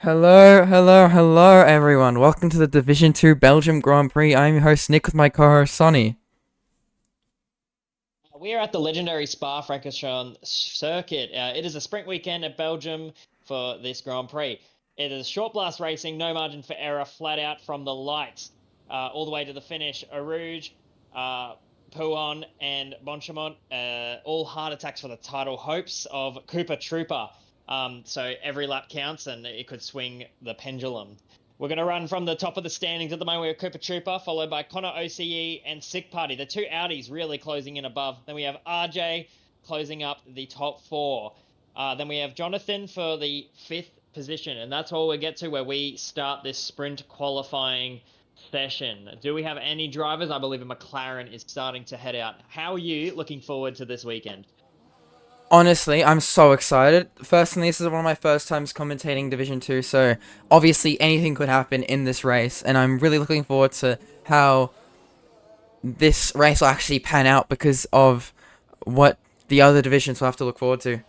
Hello everyone. Welcome to the Division 2 Belgium Grand Prix. I'm your host Nick with my co-host Sonny. We are at the legendary Spa-Francorchamps circuit. It is a sprint weekend at Belgium for this Grand Prix. It is short blast racing, no margin for error, flat out from the lights, all the way to the finish. Arouge, Pouon, and Bonchamont, all heart attacks for the title. Hopes of Cooper Trooper. So every lap counts, and it could swing the pendulum. We're going to run from the top of the standings at the moment. We have Cooper Trooper, followed by Connor OCE and Sick Party. The two Audis really closing in above. Then we have RJ closing up the top four. Then we have Jonathan for the 5th position. And that's all we get to where we start this sprint qualifying session. Do we have any drivers? I believe a McLaren is starting to head out. How are you looking forward to this weekend? Honestly, I'm so excited. Firstly, this is one of my first times commentating Division 2, so obviously anything could happen in this race, and I'm really looking forward to how this race will actually pan out because of what the other divisions will have to look forward to.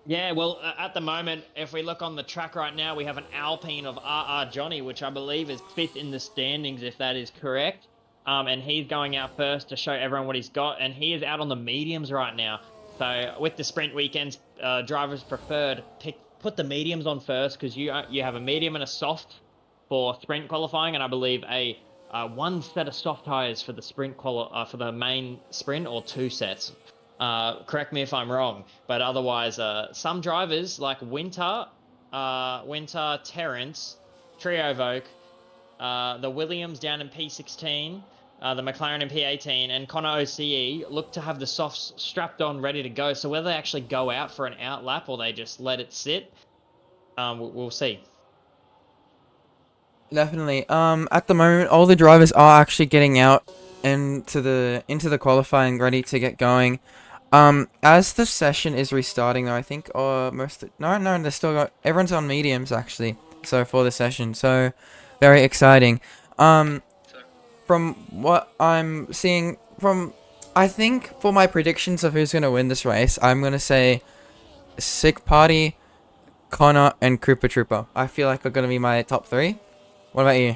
Yeah, well, at the moment, if we look on the track right now, we have an Alpine of RR Johnny, which I believe is fifth in the standings, if that is correct. And he's going out first to show everyone what he's got, and he is out on the mediums right now. So with the sprint weekends, drivers preferred put the mediums on first because you have a medium and a soft for sprint qualifying, and I believe a one set of soft tires for the for the main sprint, or two sets. Correct me if I'm wrong, but otherwise, some drivers like Winter, Terrence, Trio Voke, the Williams down in P16, the McLaren in P18, and Connor OCE look to have the softs strapped on, ready to go. So whether they actually go out for an out lap or they just let it sit, we'll see. Definitely. At the moment, all the drivers are actually getting out into the qualifying, ready to get going. As the session is restarting, though, I think, or no, they're still got everyone's on mediums actually. So for the session, so very exciting. From what I'm seeing, I think for my predictions of who's gonna win this race, I'm gonna say Sick Party, Connor, and Koopa Trooper. I feel like are gonna be my top three. What about you?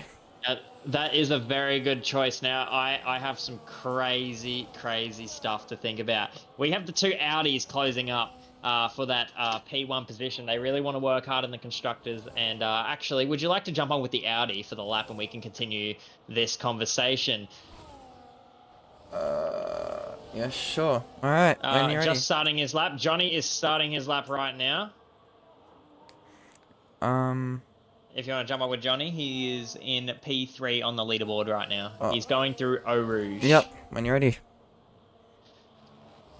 That is a very good choice. Now, I have some crazy, crazy stuff to think about. We have the two Audis closing up for that P1 position. They really want to work hard in the Constructors. And actually, would you like to jump on with the Audi for the lap and we can continue this conversation? Yeah, sure. All right, when you're ready. Just starting his lap. Johnny is starting his lap right now. If you want to jump up with Johnny, he is in P3 on the leaderboard right now. Oh. He's going through Eau Rouge. Yep, when you're ready.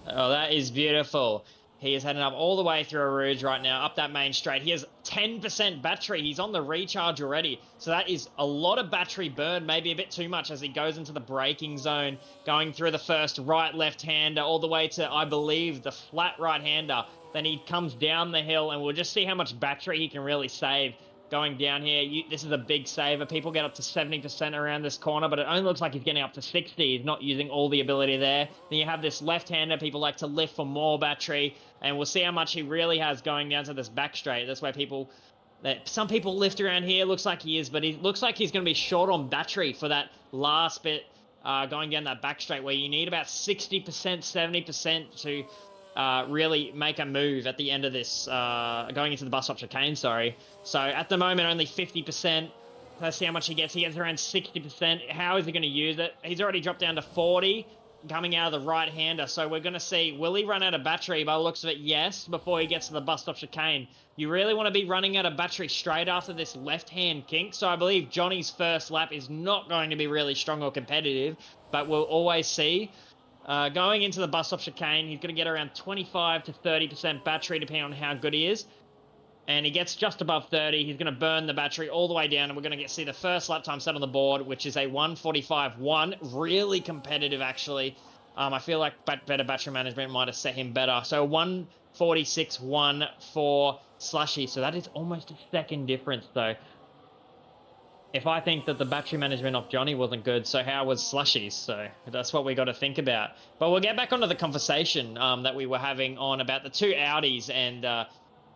Oh, that is beautiful. He is heading up all the way through Eau Rouge right now, up that main straight. He has 10% battery. He's on the recharge already. So that is a lot of battery burn, maybe a bit too much as he goes into the braking zone, going through the first right left-hander all the way to, I believe, the flat right-hander. Then he comes down the hill, and we'll just see how much battery he can really save. Going down here, this is a big saver. People get up to 70% around this corner, but it only looks like he's getting up to 60. He's not using all the ability there. Then you have this left-hander. People like to lift for more battery, and we'll see how much he really has going down to this back straight. That's why some people lift around here. Looks like he is, but he looks like he's going to be short on battery for that last bit going down that back straight, where you need about 60%, 70% to really make a move at the end of this, going into the bus stop chicane, sorry. So at the moment, only 50%. Let's see how much he gets. He gets around 60%. How is he going to use it? He's already dropped down to 40, coming out of the right-hander. So we're going to see, will he run out of battery? By the looks of it, yes, before he gets to the bus stop chicane. You really want to be running out of battery straight after this left-hand kink. So I believe Johnny's first lap is not going to be really strong or competitive, but we'll always see. Going into the bus stop chicane, he's going to get around 25 to 30% battery, depending on how good he is. And he gets just above 30. He's going to burn the battery all the way down, and we're going to see the first lap time set on the board, which is a 1:45.1. Really competitive, actually. I feel like better battery management might have set him better. So 1:46.1 for Slushy. So that is almost a second difference, though. If I think that the battery management of Johnny wasn't good, so how was Slushy's? So that's what we got to think about. But we'll get back onto the conversation that we were having on about the two Audis and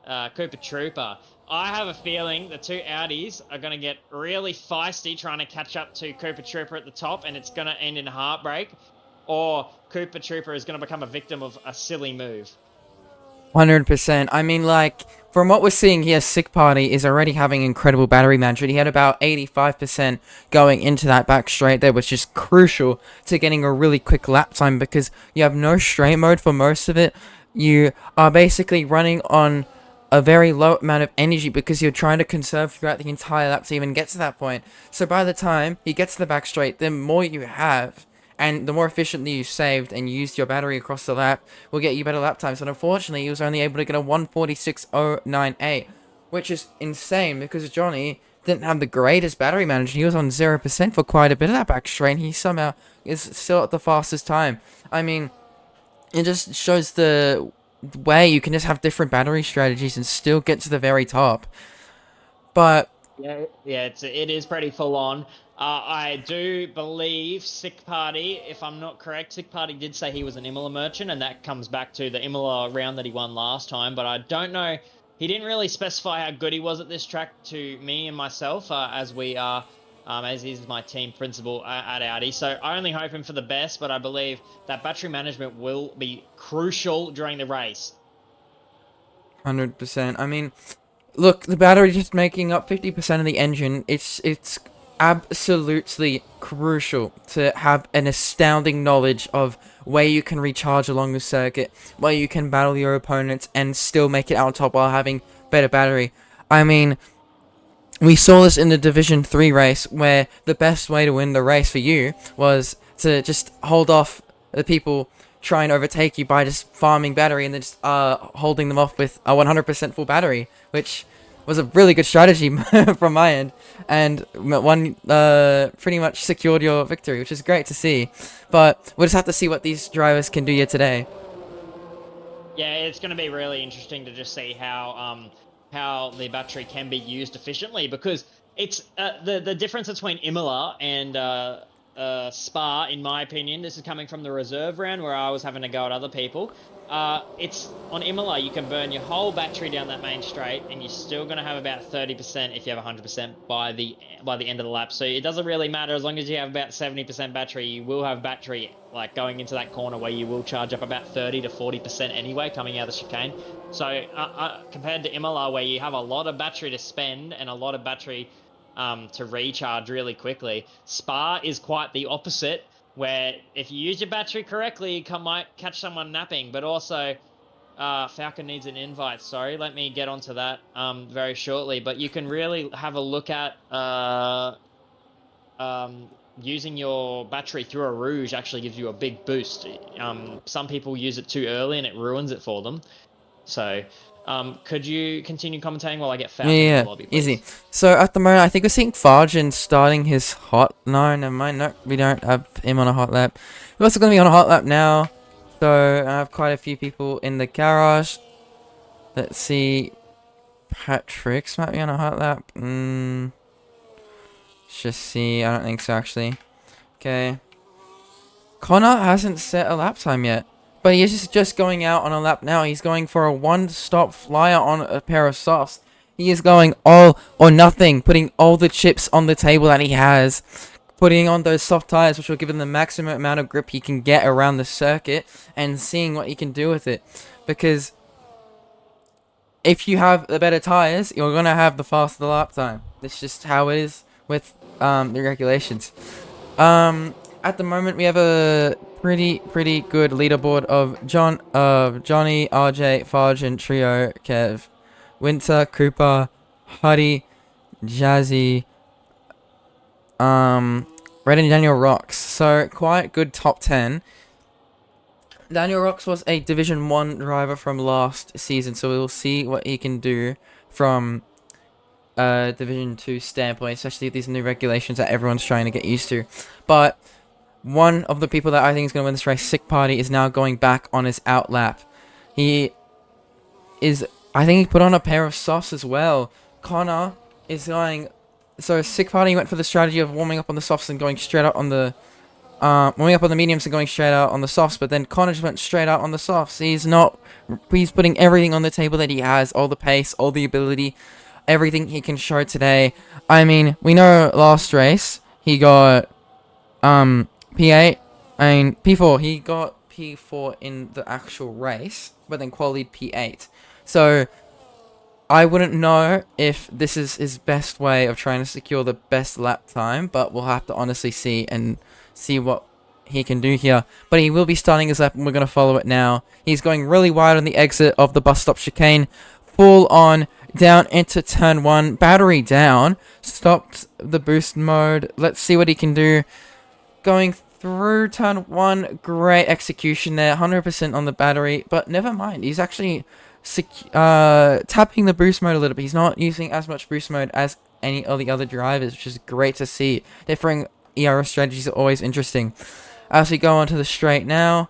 Koopa Trooper. I have a feeling the two Audis are going to get really feisty trying to catch up to Koopa Trooper at the top, and it's going to end in heartbreak, or Koopa Trooper is going to become a victim of a silly move. 100%. I mean, like, from what we're seeing here, Sick Party is already having incredible battery management. He had about 85% going into that back straight there, which is crucial to getting a really quick lap time because you have no straight mode for most of it. You are basically running on a very low amount of energy because you're trying to conserve throughout the entire lap to even get to that point. So by the time he gets to the back straight, the more you have, and the more efficiently you saved and used your battery across the lap, will get you better lap times. But unfortunately, he was only able to get a 1:46.09.8, which is insane because Johnny didn't have the greatest battery management. He was on 0% for quite a bit of that back straight, and he somehow is still at the fastest time. I mean, it just shows the way you can just have different battery strategies and still get to the very top. But Yeah, it is pretty full on. I do believe Sick Party, if I'm not correct, Sick Party did say he was an Imola merchant, and that comes back to the Imola round that he won last time. But I don't know. He didn't really specify how good he was at this track to me and myself, as we are, as he's my team principal at Audi. So I only hope him for the best, but I believe that battery management will be crucial during the race. 100%. I mean, look, the battery just making up 50% of the engine. It's absolutely crucial to have an astounding knowledge of where you can recharge along the circuit, where you can battle your opponents and still make it out on top while having better battery. I mean, we saw this in the Division 3 race, where the best way to win the race for you was to just hold off the people trying to overtake you by just farming battery and then just holding them off with a 100% full battery, which was a really good strategy from my end, and one pretty much secured your victory, which is great to see. But we'll just have to see what these drivers can do here today. Yeah, it's going to be really interesting to just see how the battery can be used efficiently, because it's the difference between Imola and Spa, in my opinion. This is coming from the reserve round where I was having to go at other people. It's on Imola, you can burn your whole battery down that main straight, and you're still going to have about 30% if you have 100% by the end of the lap. So it doesn't really matter, as long as you have about 70% battery, you will have battery like going into that corner where you will charge up about 30 to 40% anyway coming out of the chicane. So compared to Imola, where you have a lot of battery to spend and a lot of battery to recharge really quickly, Spa is quite the opposite, where if you use your battery correctly, you might catch someone napping. But also, Falcon needs an invite. Sorry, let me get onto that very shortly. But you can really have a look at using your battery through a rouge actually gives you a big boost. Some people use it too early and it ruins it for them. So, could you continue commentating while I get Falcon in the Yeah, lobby, please? easy. So at the moment, I think we're seeing Farjan starting his hot. No, never mind. No, we don't have him on a hot lap. We're also going to be on a hot lap now. So I have quite a few people in the garage. Let's see. Patrick's might be on a hot lap. Let's just see. I don't think so, actually. Okay. Connor hasn't set a lap time yet. But he is just going out on a lap now. He's going for a one-stop flyer on a pair of softs. He is going all or nothing, putting all the chips on the table that he has. Putting on those soft tires, which will give him the maximum amount of grip he can get around the circuit, and seeing what he can do with it. Because if you have the better tires, you're going to have the faster lap time. That's just how it is with the regulations. At the moment, we have a pretty good leaderboard of Johnny, RJ, Farjan, Trio, Kev, Winter, Cooper, Huddy, Jazzy, Red and Daniel Rocks. So quite good top 10. Daniel Rocks was a Division 1 driver from last season, so we'll see what he can do from Division 2 standpoint, especially these new regulations that everyone's trying to get used to. But one of the people that I think is going to win this race, Sick Party, is now going back on his out lap. He is, I think he put on a pair of softs as well. Connor is going, so Sick Party went for the strategy of warming up on the softs and going straight out on the, warming up on the mediums and going straight out on the softs, but then Connor just went straight out on the softs. He's putting everything on the table that he has, all the pace, all the ability, everything he can show today. I mean, we know last race, he got, P8, I mean, P4, he got P4 in the actual race, but then qualified P8. So, I wouldn't know if this is his best way of trying to secure the best lap time, but we'll have to honestly see what he can do here. But he will be starting his lap, and we're going to follow it now. He's going really wide on the exit of the bus stop chicane, full on, down into turn 1, battery down, stopped the boost mode. Let's see what he can do. Going through turn 1, great execution there, 100% on the battery, but never mind, he's actually tapping the boost mode a little bit. He's not using as much boost mode as any of the other drivers, which is great to see. Differing ERS strategies are always interesting. As we go onto the straight now,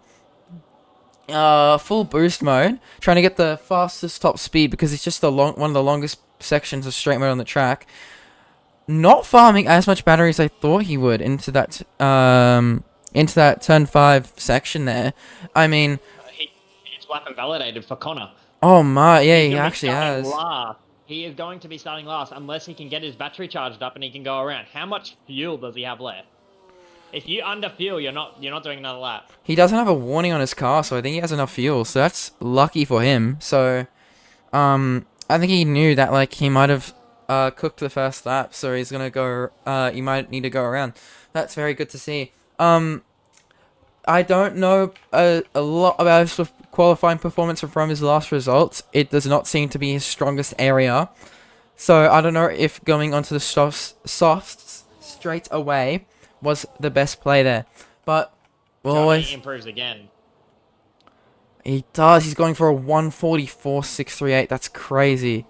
full boost mode, trying to get the fastest top speed because it's just one of the longest sections of straight mode on the track. Not farming as much battery as I thought he would into that turn 5 section there. I mean, He's weapon validated for Connor. oh my, yeah, He's he going to be actually starting has. last. He is going to be starting last unless he can get his battery charged up and he can go around. How much fuel does he have left? If you under fuel, you're not doing another lap. He doesn't have a warning on his car, so I think he has enough fuel. So that's lucky for him. So, I think he knew that like he might have cooked the first lap, so he's gonna go. He might need to go around. That's very good to see. I don't know a lot about his qualifying performance from his last results. It does not seem to be his strongest area. So I don't know if going onto the softs straight away was the best play there. But we'll Johnny always... improves again. He does. He's going for a 144.638. That's crazy.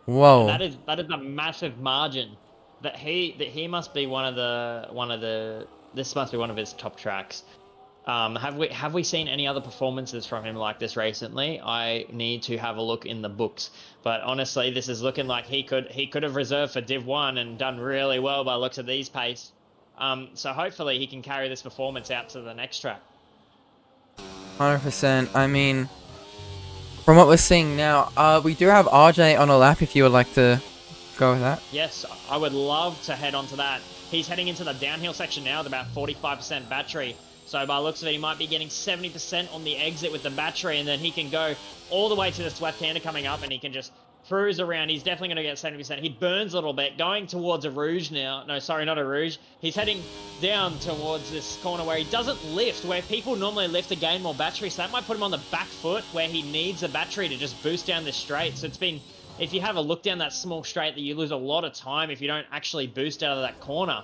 And Whoa. that is a massive margin. That he must be one of the this must be one of his top tracks. Have we seen any other performances from him like this recently? I need to have a look in the books. But honestly, this is looking like he could have reserved for Div 1 and done really well by looks of these pace. So hopefully he can carry this performance out to the next track. 100%. I mean, from what we're seeing now, we do have RJ on a lap if you would like to go with that. Yes, I would love to head onto that. He's heading into the downhill section now with about 45% battery. So by looks of it, he might be getting 70% on the exit with the battery, and then he can go all the way to this left-hander coming up, and he can just cruise around. He's definitely going to get 70%. He burns a little bit, going towards a Rouge now. No, sorry, not a Rouge. He's heading down towards this corner where he doesn't lift, where people normally lift to gain more battery. So that might put him on the back foot where he needs a battery to just boost down this straight. So it's been, if you have a look down that small straight, that you lose a lot of time if you don't actually boost out of that corner.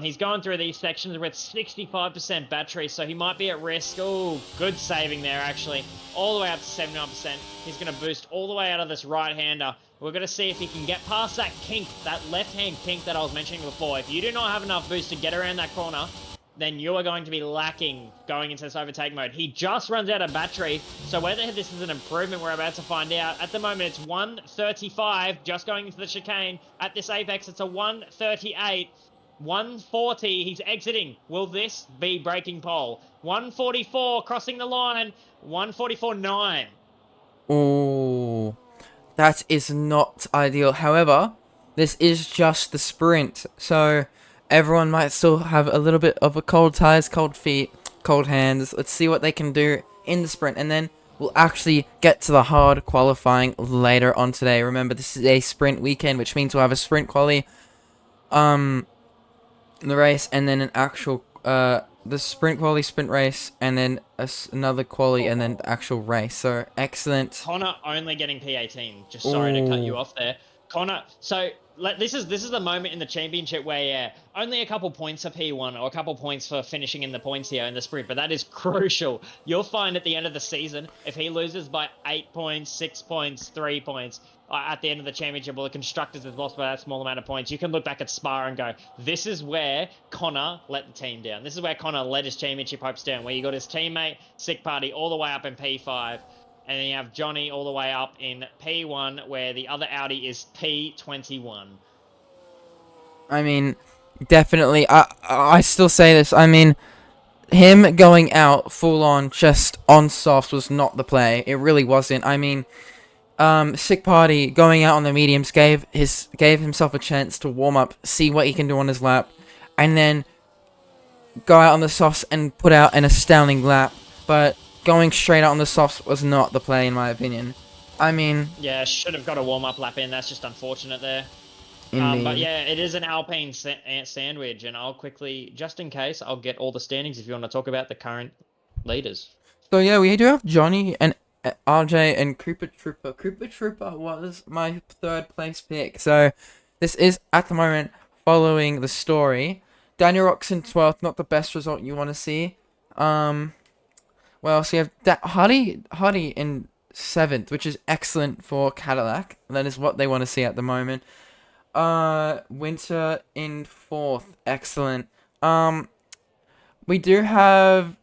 He's going through these sections with 65% battery, so he might be at risk. Oh, good saving there, actually. All the way up to 79%. He's going to boost all the way out of this right-hander. We're going to see if he can get past that kink, that left-hand kink that I was mentioning before. If you do not have enough boost to get around that corner, then you are going to be lacking going into this overtake mode. He just runs out of battery, so whether this is an improvement, we're about to find out. At the moment, it's 135, just going into the chicane. At this apex, it's a 138. 140, he's exiting. Will this be breaking pole? 144, crossing the line. 144.9. Ooh, that is not ideal. However, this is just the sprint, so everyone might still have a little bit of a cold tires, cold feet, cold hands. Let's see what they can do in the sprint, and then we'll actually get to the hard qualifying later on today. Remember, this is a sprint weekend, which means we'll have a sprint quali, in the race, and then an actual the sprint quali, sprint race, and then another quali, and then the actual race. So excellent. Connor only getting P18. Just sorry to cut you off there. Connor, so this is the moment in the championship where only a couple points for P1 or a couple points for finishing in the points here in the sprint, but that is crucial. You'll find at the end of the season, if he loses by 8 points, 6 points, 3 points, at the end of the championship, or the Constructors has lost by that small amount of points, you can look back at Spa and go, this is where Connor let the team down. This is where Connor let his championship hopes down, where you got his teammate, Sick Party, all the way up in P5, and then you have Johnny all the way up in P1, where the other Audi is P21. I mean, definitely. I still say this. I mean, him going out full on just on softs was not the play. It really wasn't. I mean, Sick Party going out on the mediums gave himself a chance to warm up, see what he can do on his lap, and then go out on the softs and put out an astounding lap. But going straight out on the softs was not the play, in my opinion. I mean, yeah, should have got a warm-up lap in. That's just unfortunate there. indeed. But yeah, it is an Alpine sandwich, and I'll quickly, just in case, I'll get all the standings if you want to talk about the current leaders. So yeah, we do have Johnny and RJ and Koopa Trooper. Koopa Trooper was my third place pick. So this is at the moment following the story. Daniel Rock's in 12th, not the best result you want to see. Well, so you have Huddy in 7th, which is excellent for Cadillac. That is what they want to see at the moment. Winter in 4th, excellent. We do have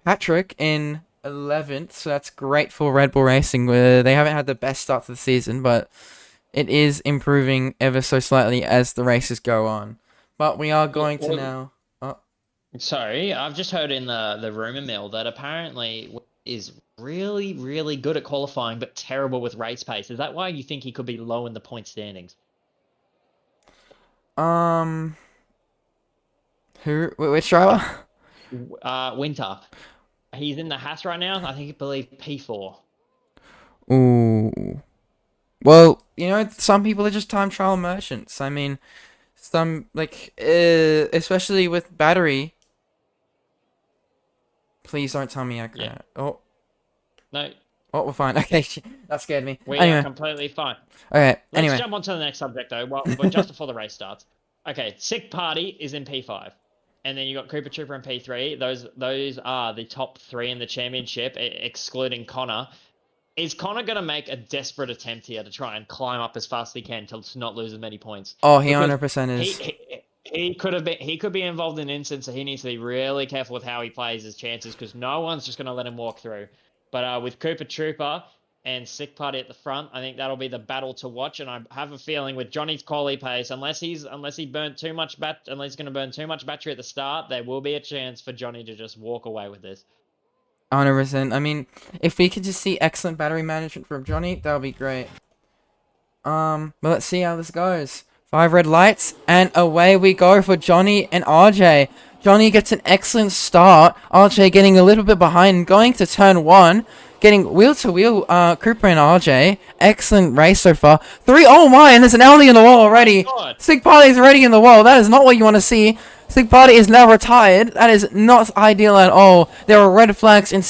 Patrick in 11th, so that's great for Red Bull Racing. Where they haven't had the best start to the season, but it is improving ever so slightly as the races go on. But we are going to now. Oh, Sorry, I've just heard in the rumor mill that apparently is really, really good at qualifying, but terrible with race pace. Is that why you think he could be low in the point standings? which driver? Winter. He's in the Haas right now. I believe P4. Ooh. Well, some people are just time trial merchants. I mean, some especially with battery. Please don't tell me I can't. Yeah. Oh. No. Oh, we're fine. Okay, that scared me. We Anyway. are completely fine. Okay, Let's jump on to the next subject, though, but just before the race starts. Okay, Sick Party is in P5. And then you got Cooper Trooper in P3. Those are the top 3 in the championship, excluding Connor. Is Connor going to make a desperate attempt here to try and climb up as fast as he can to not lose as many points? Oh, he 100% is. He could be involved in an instance, so he needs to be really careful with how he plays his chances because no one's just going to let him walk through. But with Cooper Trooper and Sick Party at the front, I think that'll be the battle to watch. And I have a feeling with Johnny's quali pace, unless he's going to burn too much battery at the start, there will be a chance for Johnny to just walk away with this. 100%. I mean, if we could just see excellent battery management from Johnny, that would be great. But let's see how this goes. 5 red lights, and away we go for Johnny and RJ. Johnny gets an excellent start. RJ getting a little bit behind, going to turn 1. Getting wheel-to-wheel, Cooper and RJ. Excellent race so far. 3, oh my, and there's an LD in the wall already. Sick Party is already in the wall. That is not what you want to see. Sick Party is now retired. That is not ideal at all. There are red flags in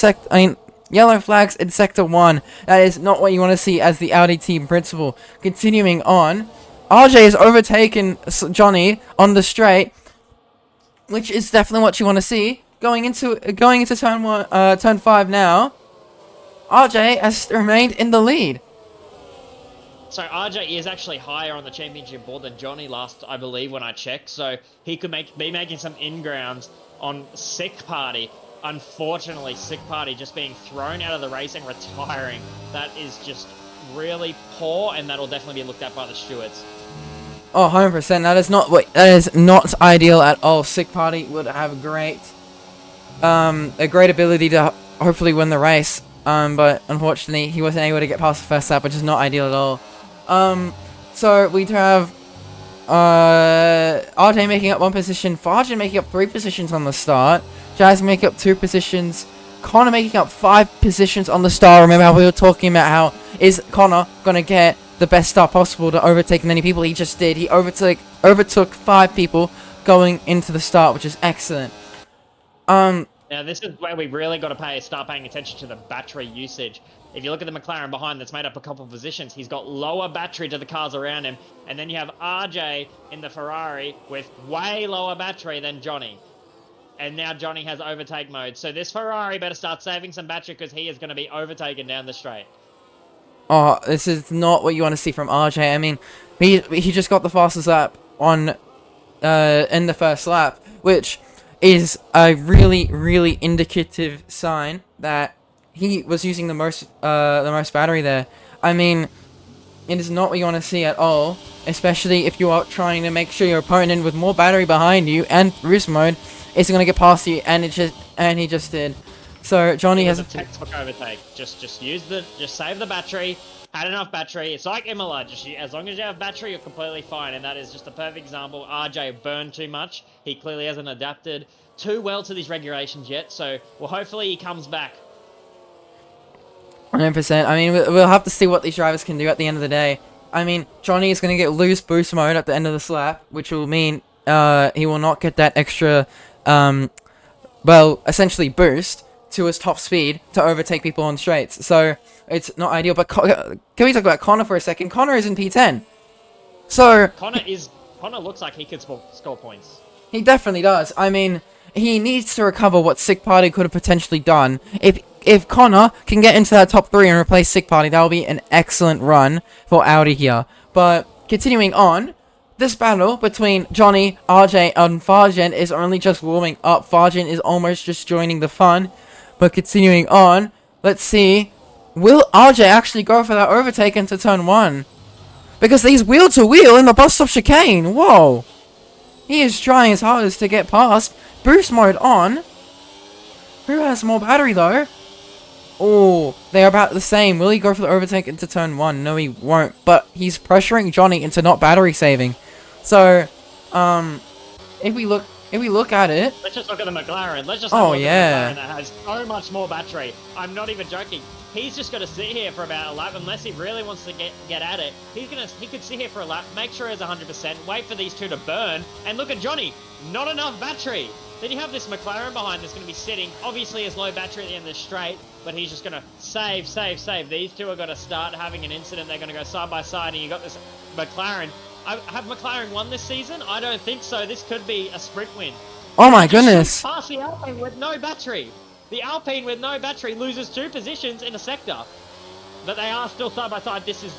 yellow flags in Sector 1. That is not what you want to see as the Audi team principal. Continuing on, RJ has overtaken Johnny on the straight, which is definitely what you want to see. Going into turn 5 now. RJ has remained in the lead. So RJ is actually higher on the championship board than Johnny last, I believe, when I checked. So he could be making some in-grounds on Sick Party. Unfortunately, Sick Party just being thrown out of the race and retiring. That is just really poor, and that'll definitely be looked at by the stewards. Oh, 100%. That is not ideal at all. Sick Party would have a great ability to hopefully win the race. But unfortunately, he wasn't able to get past the first lap, which is not ideal at all. So we have RJ making up 1 position, Farjan making up 3 positions on the start, Jazz making up 2 positions, Connor making up 5 positions on the start. Remember how we were talking about how is Connor gonna get the best start possible to overtake many people? He just did. He overtook 5 people going into the start, which is excellent. Now, this is where we really got to start paying attention to the battery usage. If you look at the McLaren behind that's made up a couple of positions, he's got lower battery to the cars around him. And then you have RJ in the Ferrari with way lower battery than Johnny. And now Johnny has overtake mode. So this Ferrari better start saving some battery because he is going to be overtaken down the straight. Oh, this is not what you want to see from RJ. I mean, he just got the fastest lap on in the first lap, which is a really, really indicative sign that he was using the most battery there. I mean, it is not what you want to see at all, especially if you are trying to make sure your opponent with more battery behind you and boost mode isn't going to get past you, and he just did. So Johnny has a textbook overtake. Just save the battery. Had enough battery. It's like Imola. As long as you have battery, you're completely fine. And that is just a perfect example. RJ burned too much. He clearly hasn't adapted too well to these regulations yet. So, well, hopefully he comes back. 100%. I mean, we'll have to see what these drivers can do at the end of the day. I mean, Johnny is going to get loose boost mode at the end of this lap, which will mean he will not get that extra, essentially boost to his top speed to overtake people on straights. So it's not ideal. But can we talk about Connor for a second? Connor is in P10. So Connor looks like he could score points. He definitely does. I mean, he needs to recover what Sick Party could have potentially done. If Connor can get into that top 3 and replace Sick Party, that will be an excellent run for Audi here. But continuing on, this battle between Johnny, RJ, and Farjan is only just warming up. Farjan is almost just joining the fun. But continuing on, let's see. Will RJ actually go for that overtake into turn 1? Because he's wheel to wheel in the bus stop chicane. Whoa. He is trying his hardest to get past. Boost mode on. Who has more battery though? Oh, they're about the same. Will he go for the overtake into turn 1? No, he won't. But he's pressuring Johnny into not battery saving. So, if we look at it. Let's just look at the McLaren. Let's just have a look at the McLaren that has so much more battery. I'm not even joking. He's just got to sit here for about a lap, unless he really wants to get at it. He could sit here for a lap, make sure he's 100%, wait for these two to burn, and look at Johnny. Not enough battery. Then you have this McLaren behind that's going to be sitting. Obviously, has low battery at the end of the straight, but he's just going to save. These two are going to start having an incident. They're going to go side by side, and you got this McLaren. Have McLaren won this season? I don't think so. This could be a sprint win. Oh my goodness. Past the Alpine with no battery. The Alpine with no battery loses 2 positions in a sector. But they are still side by side. This is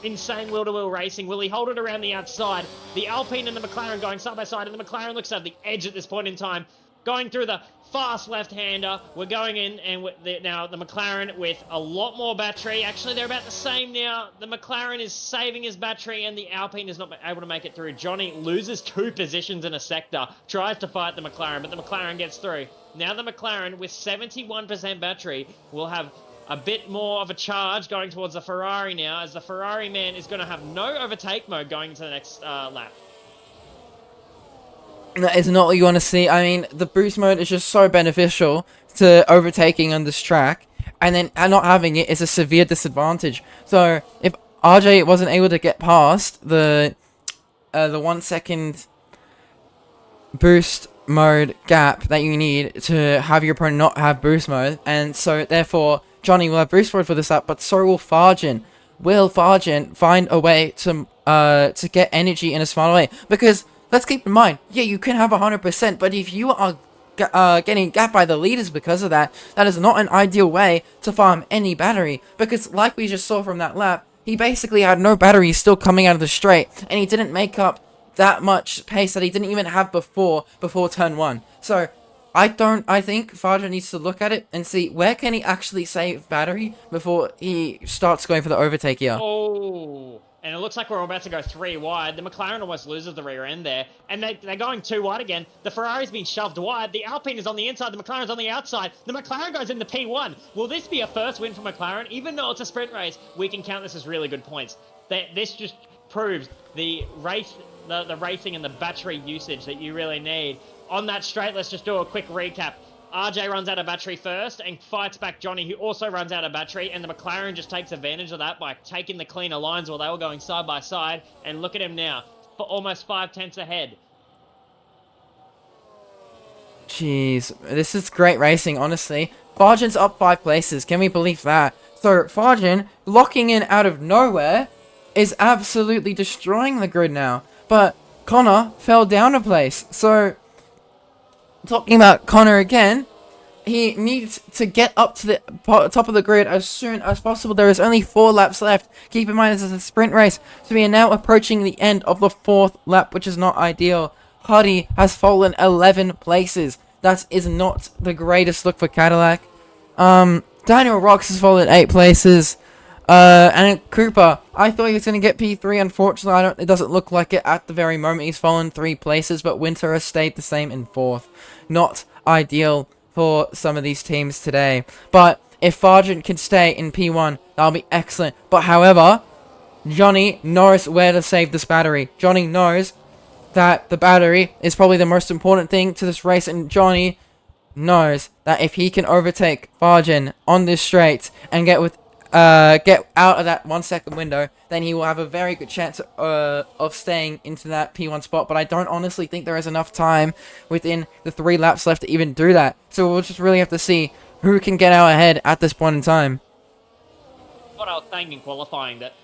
insane wheel-to-wheel racing. Will he hold it around the outside? The Alpine and the McLaren going side by side, and the McLaren looks at the edge at this point in time. Going through the fast left-hander. We're going in, and now the McLaren with a lot more battery. Actually, they're about the same now. The McLaren is saving his battery, and the Alpine is not able to make it through. Johnny loses 2 positions in a sector. Tries to fight the McLaren, but the McLaren gets through. Now the McLaren, with 71% battery, will have a bit more of a charge going towards the Ferrari now, as the Ferrari man is going to have no overtake mode going into the next lap. That is not what you want to see. I mean, the boost mode is just so beneficial to overtaking on this track, and then not having it is a severe disadvantage. So if RJ wasn't able to get past the 1 second boost mode gap that you need to have your opponent not have boost mode, and so therefore Johnny will have boost mode for this lap, but so will Farjan. Will Farjan find a way to get energy in a smart way? Because let's keep in mind, yeah, you can have 100%, but if you are getting gapped by the leaders because of that, that is not an ideal way to farm any battery. Because like we just saw from that lap, he basically had no battery still coming out of the straight, and he didn't make up that much pace that he didn't even have before turn 1. So I think Farjan needs to look at it and see where can he actually save battery before he starts going for the overtake here. Oh, and it looks like we're about to go 3 wide. The McLaren almost loses the rear end there, and they're going 2 wide again. The Ferrari's been shoved wide. The Alpine is on the inside. The McLaren's on the outside. The McLaren goes into P1. Will this be a first win for McLaren? Even though it's a sprint race, we can count this as really good points. This just proves the racing and the battery usage that you really need. On that straight, let's just do a quick recap. RJ runs out of battery first and fights back Johnny, who also runs out of battery, and the McLaren just takes advantage of that by taking the cleaner lines while they were going side by side. And look at him now, for almost 5 tenths ahead. Jeez, this is great racing, honestly. Farjan's up 5 places, can we believe that? So Farjan, locking in out of nowhere, is absolutely destroying the grid now. But Connor fell down a place, so talking about Connor again, he needs to get up to the top of the grid as soon as possible. There is only 4 laps left. Keep in mind this is a sprint race, so we are now approaching the end of the 4th lap, which is not ideal. Hardy has fallen 11 places. That is not the greatest look for Cadillac. Daniel Rocks has fallen 8 places. And Cooper, I thought he was going to get P3. Unfortunately, it doesn't look like it at the very moment. He's fallen 3 places, but Winter has stayed the same in 4th. Not ideal for some of these teams today. But if Farjan can stay in P1, that'll be excellent. But however, Johnny knows where to save this battery. Johnny knows that the battery is probably the most important thing to this race, and Johnny knows that if he can overtake Farjan on this straight and get out of that 1 second window, then he will have a very good chance of staying into that P1 spot. But I don't honestly think there is enough time within the 3 laps left to even do that. So we'll just really have to see who can get out ahead at this point in time. What I was saying in qualifying, that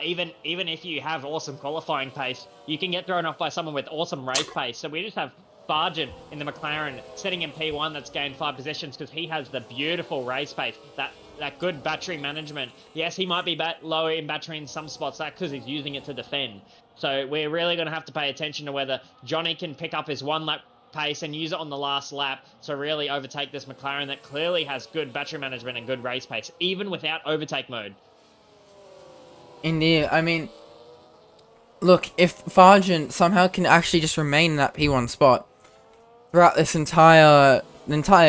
even if you have awesome qualifying pace, you can get thrown off by someone with awesome race pace. So we just have Farjan in the McLaren sitting in P1 that's gained 5 positions because he has the beautiful race pace, that good battery management. Yes, he might be low in battery in some spots, that's because he's using it to defend. So we're really going to have to pay attention to whether Johnny can pick up his 1 lap pace and use it on the last lap to really overtake this McLaren that clearly has good battery management and good race pace, even without overtake mode. Indeed. I mean, look, if Fargent somehow can actually just remain in that P1 spot throughout this entire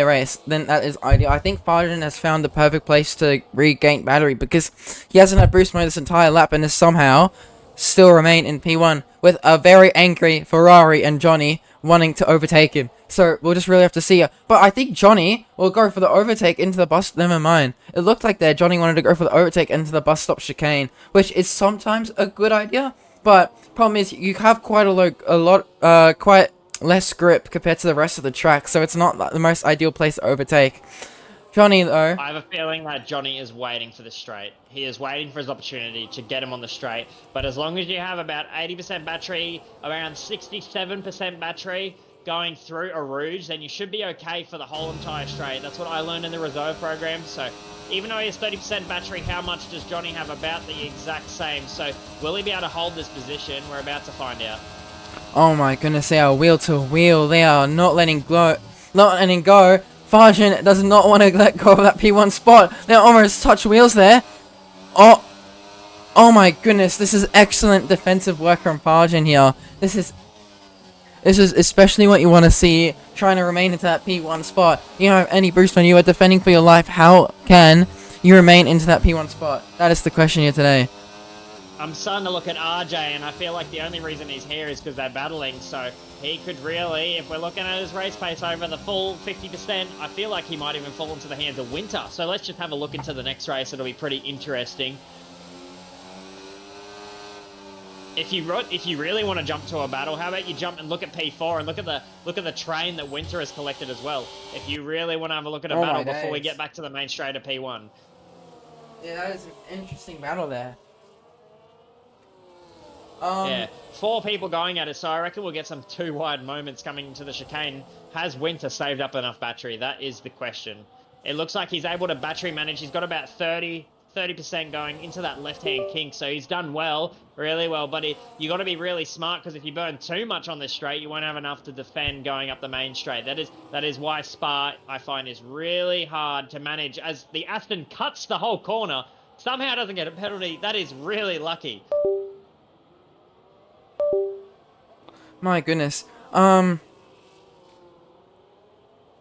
race, then that is ideal. I think Fargent has found the perfect place to regain battery because he hasn't had boost mode this entire lap and has somehow still remain in P1 with a very angry Ferrari and Johnny wanting to overtake him. So we'll just really have to see. But I think Johnny will go for the overtake into the bus. Never mind. It looked like there Johnny wanted to go for the overtake into the bus stop chicane, which is sometimes a good idea. But problem is you have quite quite less grip compared to the rest of the track, so it's not the most ideal place to overtake. Johnny, though... I have a feeling that Johnny is waiting for the straight. He is waiting for his opportunity to get him on the straight. But as long as you have about 80% battery, around 67% battery going through a Rouge, then you should be okay for the whole entire straight. That's what I learned in the reserve program. So even though he has 30% battery, how much does Johnny have? About the exact same. So will he be able to hold this position? We're about to find out. Oh my goodness, they are wheel to wheel. They are not letting go. Fargent does not want to let go of that P1 spot. They almost touch wheels there. Oh my goodness, this is excellent defensive work from Fargent here. This is especially what you want to see, trying to remain into that P1 spot. You don't have any boost when you are defending for your life. How can you remain into that P1 spot? That is the question here today. I'm starting to look at RJ, and I feel like the only reason he's here is because they're battling, so he could really, if we're looking at his race pace over the full 50%, I feel like he might even fall into the hands of Winter. So let's just have a look into the next race. It'll be pretty interesting. If you really want to jump to a battle, how about you jump and look at P4 and look at the train that Winter has collected as well. If you really want to have a look at a battle before we get back to the main straight of P1. Yeah, that is an interesting battle there. Yeah, 4 people going at it, so I reckon we'll get some 2 wide moments coming into the chicane. Has Winter saved up enough battery? That is the question. It looks like he's able to battery manage. He's got about 30% going into that left-hand kink, so he's done well, really well. But you got to be really smart, because if you burn too much on this straight, you won't have enough to defend going up the main straight. That is why Spa, I find, is really hard to manage. As the Aston cuts the whole corner, somehow doesn't get a penalty. That is really lucky. My goodness. I'm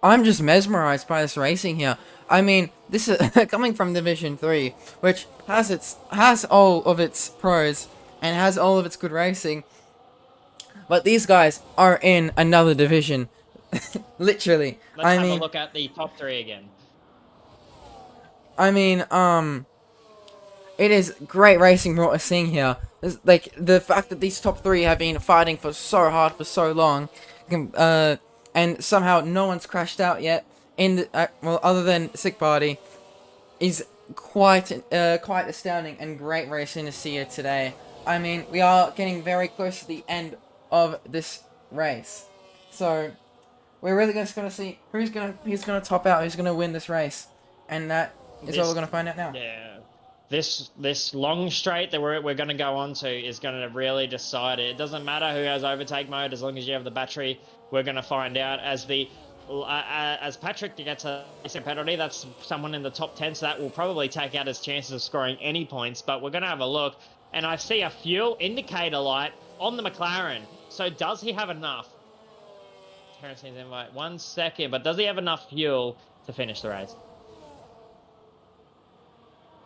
just mesmerized by this racing here. I mean, this is coming from Division 3, which has all of its pros and has all of its good racing. But these guys are in another division. Literally. Let's have a look at the top 3 again. I mean, it is great racing from what we're seeing here. It's like, the fact that these top 3 have been fighting for so hard for so long, and somehow no one's crashed out yet, in the, well, other than Sick Party, is quite astounding and great racing to see here today. I mean, we are getting very close to the end of this race, so we're really just gonna see who's gonna top out, who's gonna win this race, and that is what we're gonna find out now. Yeah. This long straight that we're going to go on to is going to really decide it. It doesn't matter who has overtake mode, as long as you have the battery. We're going to find out as Patrick gets a penalty. That's someone in the top 10, so that will probably take out his chances of scoring any points. But we're going to have a look, and I see a fuel indicator light on the McLaren. So does he have enough? Terrence needs invite. 1 second, but does he have enough fuel to finish the race?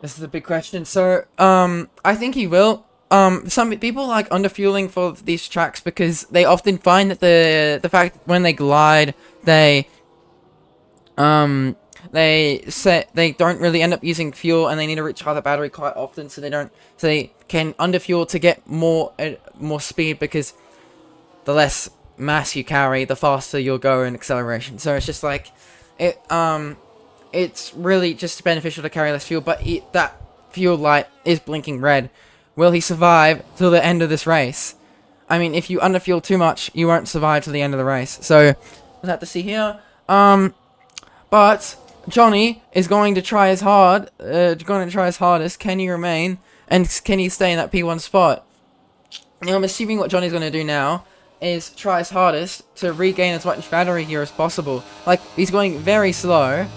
This is a big question. So, I think he will. Some people like underfueling for these tracks because they often find that the fact when they glide, they don't really end up using fuel, and they need to recharge the battery quite often, so they can underfuel to get more speed, because the less mass you carry, the faster you'll go in acceleration. So it's just like it's really just beneficial to carry less fuel, but that fuel light is blinking red. Will he survive till the end of this race? I mean, if you underfuel too much, you won't survive till the end of the race. So, we'll have to see here. But Johnny is going to try his hardest. Can he remain? And can he stay in that P1 spot? Now, I'm assuming what Johnny's going to do now try his hardest to regain as much battery here as possible. Like, he's going very slow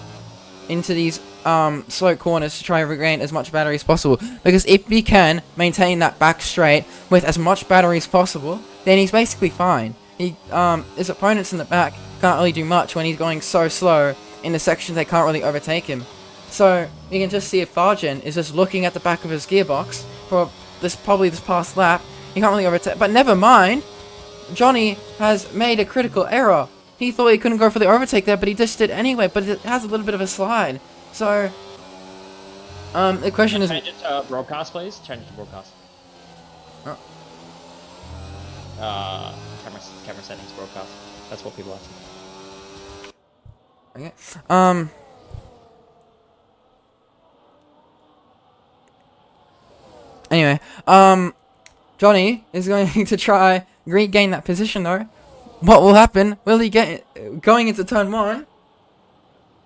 into these slow corners to try and regain as much battery as possible, because if he can maintain that back straight with as much battery as possible, then he's basically fine. His opponents in the back can't really do much when he's going so slow in the sections they can't really overtake him. So you can just see if Fargen is just looking at the back of his gearbox for probably this past lap. He can't really overtake, but never mind. Johnny has made a critical error. He thought he couldn't go for the overtake there, but he just did anyway, but it has a little bit of a slide. So, the question is... Change it to broadcast, please. Change it to broadcast. Oh. Camera settings, broadcast. That's what people ask. Okay. Anyway, Johnny is going to try regain that position though. What will happen? Will he get going into turn 1?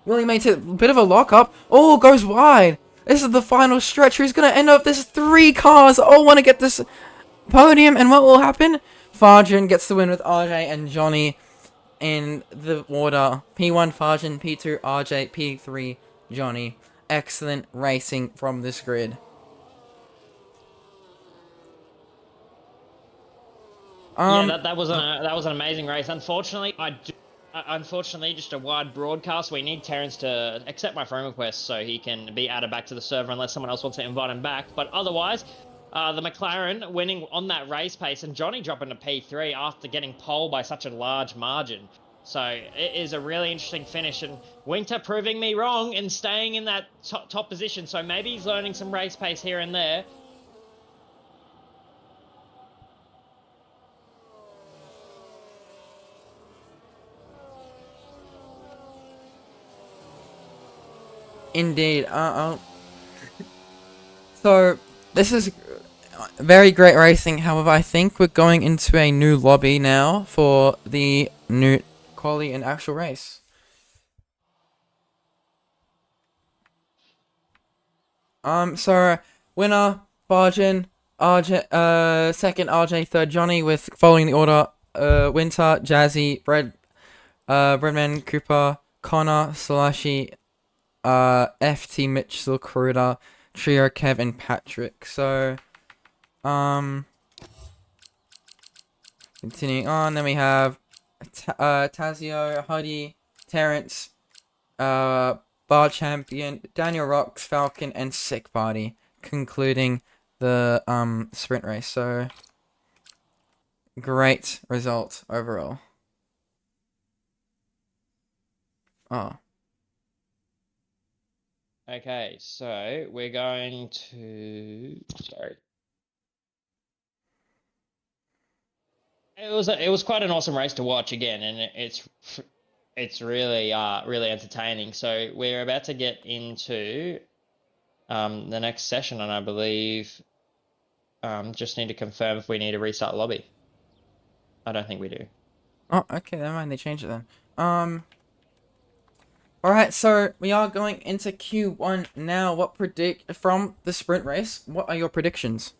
Will he make it a bit of a lockup? Oh, goes wide. This is the final stretch. Who's going to end up? There's 3 cars that all want to get this podium. And what will happen? Fargen gets the win with RJ and Johnny in the order. P1 Fargen, P2 RJ, P3 Johnny. Excellent racing from this grid. Yeah, that was an amazing race. Unfortunately, just a wide broadcast. We need Terrence to accept my friend request so he can be added back to the server unless someone else wants to invite him back. But otherwise, the McLaren winning on that race pace and Johnny dropping to P3 after getting pole by such a large margin. So it is a really interesting finish, and Winter proving me wrong and staying in that top position. So maybe he's learning some race pace here and there. Indeed. So, this is very great racing. However, I think we're going into a new lobby now for the new quali and actual race. So, winner, Bargin, RJ, second RJ, third Johnny, with following the order, Winter, Jazzy, Breadman, Cooper, Connor, Salashi, FT, Mitchell, Kruder, Trio, Kev, and Patrick. So, continuing on, then we have Tazio, Huddy, Terrence, Bar Champion, Daniel Rocks, Falcon, and Sick Party, concluding the sprint race. So, great result overall. Oh. Okay, so we're going to... Sorry. It was quite an awesome race to watch again, and it's really really entertaining. So we're about to get into the next session, and I believe just need to confirm if we need to restart lobby. I don't think we do. Oh, okay, never mind. They changed it then. Alright, so we are going into Q1 now. From the sprint race, what are your predictions?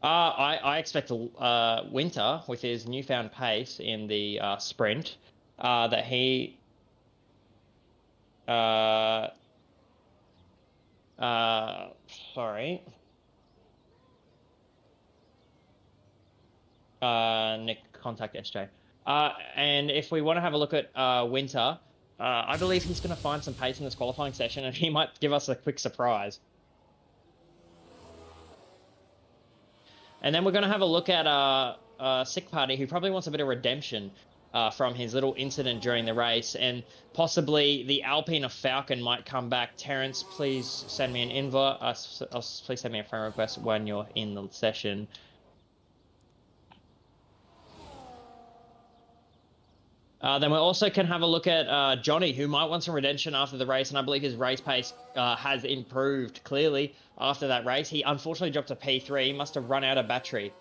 I expect Winter, with his newfound pace in the sprint, that he sorry. Nick, contact SJ. And if we want to have a look at Winter, I believe he's going to find some pace in this qualifying session, and he might give us a quick surprise. And then we're going to have a look at Sick Party, who probably wants a bit of redemption from his little incident during the race, and possibly the Alpine of Falcon might come back. Terrence, please send me an invite. Please send me a friend request when you're in the session. Then we also can have a look at Johnny, who might want some redemption after the race, and I believe his race pace has improved clearly after that race. He unfortunately dropped to P3. He must have run out of battery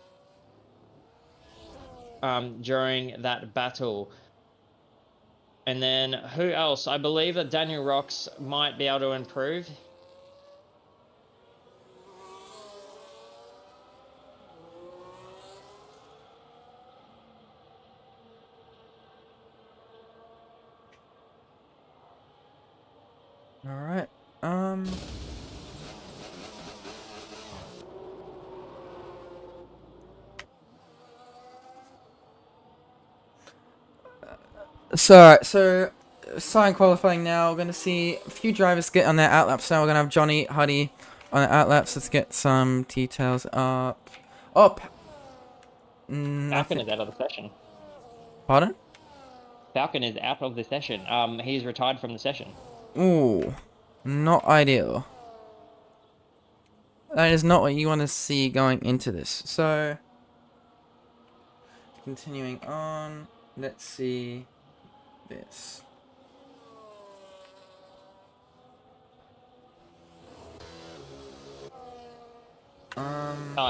during that battle. And then who else? I believe that Daniel Rocks might be able to improve. Alright. So starting qualifying now. We're gonna see a few drivers get on their outlaps now. We're gonna have Johnny Huddy on the outlaps. Let's get some details up. Up. Falcon Nothing. is out of the session. Pardon? Falcon is out of the session. He's retired from the session. Ooh, not ideal. That is not what you want to see going into this. So, continuing on, let's see this.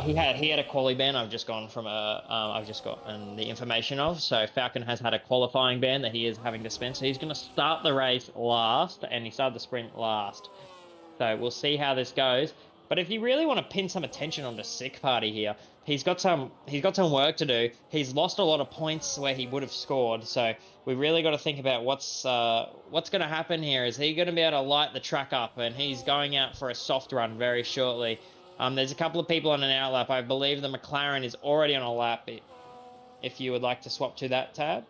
He had a quali ban. I've just gone from I've just gotten the information of. So Falcon has had a qualifying ban that he is having to spend. So he's going to start the race last, and he started the sprint last. So we'll see how this goes. But if you really want to pin some attention on the Sick Party here, he's got some work to do. He's lost a lot of points where he would have scored. So we really got to think about what's going to happen here. Is he going to be able to light the track up? And he's going out for a soft run very shortly. There's a couple of people on an outlap. I believe the McLaren is already on a lap. If you would like to swap to that tab.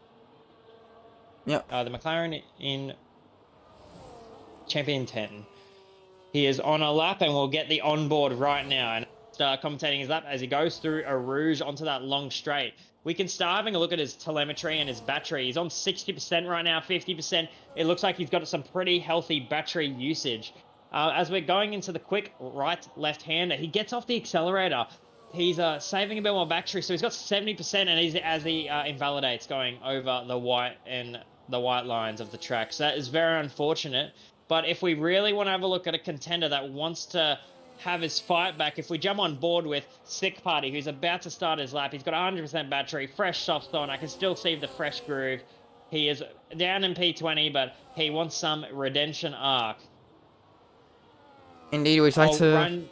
Yep. The McLaren in Champion 10. He is on a lap, and we'll get the onboard right now and start commentating his lap as he goes through a rouge onto that long straight. We can start having a look at his telemetry and his battery. He's on 60% right now, 50%. It looks like he's got some pretty healthy battery usage. As we're going into the quick right left-hander, he gets off the accelerator. He's saving a bit more battery, so he's got 70%, and as he invalidates going over the white lines of the track. So that is very unfortunate. But if we really want to have a look at a contender that wants to have his fight back, if we jump on board with Sick Party, who's about to start his lap, he's got 100% battery, fresh softs on. I can still see the fresh groove. He is down in P20, but he wants some redemption arc. Indeed, we'd like to.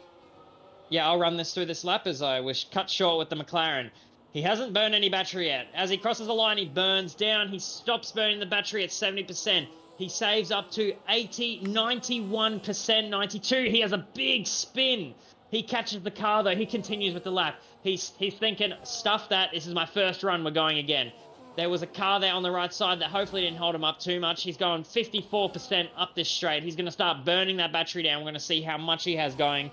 I'll run this through this lap as I was cut short with the McLaren. He hasn't burned any battery yet. As he crosses the line, he burns down. He stops burning the battery at 70%. He saves up to 80, 91%, 92. He has a big spin. He catches the car, though. He continues with the lap. He's thinking, stuff that. This is my first run. We're going again. There was a car there on the right side that hopefully didn't hold him up too much. He's going 54% up this straight. He's going to start burning that battery down. We're going to see how much he has going.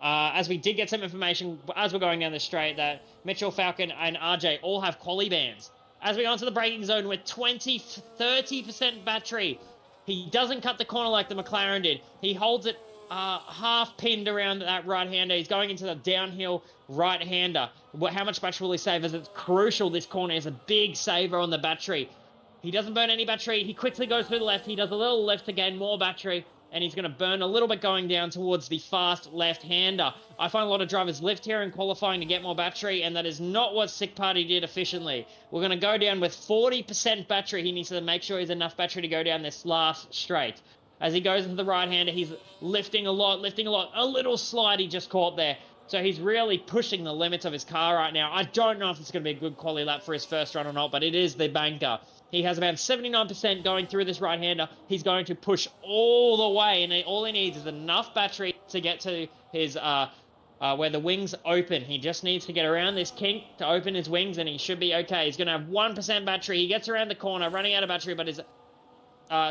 As we did get some information as we're going down the straight that Mitchell, Falcon, and RJ all have quali bans. As we go into the braking zone with 30% battery, he doesn't cut the corner like the McLaren did. He holds it half pinned around that right-hander. He's going into the downhill right-hander. How much battery will he save? As it's crucial, this corner is a big saver on the battery. He doesn't burn any battery. He quickly goes to the left. He does a little left to gain more battery, and he's going to burn a little bit going down towards the fast left-hander. I find a lot of drivers lift here in qualifying to get more battery, and that is not what Sick Party did efficiently. We're going to go down with 40% battery. He needs to make sure he's enough battery to go down this last straight. As he goes into the right-hander, he's lifting a lot. A little slide he just caught there. So he's really pushing the limits of his car right now. I don't know if it's going to be a good quality lap for his first run or not, but it is the banker. He has about 79% going through this right-hander. He's going to push all the way, and all he needs is enough battery to get to his where the wings open. He just needs to get around this kink to open his wings, and he should be okay. He's going to have 1% battery. He gets around the corner, running out of battery, but his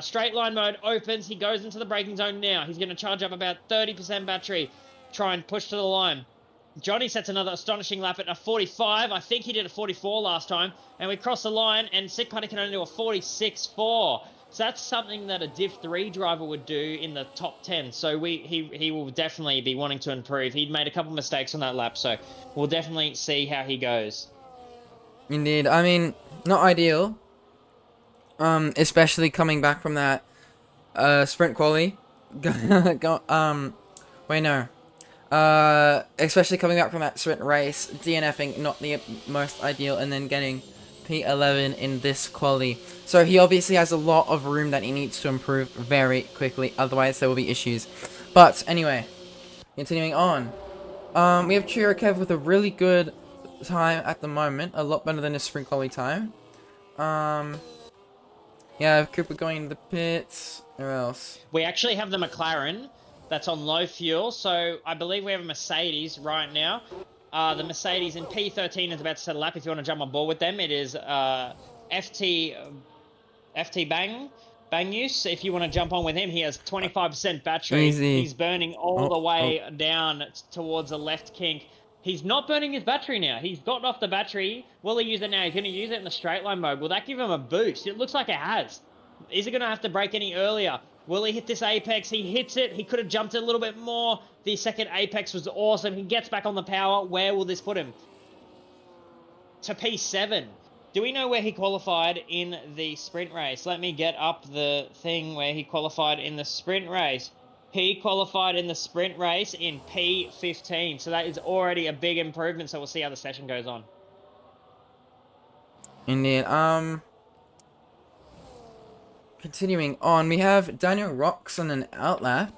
straight line mode opens. He goes into the braking zone now. He's going to charge up about 30% battery, try and push to the line. Johnny sets another astonishing lap at a 45. I think he did a 44 last time. And we cross the line, and Sick Party can only do a 46.4. So that's something that a Div 3 driver would do in the top 10. So he will definitely be wanting to improve. He'd made a couple mistakes on that lap, so we'll definitely see how he goes. Indeed. I mean, not ideal. Especially coming back from that sprint quali. Wait, no. Especially coming back from that sprint race, DNFing not the most ideal, and then getting P11 in this quali. So he obviously has a lot of room that he needs to improve very quickly, otherwise there will be issues. But anyway, continuing on. We have Kev with a really good time at the moment, a lot better than his sprint quali time. Yeah, Cooper going to the pits. Or else? We actually have the McLaren that's on low fuel, so I believe we have a Mercedes right now. The Mercedes in P13 is about to set a lap. If you want to jump on board with them, it is FT Bang use. If you want to jump on with him, he has 25% battery. Easy. He's burning all Oh, the oh. way down towards the left kink. He's not burning his battery now. He's gotten off the battery. Will he use it now? He's going to use it in the straight line mode. Will that give him a boost? It looks like it has. Is he going to have to brake any earlier? Will he hit this apex? He hits it. He could have jumped it a little bit more. The second apex was awesome. He gets back on the power. Where will this put him? To P7. Do we know where he qualified in the sprint race? Let me get up the thing where he qualified in the sprint race. He qualified in the sprint race in P15. So that is already a big improvement. So we'll see how the session goes on. Indeed. Continuing on, we have Daniel Rocks on an outlap.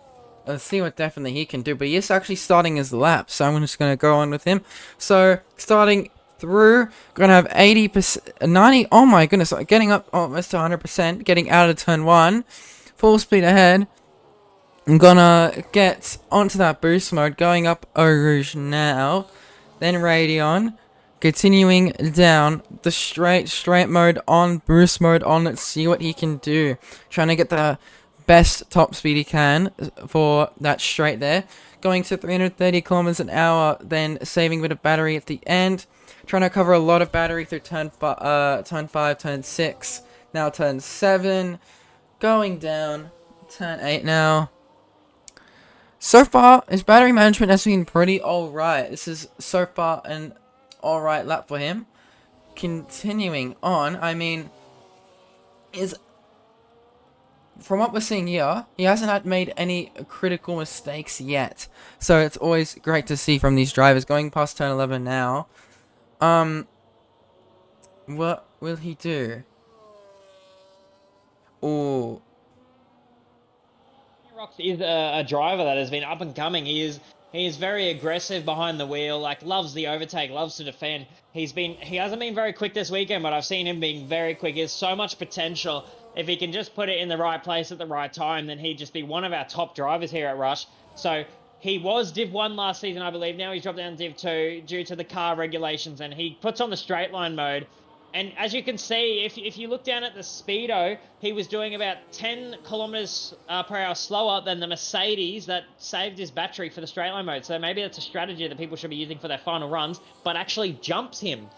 Let's see what definitely he can do. But he is actually starting his lap, so I'm just going to go on with him. So, starting through, going to have 80%, 90, oh my goodness, getting up almost to 100%, getting out of turn 1, full speed ahead. I'm gonna get onto that boost mode, going up Eau Rouge now, then Radeon, continuing down the straight mode on, boost mode on. Let's see what he can do. Trying to get the best top speed he can for that straight there. Going to 330 kilometers an hour, then saving a bit of battery at the end. Trying to cover a lot of battery through turn 5, turn 6, now turn 7. Going down, turn 8 now. So far, his battery management has been pretty alright. This is so far an alright lap for him. Continuing on, I mean, from what we're seeing here, he hasn't made any critical mistakes yet. So it's always great to see from these drivers. Going past turn 11 now. What will he do? Ooh. Rocks is a driver that has been up and coming. He is very aggressive behind the wheel, like loves the overtake, loves to defend. He hasn't been very quick this weekend, but I've seen him being very quick. He has so much potential. If he can just put it in the right place at the right time, then he'd just be one of our top drivers here at Rush. So he was Div 1 last season, I believe. Now he's dropped down to Div 2 due to the car regulations, and he puts on the straight line mode. And as you can see, if you look down at the speedo, he was doing about 10 kilometers per hour slower than the Mercedes that saved his battery for the straight line mode. So maybe that's a strategy that people should be using for their final runs, but actually jumps him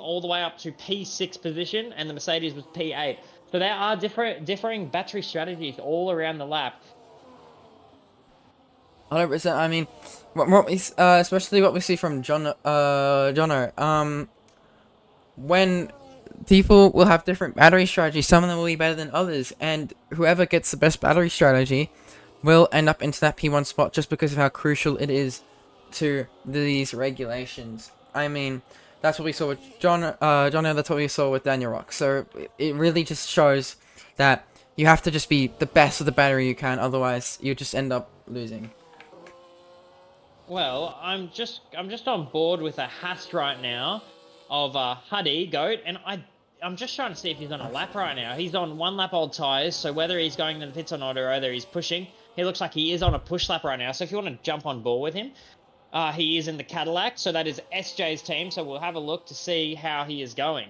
all the way up to P6 position, and the Mercedes was P8. So there are differing battery strategies all around the lap. 100%. I mean, especially what we see from Jono. When people will have different battery strategies, some of them will be better than others, and whoever gets the best battery strategy will end up into that P1 spot just because of how crucial it is to these regulations. I mean, that's what we saw with Jono, that's what we saw with Daniel Rock. So it really just shows that you have to just be the best of the battery you can, otherwise you just end up losing. Well, I'm just on board with a Hast right now of Huddy Goat, and I'm just trying to see if he's on a lap right now. He's on 1 lap old tyres, so whether he's going to the pits or not, or whether he's pushing, he looks like he is on a push lap right now. So if you want to jump on board with him, he is in the Cadillac, so that is SJ's team. So we'll have a look to see how he is going.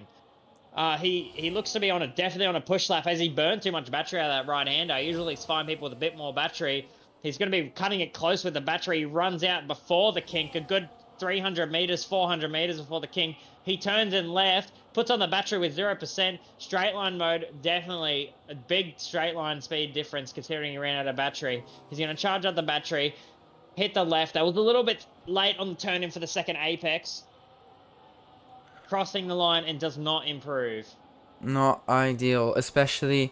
He looks to be definitely on a push lap as he burned too much battery out of that right hander. I usually find people with a bit more battery. He's going to be cutting it close with the battery. He runs out before the kink, a good 300 meters, 400 meters before the kink. He turns in left, puts on the battery with 0%. Straight line mode, definitely a big straight line speed difference considering he ran out of battery. He's going to charge up the battery, hit the left. That was a little bit late on the turn in for the second apex. Crossing the line and does not improve. Not ideal, especially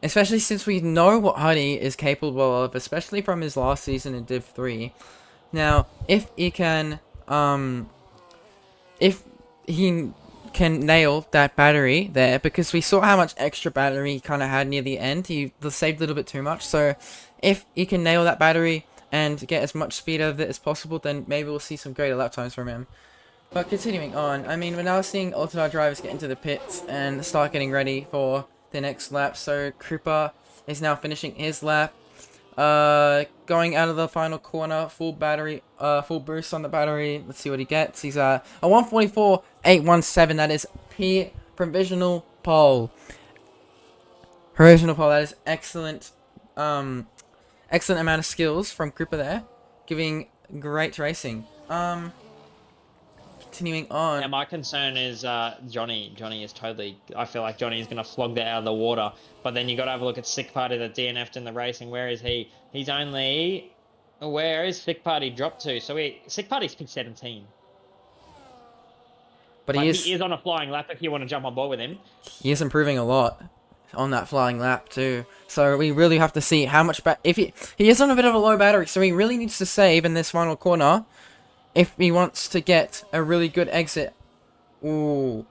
since we know what Huddy is capable of, especially from his last season in Div 3. Now, if he can nail that battery there, because we saw how much extra battery he kind of had near the end, he saved a little bit too much. So if he can nail that battery and get as much speed out of it as possible, then maybe we'll see some greater lap times from him. But continuing on, I mean, we're now seeing alternate drivers get into the pits and start getting ready for the next lap. So Krupa is now finishing his lap. Going out of the final corner, full battery, full boost on the battery. Let's see what he gets. He's a 144.817. That is provisional pole. Provisional pole. That is excellent. Excellent amount of skills from Krupa there, giving great racing. Continuing on. Yeah, my concern is Johnny. Johnny is totally. I feel like Johnny is going to flog that out of the water. But then you got to have a look at Sick Party that DNF'd in the racing. Where is he? He's only. Where is Sick Party dropped to? So Sick Party's pick 17. But like, he is on a flying lap if you want to jump on board with him. He is improving a lot on that flying lap too. So we really have to see how much if he is on a bit of a low battery, so he really needs to save in this final corner if he wants to get a really good exit. Ooh.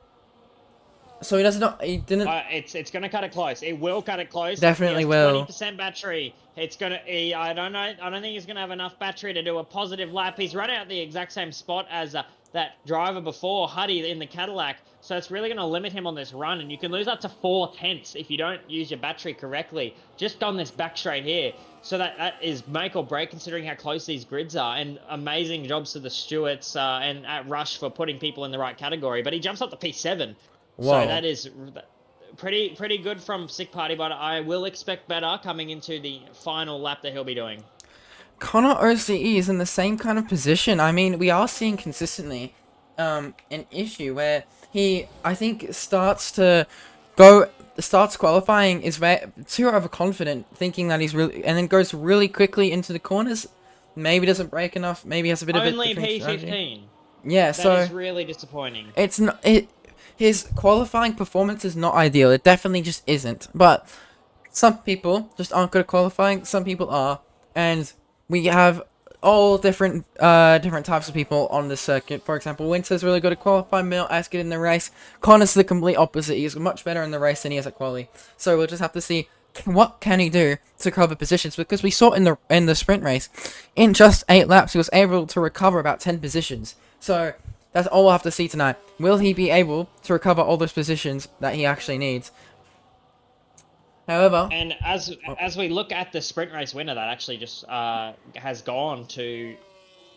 So he didn't. It's gonna cut it close. It will cut it close. Definitely will. 20% battery. It's gonna. I don't know. I don't think he's gonna have enough battery to do a positive lap. He's run out the exact same spot as that driver before, Huddy, in the Cadillac. So it's really gonna limit him on this run, and you can lose up to 4/10 if you don't use your battery correctly. Just on this back straight here. So that is make or break considering how close these grids are. And amazing jobs to the Stewarts and at Rush for putting people in the right category. But he jumps up to P7. Whoa. So that is pretty good from Sick Party, but I will expect better coming into the final lap that he'll be doing. Connor OCE is in the same kind of position. I mean, we are seeing consistently an issue where he, I think, starts qualifying is too overconfident, thinking that he's really, and then goes really quickly into the corners. Maybe doesn't brake enough. Maybe has a bit of a different P15. strategy. Yeah, so that is really disappointing. It's not his qualifying performance is not ideal. It definitely just isn't. But some people just aren't good at qualifying. Some people are, and we have all different types of people on the circuit. For example, Winter's really good at qualifying, not as good in the race. Connor's the complete opposite. He's much better in the race than he is at quali. So we'll just have to see what can he do to cover positions, because we saw in the sprint race, in just 8 laps, he was able to recover about 10 positions. So that's all we'll have to see tonight. Will he be able to recover all those positions that he actually needs? However, and as we look at the sprint race winner, that actually just has gone to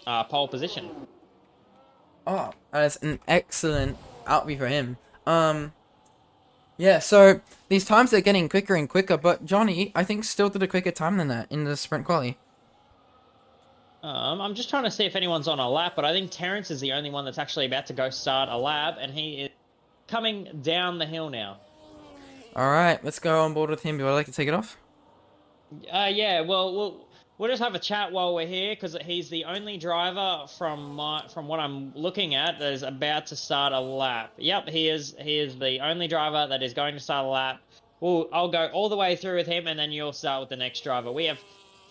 pole position. Oh, that's an excellent outview for him. Yeah, so these times are getting quicker and quicker, but Johnny, I think, still did a quicker time than that in the sprint quali. I'm just trying to see if anyone's on a lap, but I think Terrence is the only one that's actually about to go start a lap, and he is coming down the hill now. Alright, let's go on board with him. Would I like to take it off? Yeah, well, we'll just have a chat while we're here, because he's the only driver from what I'm looking at that is about to start a lap. Yep, he is the only driver that is going to start a lap. I'll go all the way through with him, and then you'll start with the next driver. We have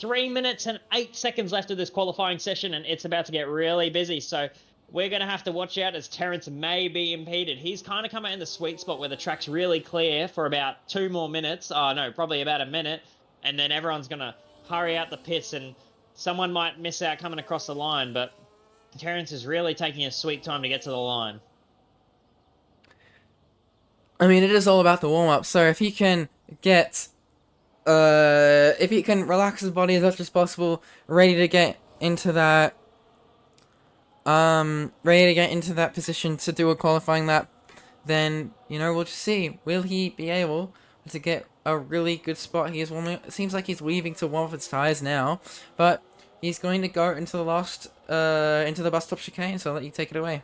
3 minutes and 8 seconds left of this qualifying session, and it's about to get really busy, so we're going to have to watch out as Terrence may be impeded. He's kind of come out in the sweet spot where the track's really clear for about 2 more minutes. Oh, no, probably about a minute, and then everyone's going to hurry out the pits, and someone might miss out coming across the line, but Terrence is really taking a sweet time to get to the line. I mean, it is all about the warm-up, so if he can get... if he can relax his body as much as possible, ready to get into that position to do a qualifying lap, then, you know, we'll just see. Will he be able to get a really good spot? He is warming. It seems like he's weaving to one of his tires now, but he's going to go into the last, into the bus stop chicane, so I'll let you take it away.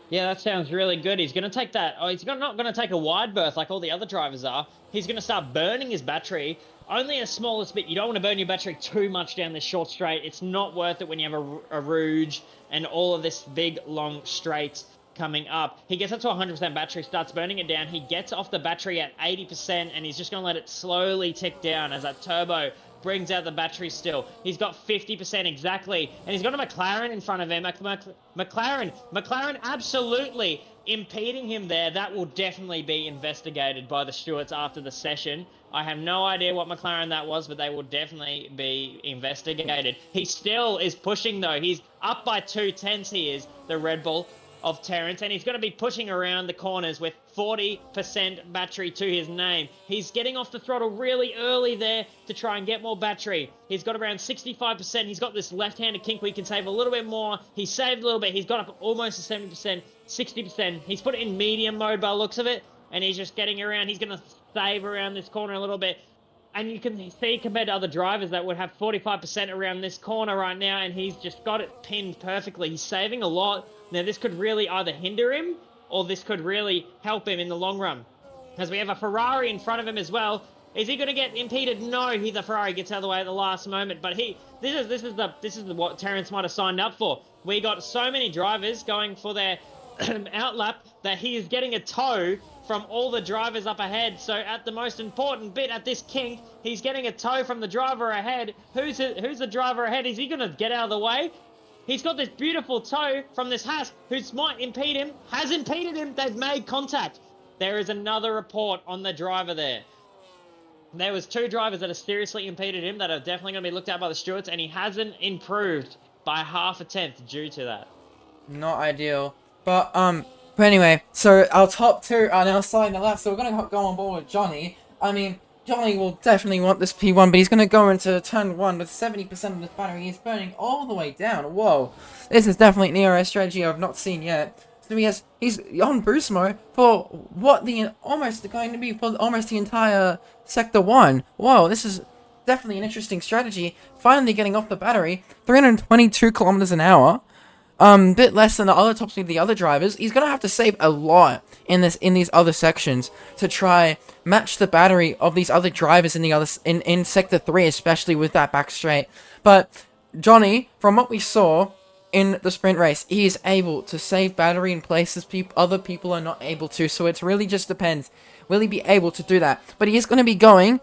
Yeah, that sounds really good. He's going to take that. Oh, he's not going to take a wide berth like all the other drivers are. He's going to start burning his battery. Only a smallest bit. You don't want to burn your battery too much down this short straight. It's not worth it when you have a Rouge and all of this big, long straight coming up. He gets up to 100% battery, starts burning it down. He gets off the battery at 80%, and he's just going to let it slowly tick down as that turbo brings out the battery still. He's got 50% exactly, and he's got a McLaren in front of him. McLaren absolutely impeding him there. That will definitely be investigated by the stewards after the session. I have no idea what McLaren that was, but they will definitely be investigated. He still is pushing, though. He's up by 2/10, he is, the Red Bull. of Terrence, and he's going to be pushing around the corners with 40% battery to his name. He's getting off the throttle really early there to try and get more battery. He's got around 65%. He's got this left-handed kink where he can save a little bit more. He saved a little bit. He's got up almost to 70%, 60%. He's put it in medium mode by the looks of it, and he's just getting around. He's going to save around this corner a little bit. And you can see compared to other drivers that would have 45% around this corner right now, and he's just got it pinned perfectly. He's saving a lot. Now, this could really either hinder him, or this could really help him in the long run. As we have a Ferrari in front of him as well. Is he going to get impeded? No, the Ferrari gets out of the way at the last moment. But this is what Terrence might have signed up for. We got so many drivers going for their outlap that he is getting a tow from all the drivers up ahead. So at the most important bit at this kink, he's getting a tow from the driver ahead. Who's the driver ahead? Is he going to get out of the way? He's got this beautiful tow from this Haas, who might impede him, has impeded him. They've made contact. There is another report on the driver there. There was 2 drivers that have seriously impeded him that are definitely going to be looked at by the stewards, and he hasn't improved by half a tenth due to that. Not ideal. But anyway, so our top 2 are now starting the lap, so we're going to go on board with Johnny. I mean, Johnny will definitely want this P1, but he's going to go into turn 1 with 70% of his battery. He's burning all the way down. Whoa. This is definitely an ERS strategy I've not seen yet. So he's on boost mode for what almost going to be for almost the entire Sector 1. Whoa, this is definitely an interesting strategy. Finally getting off the battery. 322 kilometers an hour. Bit less than the other top speed of the other drivers. He's gonna have to save a lot in these other sections to try match the battery of these other drivers in Sector 3, especially with that back straight. But Johnny, from what we saw in the sprint race, he is able to save battery in places other people are not able to. So it really just depends. Will he be able to do that? But he is going to be going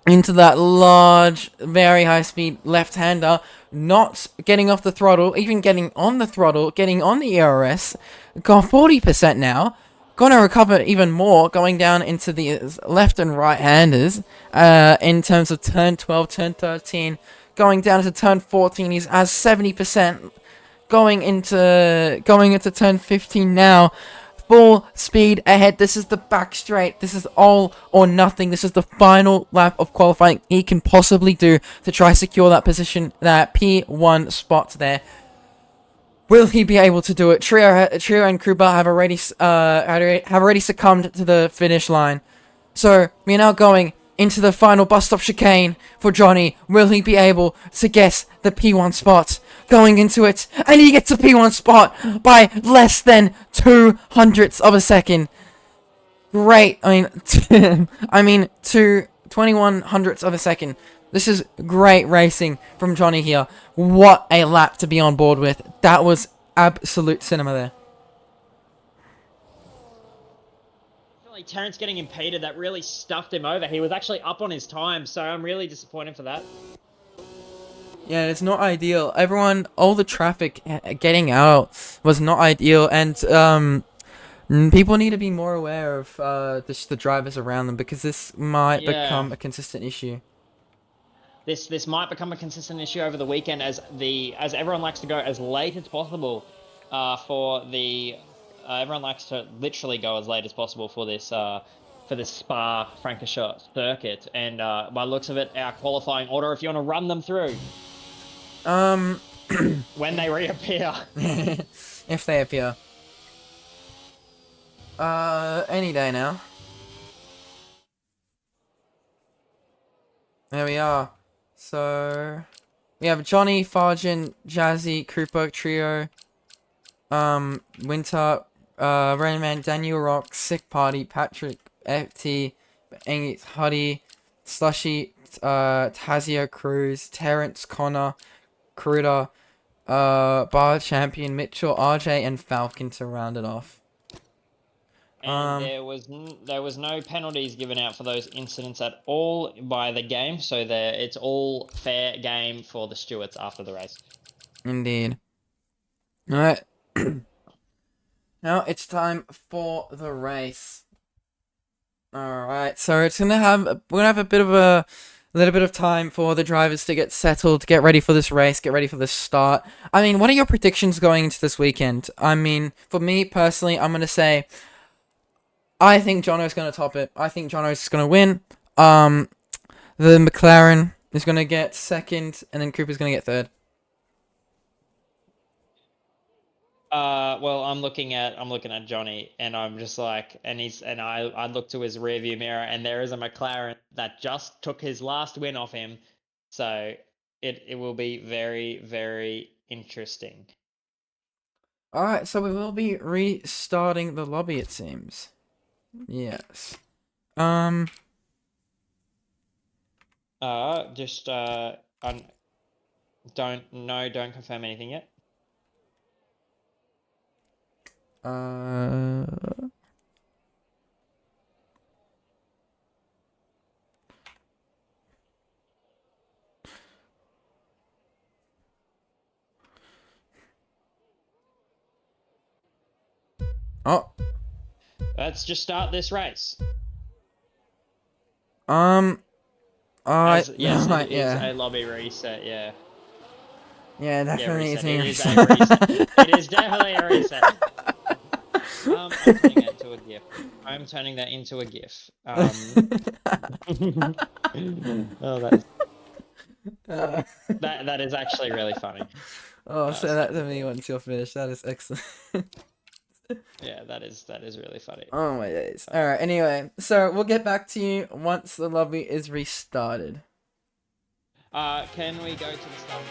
into that large, very high-speed left-hander, not getting off the throttle, even getting on the throttle, getting on the ERS, got 40% now, gonna recover even more, going down into the left and right-handers, in terms of turn 12, turn 13, going down to turn 14, he's at 70%, going into turn 15 now, full speed ahead. This is the back straight. This is all or nothing. This is the final lap of qualifying he can possibly do to try secure that position, that P1 spot there. Will he be able to do it? Trio and Krupa have already succumbed to the finish line. So we are now going into the final bus stop chicane for Johnny. Will he be able to guess the P1 spot? Going into it, and he gets a P1 spot by less than 200ths of a second. Great. I mean, 2100ths of a second. This is great racing from Johnny here. What a lap to be on board with. That was absolute cinema there. Terrence getting impeded, that really stuffed him over. He was actually up on his time, so I'm really disappointed for that. Yeah, it's not ideal. All the traffic getting out was not ideal, and people need to be more aware of the drivers around them, because this might become a consistent issue. This might become a consistent issue over the weekend, as everyone likes to go as late as possible everyone likes to literally go as late as possible for this Spa-Francorchamps circuit. And by looks of it, our qualifying order, if you want to run them through. When they reappear. If they appear. Any day now. There we are. So we have Johnny, Farjan, Jazzy, Krupa, Trio, Winter, Rainman, Daniel Rock, Sick Party, Patrick, FT, Engit, Huddy, Slushy, Tazia, Cruz, Terrence, Connor, Cruda, Bar Champion, Mitchell, RJ, and Falcon to round it off. And there was no penalties given out for those incidents at all by the game, so it's all fair game for the stewards after the race. Indeed. Alright. Now it's time for the race. Alright, so we're gonna have a bit of A little bit of time for the drivers to get settled, get ready for this race, get ready for this start. I mean, what are your predictions going into this weekend? I mean, for me personally, I'm going to say I think Jono's going to top it. I think Jono's going to win. The McLaren is going to get second, and then Cooper's going to get third. Well, I'm looking at Johnny, and I'm just like, I look to his rearview mirror, and there is a McLaren that just took his last win off him, so it will be very, very interesting. Alright, so we will be restarting the lobby, it seems. Yes. Just don't confirm anything yet. Oh. Let's just start this race. Yes, It is yeah. a lobby reset, yeah. Yeah, definitely reset. is It is a reset. It is definitely a reset. I'm turning that into a GIF. I'm turning that into a GIF. Oh, that is actually really funny. Oh, say that to me once you're finished. That is excellent. Yeah, that is really funny. Oh my days. Alright, anyway. So, we'll get back to you once the lobby is restarted. Can we go to the start?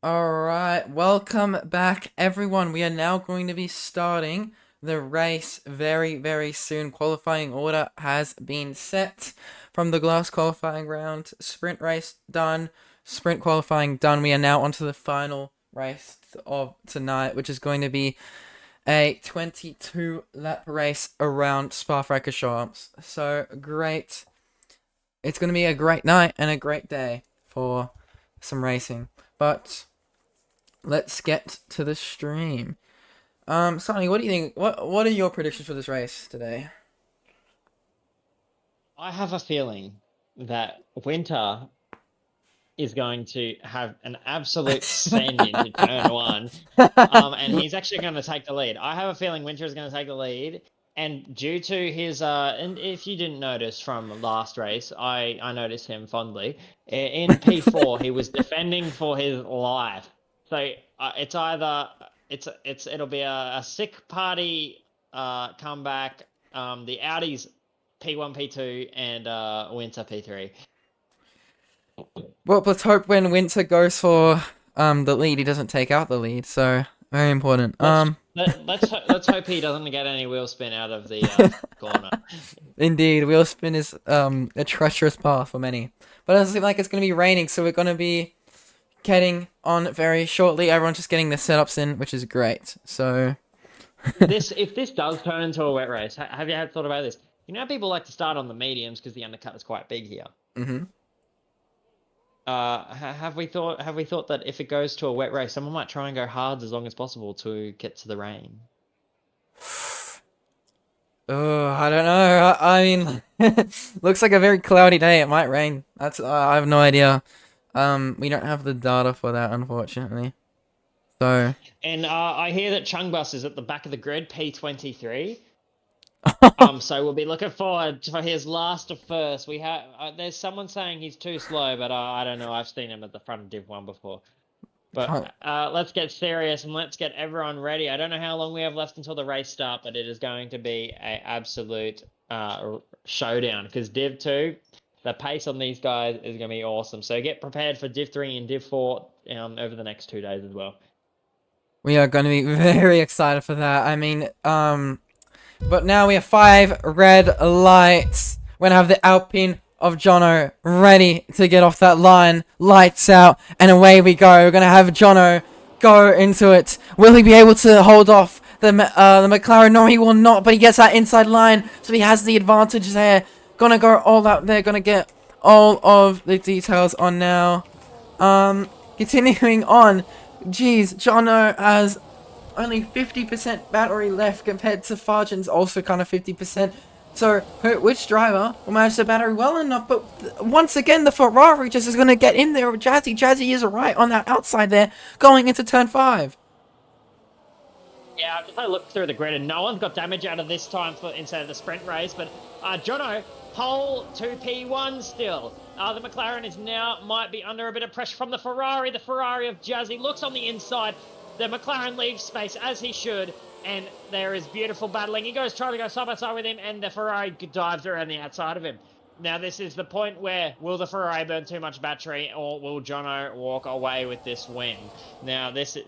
Alright, welcome back everyone. We are now going to be starting the race very, very soon. Qualifying order has been set from the glass qualifying round. Sprint race done, sprint qualifying done. We are now onto the final race of tonight, which is going to be a 22 lap race around Spa-Francorchamps. So great. It's going to be a great night and a great day for some racing. But let's get to the stream. Sonny, what do you think? What are your predictions for this race today? I have a feeling that Winter is going to have an absolute send into turn one. And he's actually going to take the lead. I have a feeling Winter is going to take the lead. And due to his, and if you didn't notice from last race, I noticed him fondly. In P4, he was defending for his life. So it's either, it'll be a sick party comeback. The Audi's P1, P2, and Winter P3. Well, let's hope when Winter goes for the lead, he doesn't take out the lead. So very important. Let's hope he doesn't get any wheel spin out of the corner. Indeed, wheel spin is a treacherous path for many. But it seems like it's gonna be raining, so we're gonna be getting on very shortly. Everyone's just getting their setups in, which is great. So If this does turn into a wet race, have you had thought about this? You know how people like to start on the mediums because the undercut is quite big here. Mm-hmm. Have we thought that if it goes to a wet race, someone might try and go hard as long as possible to get to the rain? Oh, I don't know. I mean, looks like a very cloudy day. It might rain. That's I have no idea. We don't have the data for that, unfortunately. So. And I hear that Chungbus is at the back of the grid, P23. So we'll be looking forward for his last of first. We have there's someone saying he's too slow, but I don't know. I've seen him at the front of Div 1 before. But let's get serious and let's get everyone ready. I don't know how long we have left until the race start, but it is going to be an absolute showdown because Div 2, the pace on these guys is going to be awesome. So get prepared for Div 3 and Div 4 over the next 2 days as well. We are going to be very excited for that. I mean, but now we have 5 red lights. We're going to have the Alpine of Jono ready to get off that line. Lights out, and away we go. We're going to have Jono go into it. Will he be able to hold off the McLaren? No, he will not, but he gets that inside line, so he has the advantage there. Gonna go all out there. Gonna get all of the details on now. Continuing on. Jeez, Jono has only 50% battery left compared to Farjan's also kind of 50%. So, which driver will manage the battery well enough? But once again, the Ferrari just is going to get in there with Jazzy. Jazzy is right on that outside there, going into turn 5. Yeah, I've just had a look through the grid, and no one's got damage out of this time instead of the sprint race. But Jono, pole to P1 still. The McLaren is now might be under a bit of pressure from the Ferrari. The Ferrari of Jazzy looks on the inside. The McLaren leaves space as he should, and there is beautiful battling. He goes trying to go side by side with him, and the Ferrari dives around the outside of him. Now, this is the point where will the Ferrari burn too much battery, or will Jono walk away with this win? Now, this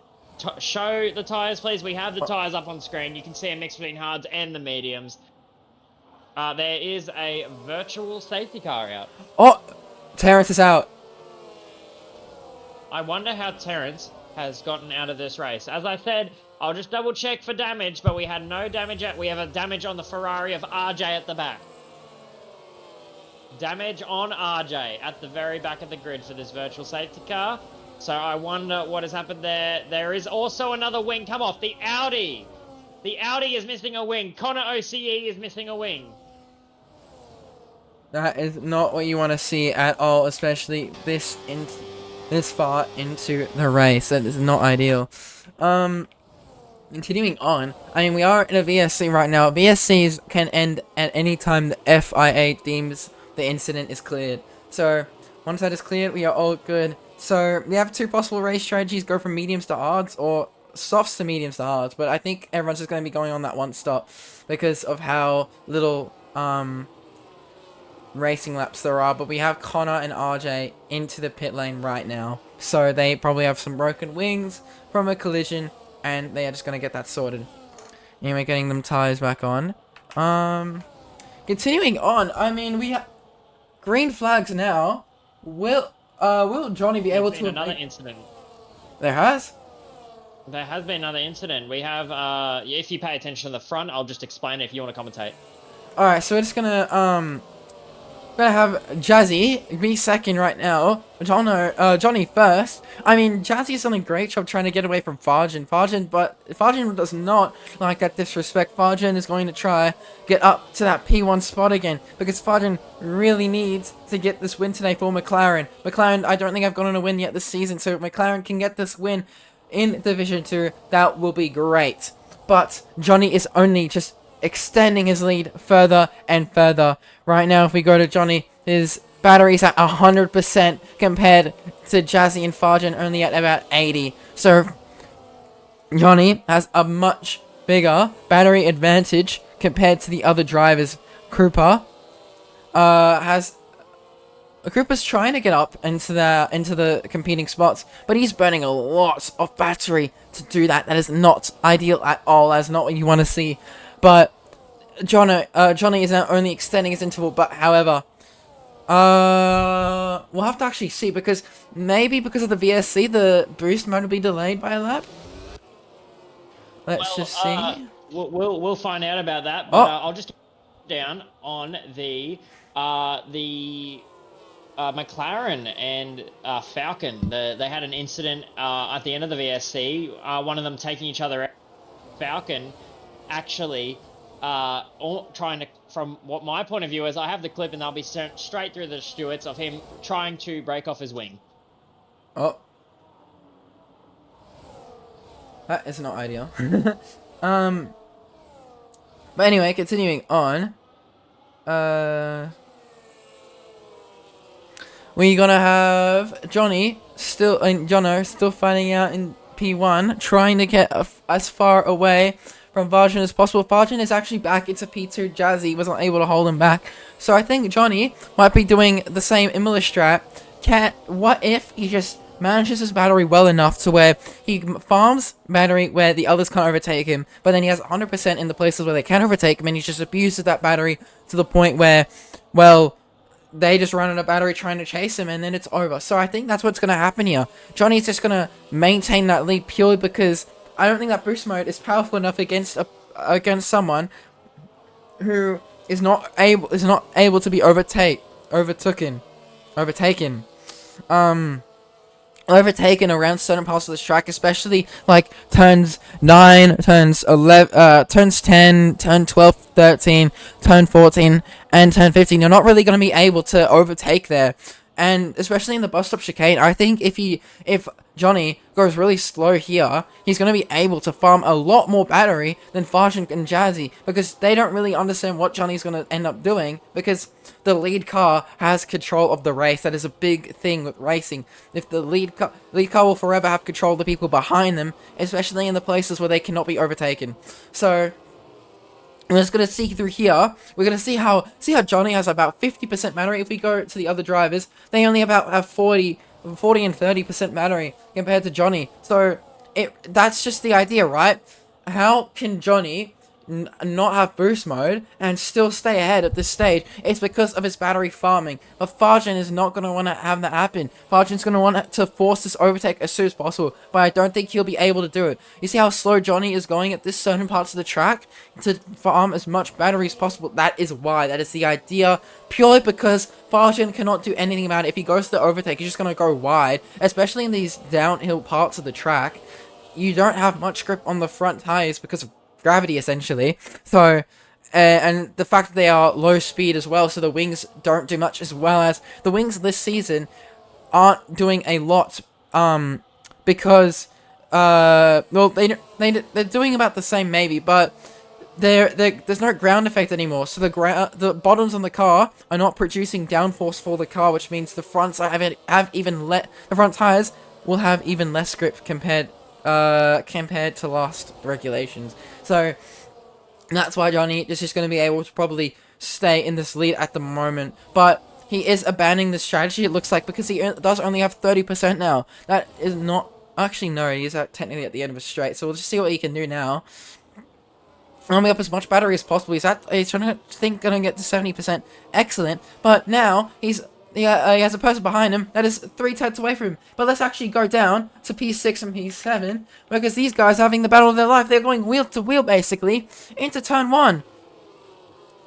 show the tyres, please. We have the tyres up on screen. You can see a mix between hards and the mediums. There is a virtual safety car out. Oh, Terrence is out. I wonder how Terrence has gotten out of this race. As I said, I'll just double check for damage, but we had no damage yet. We have a damage on the Ferrari of RJ at the back. Damage on RJ at the very back of the grid for this virtual safety car. So I wonder what has happened there. There is also another wing come off. The Audi. The Audi is missing a wing. Connor OCE is missing a wing. That is not what you want to see at all, especially this far into the race. That is not ideal. Continuing on, I mean, we are in a VSC right now. VSCs can end at any time the FIA deems the incident is cleared. So, once that is cleared, we are all good. So, we have 2 possible race strategies. Go from mediums to hards, or softs to mediums to hards. But I think everyone's just going to be going on that one stop because of how little, racing laps there are. But we have Connor and RJ into the pit lane right now. So they probably have some broken wings from a collision, and they are just gonna get that sorted. Anyway, getting them tires back on. Continuing on. I mean, we have green flags now. Will Johnny be able There's to? been another incident. There has. There has been another incident. We have, if you pay attention to the front, I'll just explain it if you want to commentate. All right, so we're just gonna have Jazzy be second right now. Johnny first. I mean, Jazzy is doing a great job trying to get away from Farjan. But Farjan does not like that disrespect. Farjan is going to try get up to that P1 spot again because Farjan really needs to get this win today for McLaren. McLaren, I don't think I've gotten a win yet this season, so if McLaren can get this win in Division 2, that will be great. But Johnny is only just extending his lead further and further. Right now, if we go to Johnny, his battery's at 100% compared to Jazzy and Farjan only at about 80. So Johnny has a much bigger battery advantage compared to the other drivers. Krupa Krupa's trying to get up into the competing spots, but he's burning a lot of battery to do that. That is not ideal at all. That's not what you want to see. But Johnny is now only extending his interval, but however, we'll have to actually see because maybe because of the VSC, the boost might be delayed by a lap. Let's just see. We'll find out about that. But I'll just down on the McLaren and Falcon. They had an incident at the end of the VSC. One of them taking each other out. Falcon actually trying to, from what my point of view is, I have the clip and they'll be sent straight through the stewards of him trying to break off his wing. Oh. That is not ideal. But anyway, continuing on. We're gonna have Johnny Jono still finding out in P1, trying to get as far away from Farjan as possible. Farjan is actually back into P2. Jazzy wasn't able to hold him back. So I think Johnny might be doing the same Imola strat. What if he just manages his battery well enough to where he farms battery where the others can't overtake him, but then he has 100% in the places where they can overtake him, and he just abuses that battery to the point where, well, they just run out of battery trying to chase him, and then it's over. So I think that's what's going to happen here. Johnny's just going to maintain that lead purely because I don't think that boost mode is powerful enough against someone who is not able to be overtaken around certain parts of the track, especially like turns 9, turns 11, turns 10, turn 12, 13, turn 14, and turn 15. You're not really going to be able to overtake there. And especially in the bus stop chicane, I think if Johnny goes really slow here, he's going to be able to farm a lot more battery than Farjan and Jazzy, because they don't really understand what Johnny's going to end up doing, because the lead car has control of the race. That is a big thing with racing. If the lead car will forever have control of the people behind them, especially in the places where they cannot be overtaken. So we're just going to see through here. We're going to see how Johnny has about 50% battery. If we go to the other drivers, they only about have 40 and 30% battery compared to Johnny. So that's just the idea, right? How can Johnny not have boost mode and still stay ahead at this stage? It's because of his battery farming. But Farjan is not going to want to have that happen. Farjan's going to want to force this overtake as soon as possible, but I don't think he'll be able to do it. You see how slow Johnny is going at this certain parts of the track to farm as much battery as possible? That is why. That is the idea, purely because Farjan cannot do anything about it. If he goes to the overtake, he's just going to go wide, especially in these downhill parts of the track. You don't have much grip on the front tires because of gravity, essentially. So and the fact that they are low speed as well, so the wings don't do much, as well as the wings this season aren't doing a lot because well, they're doing about the same maybe, but there's no ground effect anymore, so the bottoms on the car are not producing downforce for the car, which means the fronts the front tires will have even less grip compared to last regulations. So that's why Johnny is just going to be able to probably stay in this lead at the moment. But he is abandoning the strategy, it looks like, because he does only have 30% now. That is not... Actually, no, he is technically at the end of a straight, so we'll just see what he can do now. Arming up as much battery as possible. He's trying to gonna get to 70%. Excellent. But now he has a person behind him that is 3 turns away from him. But let's actually go down to P6 and P7 because these guys are having the battle of their life. They're going wheel to wheel basically into turn 1.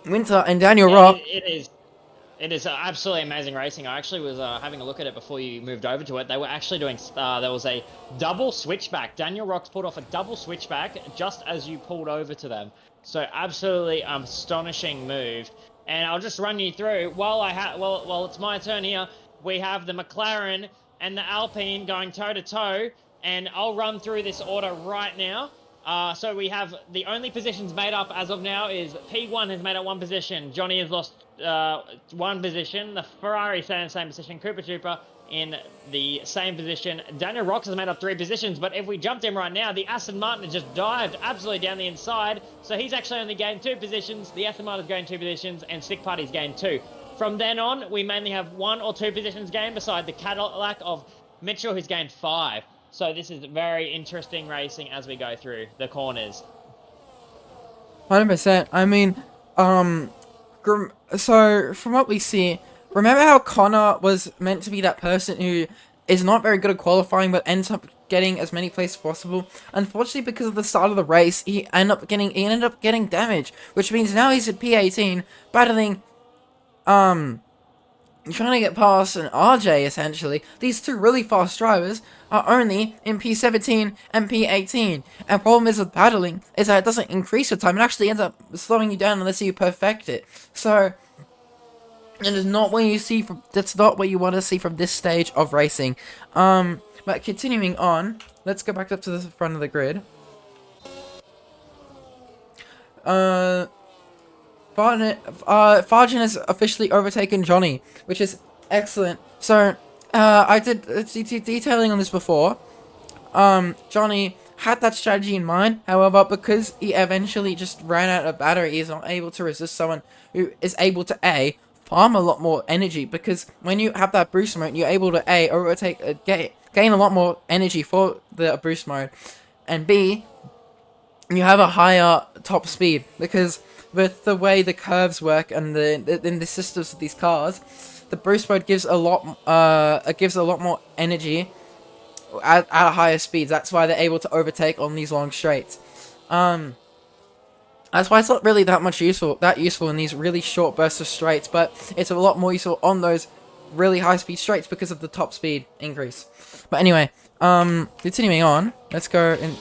Winter and Daniel Rock. It is absolutely amazing racing. I actually was having a look at it before you moved over to it. They were actually doing, there was a double switchback. Daniel Rocks pulled off a double switchback just as you pulled over to them. So absolutely astonishing move. And I'll just run you through. While it's my turn here, we have the McLaren and the Alpine going toe-to-toe. And I'll run through this order right now. So we have the only positions made up as of now is P1 has made up 1 position. Johnny has lost 1 position. The Ferrari stay in the same position. Cooper Trooper in the same position. Daniel Rocks has made up 3 positions, but if we jumped him right now, the Aston Martin has just dived absolutely down the inside. So he's actually only gained 2 positions. The Aston Martin's gained 2 positions, and Stick Party's gained 2. From then on, we mainly have 1 or 2 positions gained, beside the Cadillac of Mitchell, who's gained 5. So this is very interesting racing as we go through the corners. 100%. I mean, so from what we see, remember how Connor was meant to be that person who is not very good at qualifying but ends up getting as many places as possible? Unfortunately, because of the start of the race, he ended up getting damage, which means now he's at P18 battling trying to get past an RJ, essentially. These 2 really fast drivers are only in P17 and P18. And problem is with battling is that it doesn't increase your time. It actually ends up slowing you down unless you perfect it. So, it is not what you see from... That's not what you want to see from this stage of racing. But continuing on, let's go back up to the front of the grid. Farjan has officially overtaken Johnny, which is excellent. So, I did detailing on this before. Johnny had that strategy in mind. However, because he eventually just ran out of battery, he's not able to resist someone who is able to farm a lot more energy. Because when you have that boost mode, you're able to overtake, gain a lot more energy for the boost mode, and B, you have a higher top speed because with the way the curves work and the systems of these cars, the boost mode gives a lot more energy at higher speeds. That's why they're able to overtake on these long straights. That's why it's not really that useful in these really short bursts of straights, but it's a lot more useful on those really high speed straights because of the top speed increase. But anyway, continuing on, let's go in.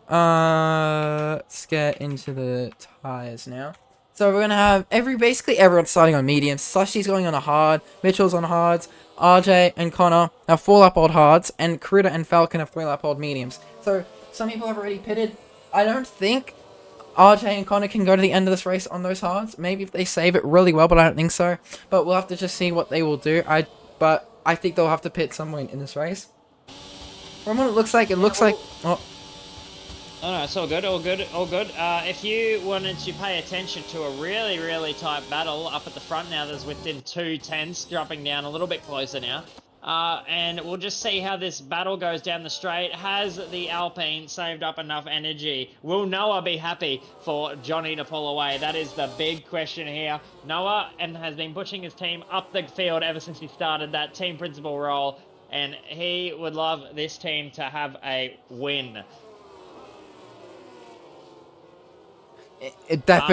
Let's get into the tires now. So we're gonna have basically everyone starting on mediums. Slushy's going on a hard, Mitchell's on hards, RJ and Connor have 4-lap old hards, and Kruda and Falcon have 3-lap old mediums. So some people have already pitted. I don't think RJ and Connor can go to the end of this race on those hards. Maybe if they save it really well, but I don't think so. But we'll have to just see what they will do. But I think they'll have to pit some point in this race. From what it looks like, Oh no, it's all good, all good, all good. If you wanted to pay attention to a really, really tight battle up at the front now, there's within 2 tenths, dropping down a little bit closer now. And we'll just see how this battle goes down the straight. Has the Alpine saved up enough energy? Will Noah be happy for Johnny to pull away? That is the big question here. Noah has been pushing his team up the field ever since he started that team principal role, and he would love this team to have a win.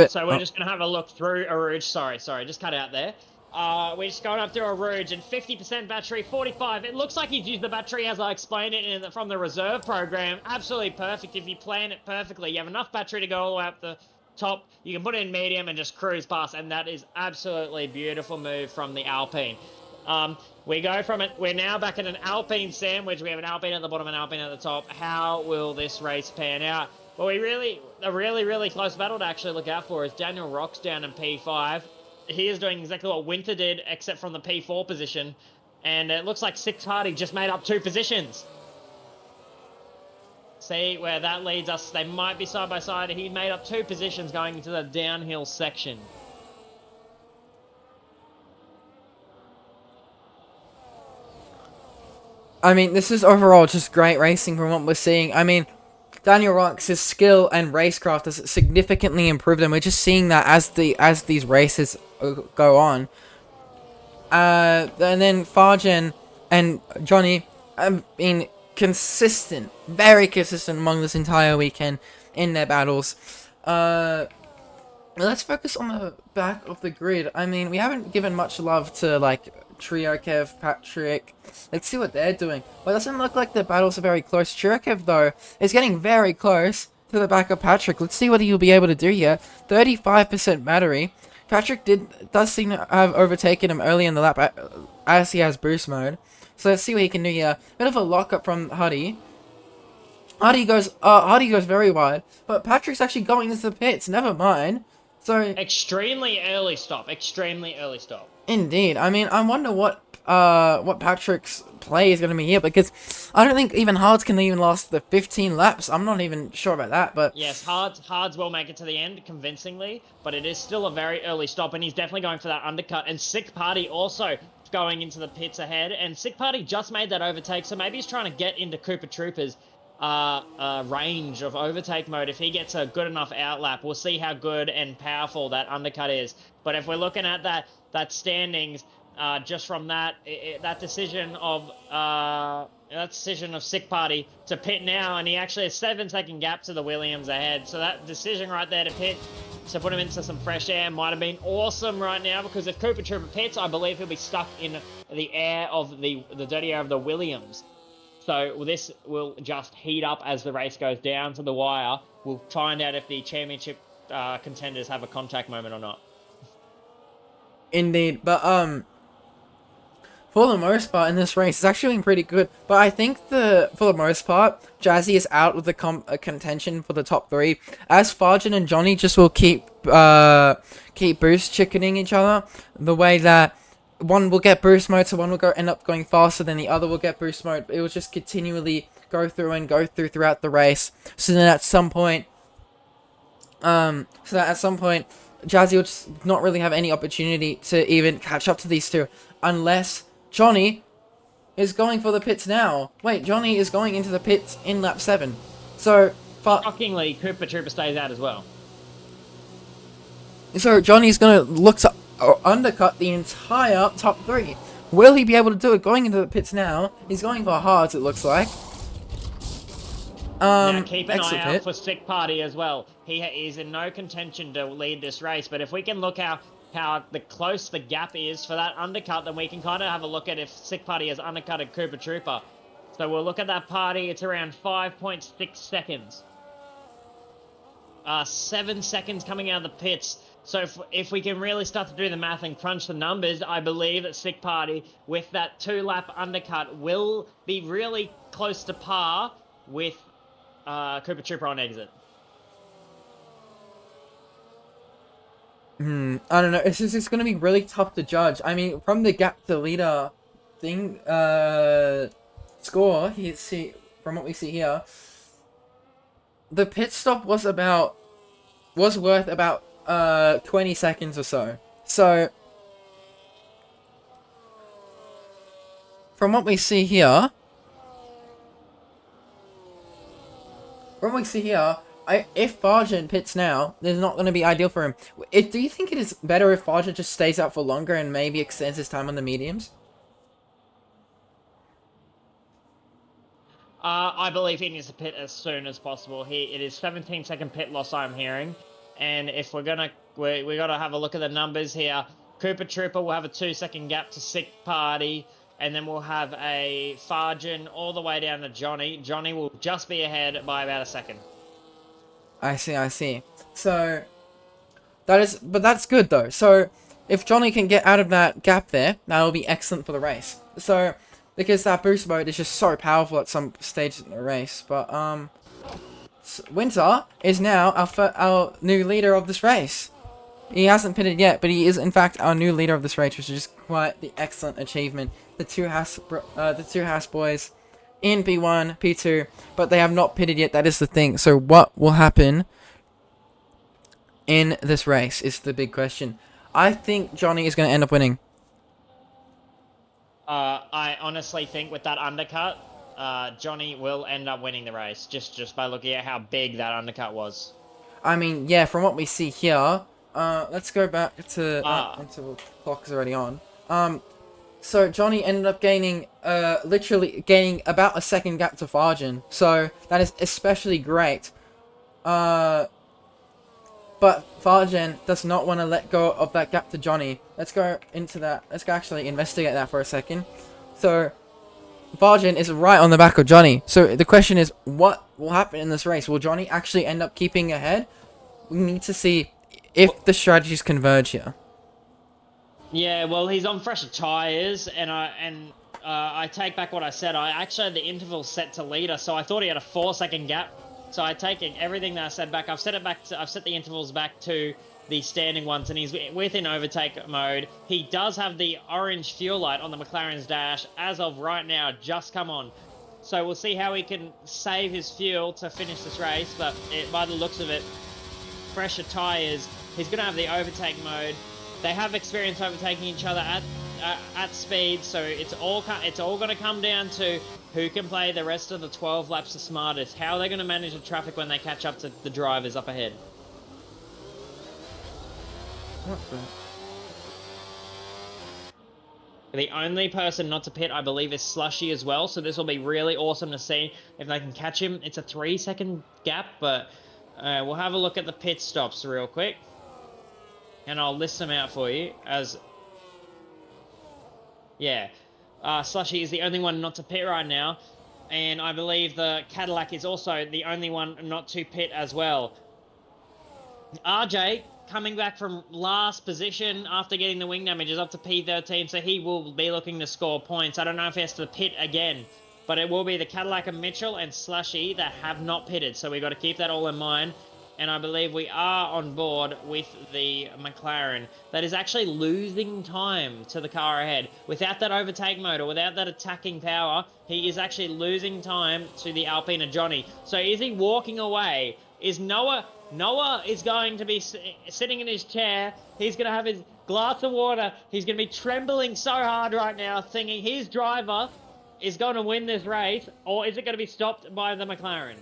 So we're just going to have a look through Arouge. Sorry, just cut out there. We're just going up through Arouge, and 50% battery, 45. It looks like he's used the battery as I explained it from the reserve program. Absolutely perfect if you plan it perfectly. You have enough battery to go all the way up the top. You can put it in medium and just cruise past, and that is absolutely beautiful move from the Alpine. We go from it. We're now back at an Alpine sandwich. We have an Alpine at the bottom and an Alpine at the top. How will this race pan out? Well, a really close battle to actually look out for is Daniel Rocks down in P5. He is doing exactly what Winter did, except from the P4 position. And it looks like Six Hardy just made up 2 positions. See where that leads us. They might be side by side. He made up 2 positions going into the downhill section. I mean, this is overall just great racing from what we're seeing. I mean, Daniel Rox's skill and racecraft has significantly improved, and we're just seeing that as these races go on. And then Farjan and Johnny have been consistent, very consistent among this entire weekend in their battles. Let's focus on the back of the grid. I mean, we haven't given much love to, like, Trio Kev, Patrick. Let's see what they're doing. Well, it doesn't look like the battles are very close. Trio Kev, though, is getting very close to the back of Patrick. Let's see what he'll be able to do here. 35% battery. Patrick does seem to have overtaken him early in the lap as he has boost mode. So let's see what he can do here. Bit of a lockup from Huddy. Huddy goes very wide, but Patrick's actually going into the pits. Never mind. So extremely early stop. Extremely early stop. Indeed. I mean, I wonder what Patrick's play is going to be here, because I don't think even Hards can even last the 15 laps. I'm not even sure about that, but yes, Hards will make it to the end convincingly, but it is still a very early stop, and he's definitely going for that undercut. And Sick Party also going into the pits ahead, and Sick Party just made that overtake, so maybe he's trying to get into Cooper Trooper's range of overtake mode. If he gets a good enough outlap, we'll see how good and powerful that undercut is. But if we're looking at that standings, just from that decision of Sick Party to pit now, and he actually has 7-second gap to the Williams ahead. So that decision right there to pit, to put him into some fresh air, might have been awesome right now, because if Cooper Trooper pits, I believe he'll be stuck in the air of the dirty air of the Williams. So this will just heat up as the race goes down to the wire. We'll find out if the championship contenders have a contact moment or not. indeed. But for the most part in this race, it's actually been pretty good. But I think for the most part, Jazzy is out with the contention for the top 3. As Farjan and Johnny just will keep boost chickening each other, the way that one will get boost mode, so one will end up going faster than the other will get boost mode. It will just continually go through throughout the race. So then at some point, Jazzy will just not really have any opportunity to even catch up to these two, unless Johnny is going for the pits now. Wait, Johnny is going into the pits in lap 7. So shockingly, Cooper Trooper stays out as well. So Johnny's gonna look to undercut the entire top 3. Will he be able to do it going into the pits now? He's going for Hards, it looks like. Now keep an eye out pit. for Sick Party as well. He is in no contention to lead this race, but if we can look how close the gap is for that undercut, then we can kind of have a look at if Sick Party has undercutted Cooper Trooper. So we'll look at that party. It's around 5.6 seconds. 7 seconds coming out of the pits. So if we can really start to do the math and crunch the numbers, I believe that Sick Party, with that 2-lap undercut, will be really close to par with Cooper Trooper on exit. I don't know. It's going to be really tough to judge. I mean, from the gap to leader thing, score, from what we see here, the pit stop was worth about 20 seconds or so. So from what we see here, if Farjan pits now, it's not going to be ideal for him. Do you think it is better if Farjan just stays out for longer and maybe extends his time on the mediums? I believe he needs to pit as soon as possible. It is 17-second pit loss, I'm hearing. And if we got to have a look at the numbers here. Cooper Trooper will have a 2-second gap to Sick Party. And then we'll have a Farjan all the way down to Johnny. Johnny will just be ahead by about a second. I see. So, that's good though. So, if Johnny can get out of that gap there, that will be excellent for the race. So, because that boost mode is just so powerful at some stage in the race. But, Winter is now our new leader of this race. He hasn't pitted yet, but he is in fact our new leader of this race, which is just quite the excellent achievement. The two Haas boys in P1, P2, but they have not pitted yet. That is the thing. So what will happen in this race is the big question. I think Johnny is going to end up winning. I honestly think with that undercut, Johnny will end up winning the race just by looking at how big that undercut was. I mean, yeah, from what we see here, let's go back to until the clock is already on. So Johnny ended up gaining, literally gaining about a second gap to Farjan. So that is especially great. But Farjan does not want to let go of that gap to Johnny. Let's go into that. Let's go actually investigate that for a second. So Farjan is right on the back of Johnny. So the question is, what will happen in this race? Will Johnny actually end up keeping ahead? We need to see if the strategies converge here. Yeah, well, he's on fresher tires, and I take back what I said. I actually had the interval set to leader, so I thought he had a 4-second gap. So I take everything that I said back. I've set the intervals back to the standing ones, and he's within overtake mode. He does have the orange fuel light on the McLaren's dash as of right now, just come on. So we'll see how he can save his fuel to finish this race. But by the looks of it, fresher tires, he's going to have the overtake mode. They have experience overtaking each other at speed, so it's all going to come down to who can play the rest of the 12 laps the smartest. How are they going to manage the traffic when they catch up to the drivers up ahead? The only person not to pit, I believe, is Slushy as well, so this will be really awesome to see if they can catch him. It's a 3-second gap, but we'll have a look at the pit stops real quick. And I'll list them out for you as... Yeah. Slushy is the only one not to pit right now. And I believe the Cadillac is also the only one not to pit as well. RJ, coming back from last position after getting the wing damage, is up to P13, so he will be looking to score points. I don't know if he has to pit again, but it will be the Cadillac and Mitchell and Slushy that have not pitted, so we've got to keep that all in mind. And I believe we are on board with the McLaren that is actually losing time to the car ahead. Without that overtake mode or without that attacking power, he is actually losing time to the Alpine and Johnny. So is he walking away? Is Noah is going to be sitting in his chair. He's going to have his glass of water. He's going to be trembling so hard right now, thinking his driver is going to win this race, or is it going to be stopped by the McLaren?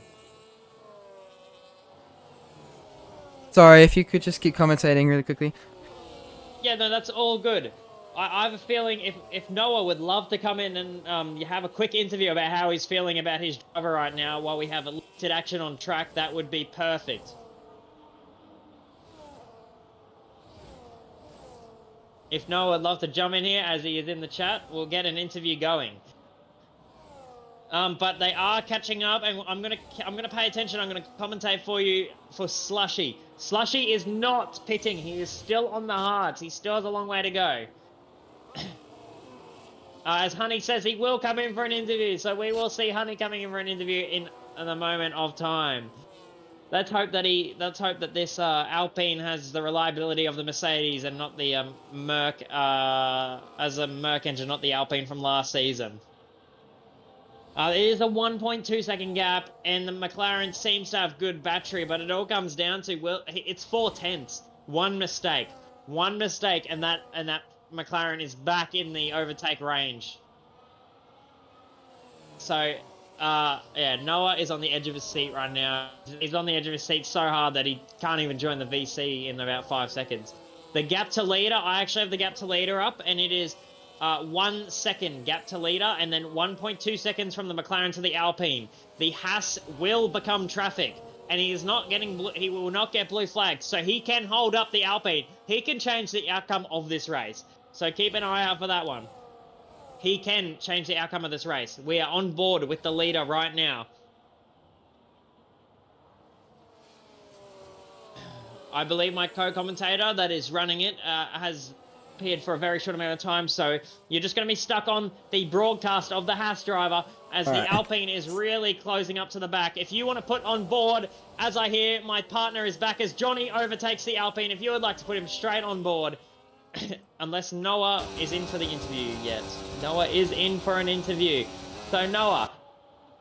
Sorry, if you could just keep commentating really quickly. Yeah, no, that's all good. I have a feeling if Noah would love to come in and you have a quick interview about how he's feeling about his driver right now while we have a limited action on track, that would be perfect. If Noah would love to jump in here as he is in the chat, we'll get an interview going. But they are catching up, and I'm gonna pay attention. I'm gonna commentate for you for Slushy. Slushy is not pitting. He is still on the hards. He still has a long way to go. As Honey says, he will come in for an interview, so we will see Honey coming in for an interview in the moment of time. Let's hope that this Alpine has the reliability of the Mercedes and not the Merc as a Merc engine, not the Alpine from last season. It is a 1.2 second gap, and the McLaren seems to have good battery, but it all comes down to, well, it's 4/10. One mistake, and that McLaren is back in the overtake range. So, yeah, Noah is on the edge of his seat right now. He's on the edge of his seat so hard that he can't even join the VC in about 5 seconds. The gap to leader, I actually have the gap to leader up, and it is 1 second gap to leader, and then 1.2 seconds from the McLaren to the Alpine. The Haas will become traffic, and he is not getting he will not get blue flagged, so he can hold up the Alpine. He can change the outcome of this race, so keep an eye out for that one. He can change the outcome of this race. We are on board with the leader right now. I believe my co-commentator that is running it has appeared for a very short amount of time, so you're just going to be stuck on the broadcast of the Haas driver as the Alpine is really closing up to the back. If you want to put on board, as I hear my partner is back as Johnny overtakes the Alpine, if you would like to put him straight on board, unless Noah is in for the interview yet. Noah is in for an interview. So Noah,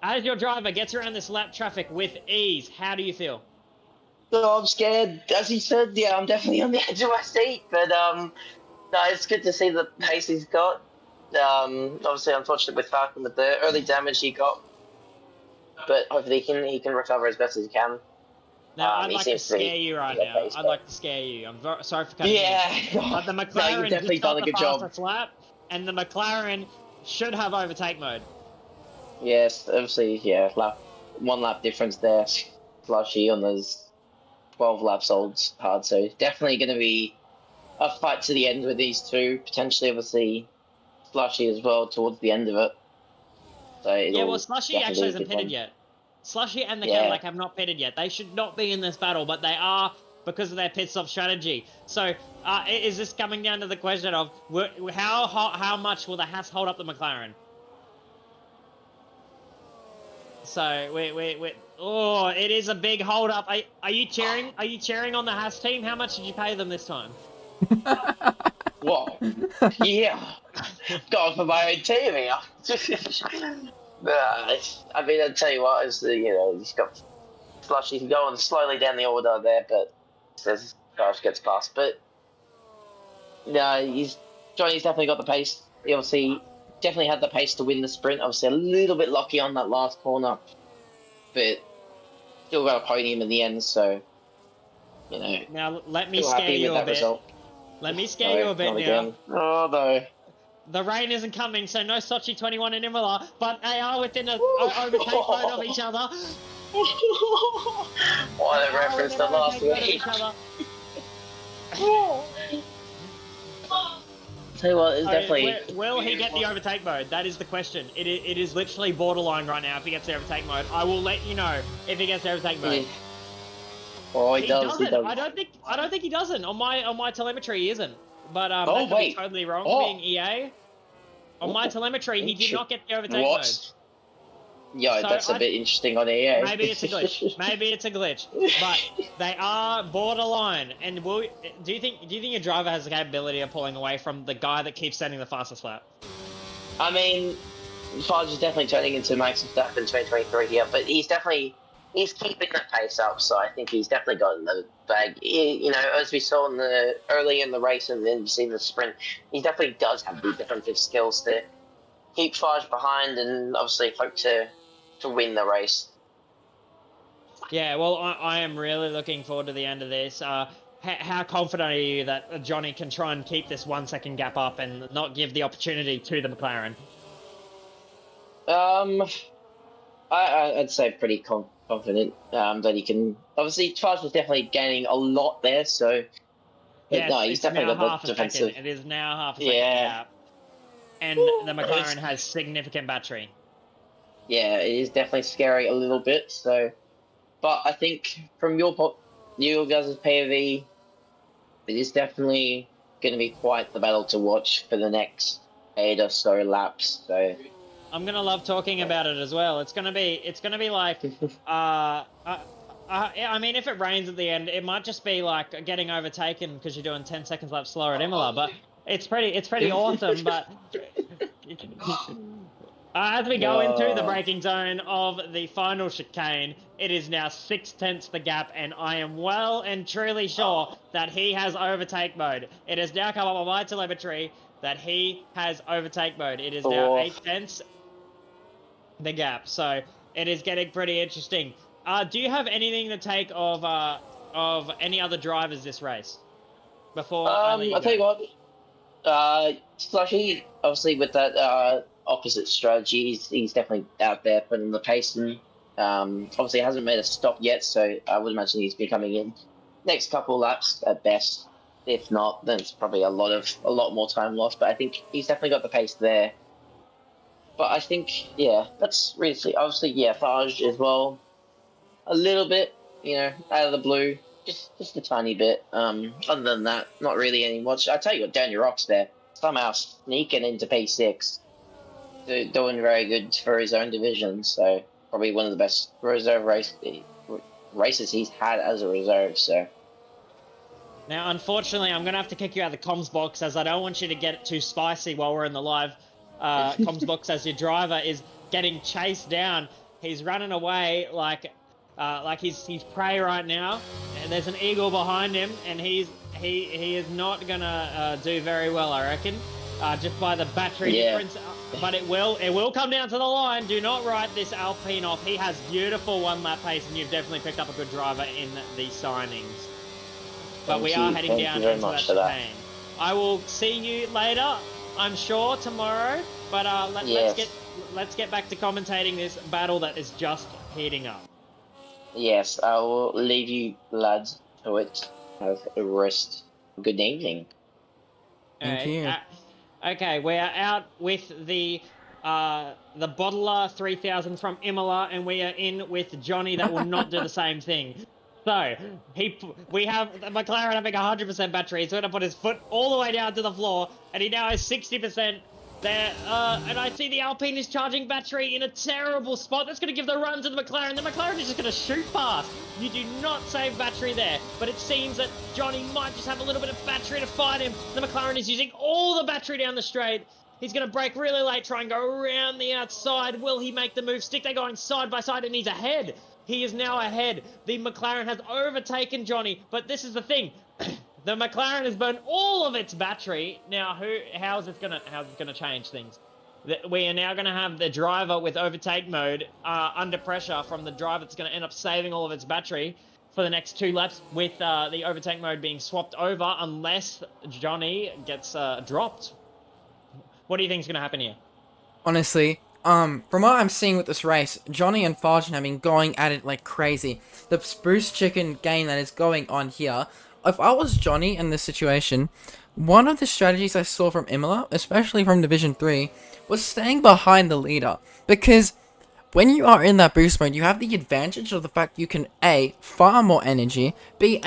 as your driver gets around this lap traffic with ease, how do you feel? So I'm scared. As he said, yeah, I'm definitely on the edge of my seat, but no, it's good to see the pace he's got. Obviously, unfortunate with Falcon with the early damage he got, but hopefully he can recover as best as he can. Now, I'd He like to seems to be scare you right in the now. pace, I'd but- like to scare you. I'm sorry for cutting Yeah, you. But the no, you've McLaren definitely just got done a the good job. fastest lap, and the McLaren should have overtake mode. Yes, obviously, yeah, one lap difference there. Slushy on those 12 laps old's hard, so definitely going to be a fight to the end with these two. Potentially, obviously, Slushy as well towards the end of it. So Yeah, well, it'll Slushy definitely actually be a hasn't good pitted one. yet. Slushy and the Yeah. Cadillac have not pitted yet. They should not be in this battle, but they are because of their pit stop strategy. So, is this coming down to the question of how much will the Haas hold up the McLaren? So oh, it is a big hold up. Are you cheering? Are you cheering on the Haas team? How much did you pay them this time? Whoa. Yeah. God for my own team here. I mean, I'll tell you what, he's got Slushy going slowly down the order there, but as Josh gets past. But no, Johnny's definitely got the pace. He obviously definitely had the pace to win the sprint. Obviously, a little bit lucky on that last corner, but still got a podium in the end. So, Now let me still scare happy you with a that bit. result. Let me scare you a bit not now. again. Oh no. The rain isn't coming, so no Sochi 21 in Imola, but they are within a overtake mode of each other. What a reference to last week. Tell you what, it's definitely. Will he get the overtake mode? That is the question. It is literally borderline right now if he gets the overtake mode. I will let you know if he gets the overtake mode. Oh, he does. He does. I don't think he doesn't. On my telemetry, he isn't. But that could be totally wrong. Being EA, on my telemetry, he did not get the overtake mode. Yeah, so that's a bit interesting on EA. Maybe it's a glitch. Maybe it's a glitch. But they are borderline. And do you think your driver has the capability of pulling away from the guy that keeps setting the fastest lap? I mean, Fudge is definitely turning into Max Verstappen in 2023 here, but he's keeping that pace up. So I think he's definitely got in the bag. As we saw early in the race and then you see the sprint, he definitely does have the defensive skills to keep Fudge behind and obviously hope to win the race. Yeah, well, I am really looking forward to the end of this. How confident are you that Johnny can try and keep this 1 second gap up and not give the opportunity to the McLaren? I'd say pretty confident that he can. Obviously, Fudge was definitely gaining a lot there, so. Yes, no, he's definitely got the defensive. It is now half a second gap. And the McLaren has significant battery. Yeah, it is definitely scary a little bit. So, but I think from your guys' POV, it is definitely going to be quite the battle to watch for the next 8 or so laps. So, I'm gonna love talking about it as well. It's gonna be like, I mean, if it rains at the end, it might just be like getting overtaken because you're doing 10 seconds lap slower at Imola. But it's pretty awesome. But as we go into the braking zone of the final chicane, it is now 6/10 the gap, and I am well and truly sure that he has overtake mode. It has now come up on my telemetry that he has overtake mode. It is now 8/10 the gap, so it is getting pretty interesting. Do you have anything to take of any other drivers this race before I let you go? I'll tell you what. Slushy, obviously, with that opposite strategy, he's definitely out there putting the pace, and obviously hasn't made a stop yet. So I would imagine he's be coming in next couple laps at best. If not, then it's probably a lot more time lost. But I think he's definitely got the pace there. But I think, yeah, that's really obviously, yeah, Farge as well. A little bit, out of the blue, just a tiny bit. Other than that, not really any much. I tell you what, Daniel Rock's there somehow sneaking into P6, doing very good for his own division. So probably one of the best reserve races he's had as a reserve. So. Now, unfortunately, I'm going to have to kick you out of the comms box as I don't want you to get too spicy while we're in the live comms box as your driver is getting chased down. He's running away like he's prey right now. And there's an eagle behind him, and he is not going to do very well, I reckon. just by the battery difference. But it will come down to the line. Do not write this Alpine off. He has beautiful 1-lap pace, and you've definitely picked up a good driver in the signings. But we are heading down into that chicane. I will see you later, I'm sure, tomorrow. But let's get back to commentating this battle that is just heating up. Yes, I will leave you lads to it. Have a rest. Good evening. Thank you. Okay, we're out with the Bottler 3000 from Imola, and we are in with Johnny that will not do the same thing. So, we have McLaren having 100% battery. He's going to put his foot all the way down to the floor, and he now has 60% there. And I see the Alpine is charging battery in a terrible spot. That's going to give the run to the McLaren. The McLaren is just going to shoot past. You do not save battery there, but it seems that Johnny might just have a little bit of battery to fight him. The McLaren is using all the battery down the straight. He's going to brake really late, try and go around the outside. Will he make the move stick? They're going side by side, and he's ahead. He is now ahead. The McLaren has overtaken Johnny, but this is the thing. The McLaren has burned all of its battery. Now, how's it gonna change things? We are now going to have the driver with overtake mode under pressure from the driver that's going to end up saving all of its battery for the next 2 laps, with the overtake mode being swapped over unless Johnny gets dropped. What do you think is going to happen here? Honestly, from what I'm seeing with this race, Johnny and Farjan have been going at it like crazy. The spruce chicken game that is going on here. If I was Johnny in this situation, one of the strategies I saw from Imola, especially from Division 3, was staying behind the leader. Because when you are in that boost mode, you have the advantage of the fact you can A, farm more energy, B,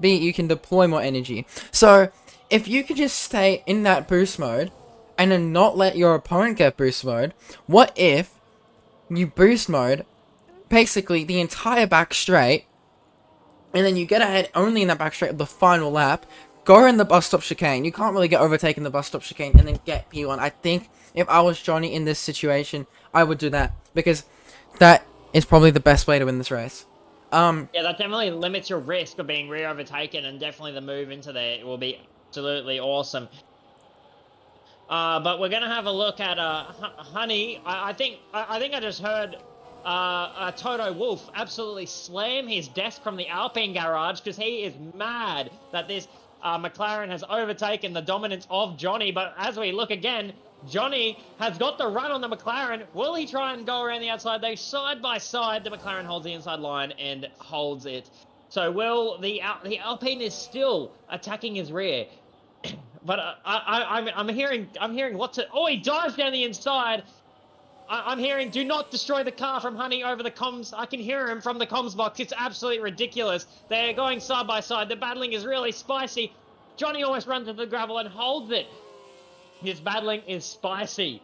you can deploy more energy. So, if you could just stay in that boost mode, and then not let your opponent get boost mode, what if you boost mode basically the entire back straight, and then you get ahead only in that back straight of the final lap, go in the bus stop chicane. You can't really get overtaken in the bus stop chicane, and then get P1. I think if I was Johnny in this situation, I would do that, because that is probably the best way to win this race. Yeah, that definitely limits your risk of being re-overtaken, and definitely the move into there will be absolutely awesome. But we're gonna have a look at Honey. I think I just heard Toto Wolff absolutely slam his desk from the Alpine garage because he is mad that this McLaren has overtaken the dominance of Johnny. But as we look again, Johnny has got the run on the McLaren. Will he try and go around the outside? They side by side. The McLaren holds the inside line and holds it. So will the Alpine is still attacking his rear. But I'm hearing what to... Oh, he dives down the inside. I'm hearing, do not destroy the car from Honey over the comms. I can hear him from the comms box. It's absolutely ridiculous. They're going side by side. The battling is really spicy. Johnny almost runs into the gravel and holds it. His battling is spicy.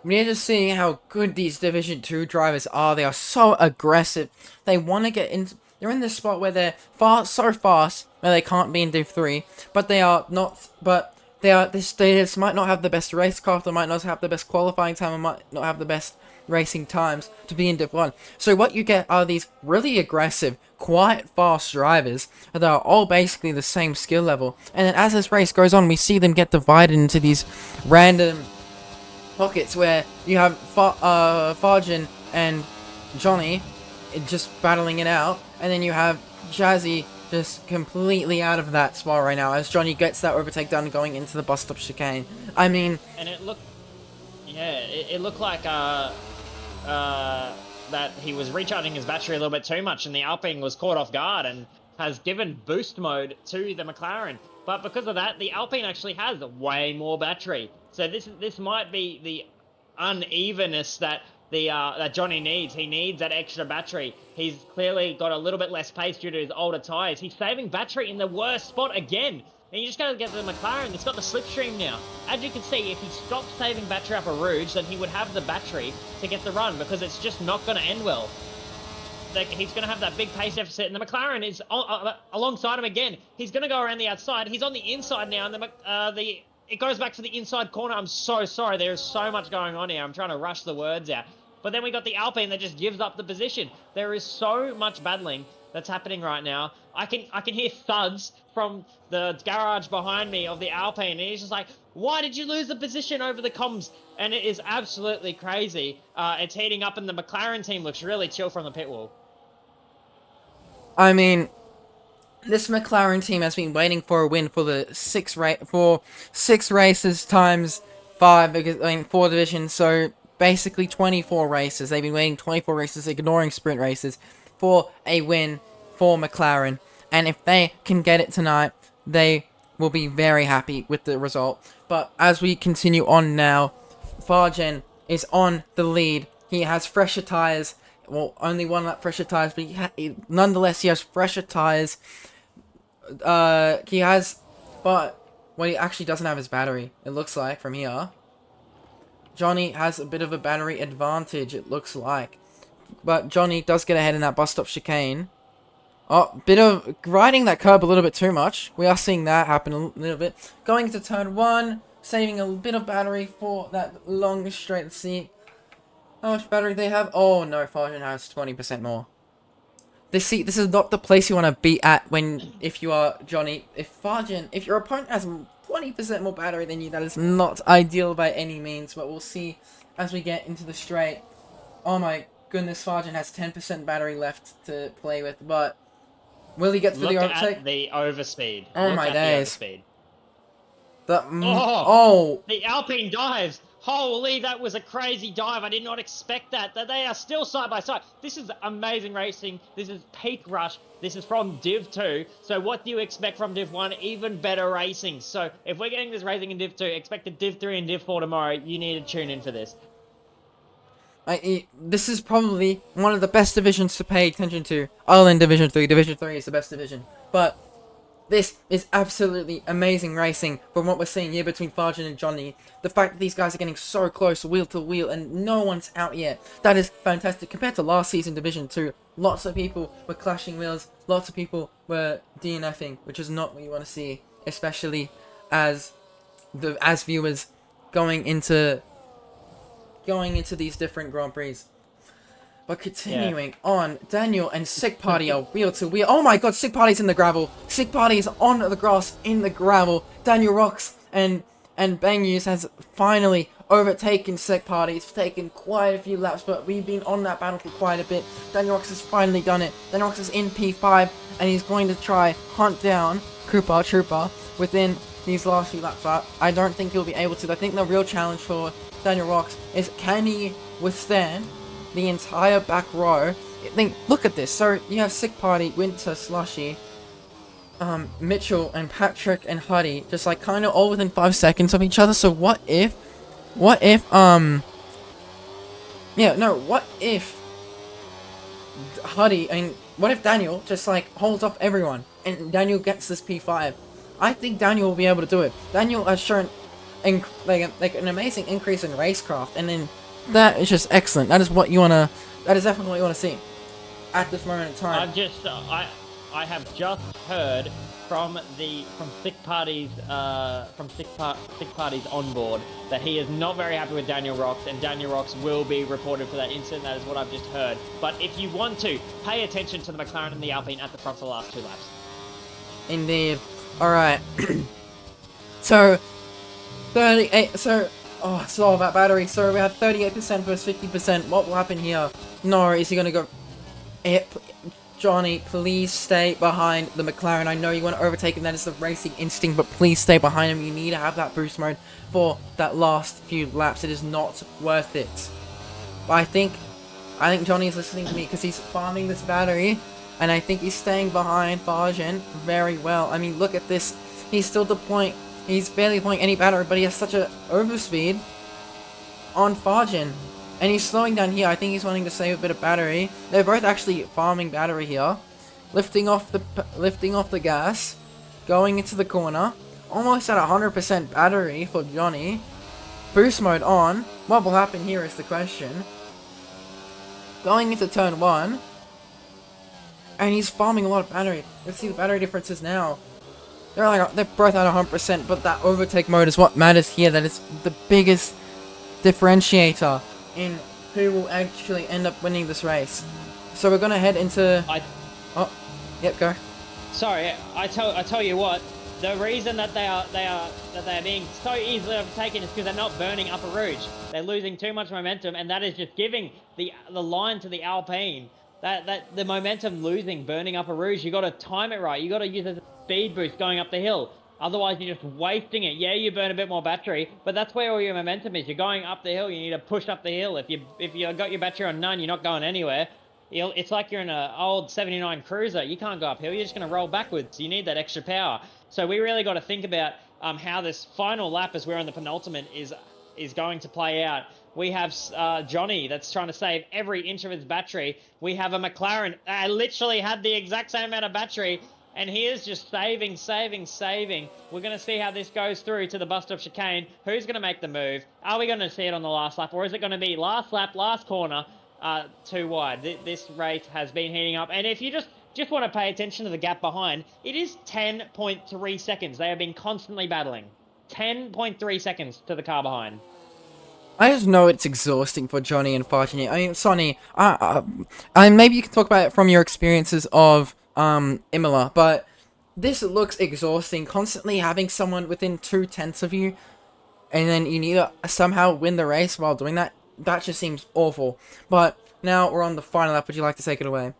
We're just seeing how good these Division 2 drivers are. They are so aggressive. They want to get in... They're in this spot where they're so fast, where they can't be in Div 3, but they are not, but they just might not have the best racecraft, they might not have the best qualifying time, and might not have the best racing times to be in Div 1. So what you get are these really aggressive, quite fast drivers that are all basically the same skill level, and then as this race goes on, we see them get divided into these random pockets where you have Farjan and Johnny just battling it out, and then you have Jazzy just completely out of that spot right now as Johnny gets that overtake done going into the bus stop chicane. I mean, and it looked, yeah, it looked like that he was recharging his battery a little bit too much, and the Alpine was caught off guard and has given boost mode to the McLaren. But because of that, the Alpine actually has way more battery. So this might be the unevenness that that Johnny needs. He needs that extra battery. He's clearly got a little bit less pace due to his older tyres. He's saving battery in the worst spot again. And you just got to get the McLaren. It's got the slipstream now. As you can see, if he stopped saving battery up a Rouge, then he would have the battery to get the run, because it's just not going to end well. He's going to have that big pace deficit, and the McLaren is alongside him again. He's going to go around the outside. He's on the inside now, and it goes back to the inside corner. I'm so sorry. There's so much going on here. I'm trying to rush the words out. But then we got the Alpine that just gives up the position. There is so much battling. that's happening right now. I can hear thuds from the garage behind me of the Alpine, and he's just like, "Why did you lose the position over the comms?" And it is absolutely crazy. It's heating up, and the McLaren team looks really chill from the pit wall. I mean, this McLaren team has been waiting for a win for the six races times 5, because I mean 4 divisions, so basically 24 races. They've been waiting 24 races, ignoring sprint races, for a win for McLaren. And if they can get it tonight, they will be very happy with the result. But as we continue on now, Fargen is on the lead. He has fresher tyres. Well, only one lap fresher tyres, but nonetheless, he has fresher tyres. He has, but he actually doesn't have his battery, it looks like, from here. Johnny has a bit of a battery advantage, it looks like. But Johnny does get ahead in that bus stop chicane. Oh, bit of riding that curb a little bit too much. We are seeing that happen a little bit. Going into turn 1, saving a bit of battery for that long straight. Let's see how much battery they have. Oh no, Fargen has 20% more. This is not the place you want to be at if you are Johnny. If your opponent has 20% more battery than you, that is not ideal by any means. But we'll see as we get into the straight. Oh my goodness, Fargen has 10% battery left to play with, but will he get through the overtake? At the overspeed. Oh my days. The oh, the Alpine dives. Holy, that was a crazy dive. I did not expect that. That they are still side by side. This is amazing racing. This is peak rush. This is from Div 2. So what do you expect from Div 1? Even better racing. So if we're getting this racing in Div 2, expect a Div 3 and Div 4 tomorrow. You need to tune in for this. This is probably one of the best divisions to pay attention to. Other than Division 3. Division 3 is the best division. But this is absolutely amazing racing from what we're seeing here between Fargen and Johnny. The fact that these guys are getting so close wheel to wheel and no one's out yet. That is fantastic. Compared to last season Division 2, lots of people were clashing wheels. Lots of people were DNFing, which is not what you want to see. Especially as viewers going into these different Grand Prix. But continuing on, Daniel and Sick Party are wheel to wheel. Oh my god, Sick Party's in the gravel. Sick Party is on the grass in the gravel. Daniel Rocks and Banguse has finally overtaken Sick Party. It's taken quite a few laps, but we've been on that battle for quite a bit. Daniel Rocks has finally done it. Daniel Rocks is in P5, and he's going to try hunt down Trooper within these last few laps. I don't think he'll be able to. I think the real challenge for Daniel Rocks is, can he withstand the entire back row? Look at this. So you have Sick Party, Winter, Slushy, Mitchell and Patrick and Huddy just like kind of all within 5 seconds of each other. So what if Huddy and what if Daniel just like holds off everyone and Daniel gets this P5? I think Daniel will be able to do it. Daniel has shown like an amazing increase in racecraft, and then that is just excellent. That is what you wanna. That is definitely what you wanna see at this moment in time. I have just heard from Sick Party's onboard that he is not very happy with Daniel Rocks, and Daniel Rocks will be reported for that incident. That is what I've just heard. But if you want to, pay attention to the McLaren and the Alpine at the front for the last 2 laps. Indeed. All right. So 38. So. Oh, it's all about battery. So we have 38% versus 50%. What will happen here? No, is he going to go... Johnny, please stay behind the McLaren. I know you want to overtake him. That is the racing instinct, but please stay behind him. You need to have that boost mode for that last few laps. It is not worth it. But I think Johnny is listening to me because he's farming this battery, and I think he's staying behind Fargen very well. I mean, look at this. He's still deploying... He's barely deploying any battery, but he has such a overspeed on Fargen. And he's slowing down here. I think he's wanting to save a bit of battery. They're both actually farming battery here. Lifting off the gas. Going into the corner. Almost at 100% battery for Johnny. Boost mode on. What will happen here is the question. Going into turn 1. And he's farming a lot of battery. Let's see the battery differences now. They're both at 100%, but that overtake mode is what matters here. That is the biggest differentiator in who will actually end up winning this race. So we're gonna head into... Oh, yep, go. Sorry, I tell you what. The reason that they are being so easily overtaken is because they're not burning Upper Rouge. They're losing too much momentum, and that is just giving the line to the Alpine. That the momentum losing, burning Upper Rouge. You got to time it right. You got to use it as a speed boost going up the hill. Otherwise, you're just wasting it. Yeah, you burn a bit more battery, but that's where all your momentum is. You're going up the hill. You need to push up the hill. If you got your battery on none, you're not going anywhere. It's like you're in an old 79 Cruiser. You can't go uphill. You're just going to roll backwards. You need that extra power. So we really got to think about how this final lap, as we're on the penultimate, is going to play out. We have Johnny that's trying to save every inch of his battery. We have a McLaren literally had the exact same amount of battery, and he is just saving. We're going to see how this goes through to the bus stop chicane. Who's going to make the move? Are we going to see it on the last lap, or is it going to be last lap, last corner, too wide? This race has been heating up, and if you just want to pay attention to the gap behind, it is 10.3 seconds. They have been constantly battling. 10.3 seconds to the car behind. I just know it's exhausting for Johnny and Fartini. I mean, Sonny, maybe you can talk about it from your experiences of Imola, but this looks exhausting. Constantly having someone within 2/10 of you, and then you need to somehow win the race while doing that. That just seems awful. But now we're on the final lap. Would you like to take it away?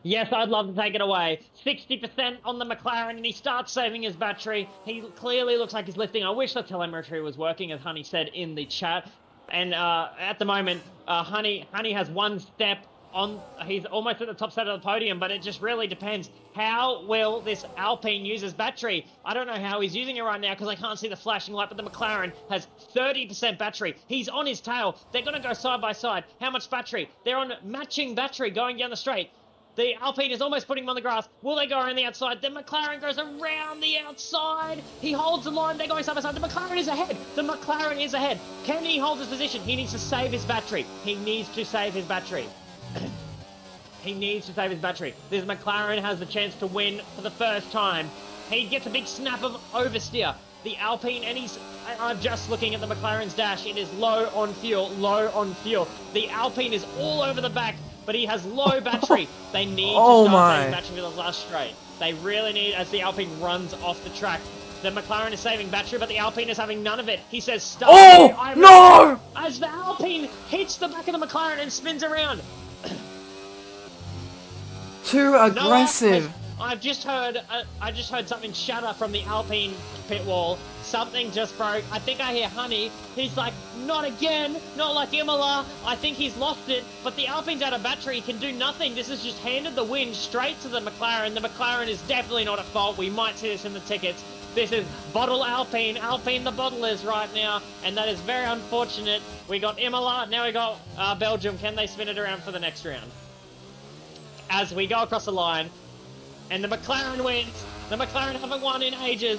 Yes, I'd love to take it away. 60% on the McLaren, and he starts saving his battery. He clearly looks like he's lifting. I wish the telemetry was working, as Honey said in the chat. And at the moment, Honey has one step on. He's almost at the top side of the podium, but it just really depends. How will this Alpine use his battery? I don't know how he's using it right now because I can't see the flashing light, but the McLaren has 30% battery. He's on his tail. They're going to go side by side. How much battery? They're on matching battery going down the straight. The Alpine is almost putting him on the grass. Will they go around the outside? The McLaren goes around the outside. He holds the line. They're going side by side. The McLaren is ahead. The McLaren is ahead. Can he hold his position? He needs to save his battery. He needs to save his battery. He needs to save his battery. This McLaren has the chance to win for the first time. He gets a big snap of oversteer. The Alpine, and I'm just looking at the McLaren's dash. It is low on fuel. The Alpine is all over the back, but he has low battery. They need to start saving battery for the last straight. They really need, as the Alpine runs off the track. The McLaren is saving battery, but the Alpine is having none of it. He says, stop. Oh, no! As the Alpine hits the back of the McLaren and spins around. Too aggressive. I just heard something shatter from the Alpine pit wall. Something just broke. I think I hear Honey. He's like, not again, not like Imola. I think he's lost it, but the Alpine's out of battery. He can do nothing. This has just handed the win straight to the McLaren. The McLaren is definitely not at fault. We might see this in the tickets. This is bottle Alpine. Alpine the bottle is right now, and that is very unfortunate. We got Imola, now we got Belgium. Can they spin it around for the next round? As we go across the line, and the McLaren wins. The McLaren haven't won in ages.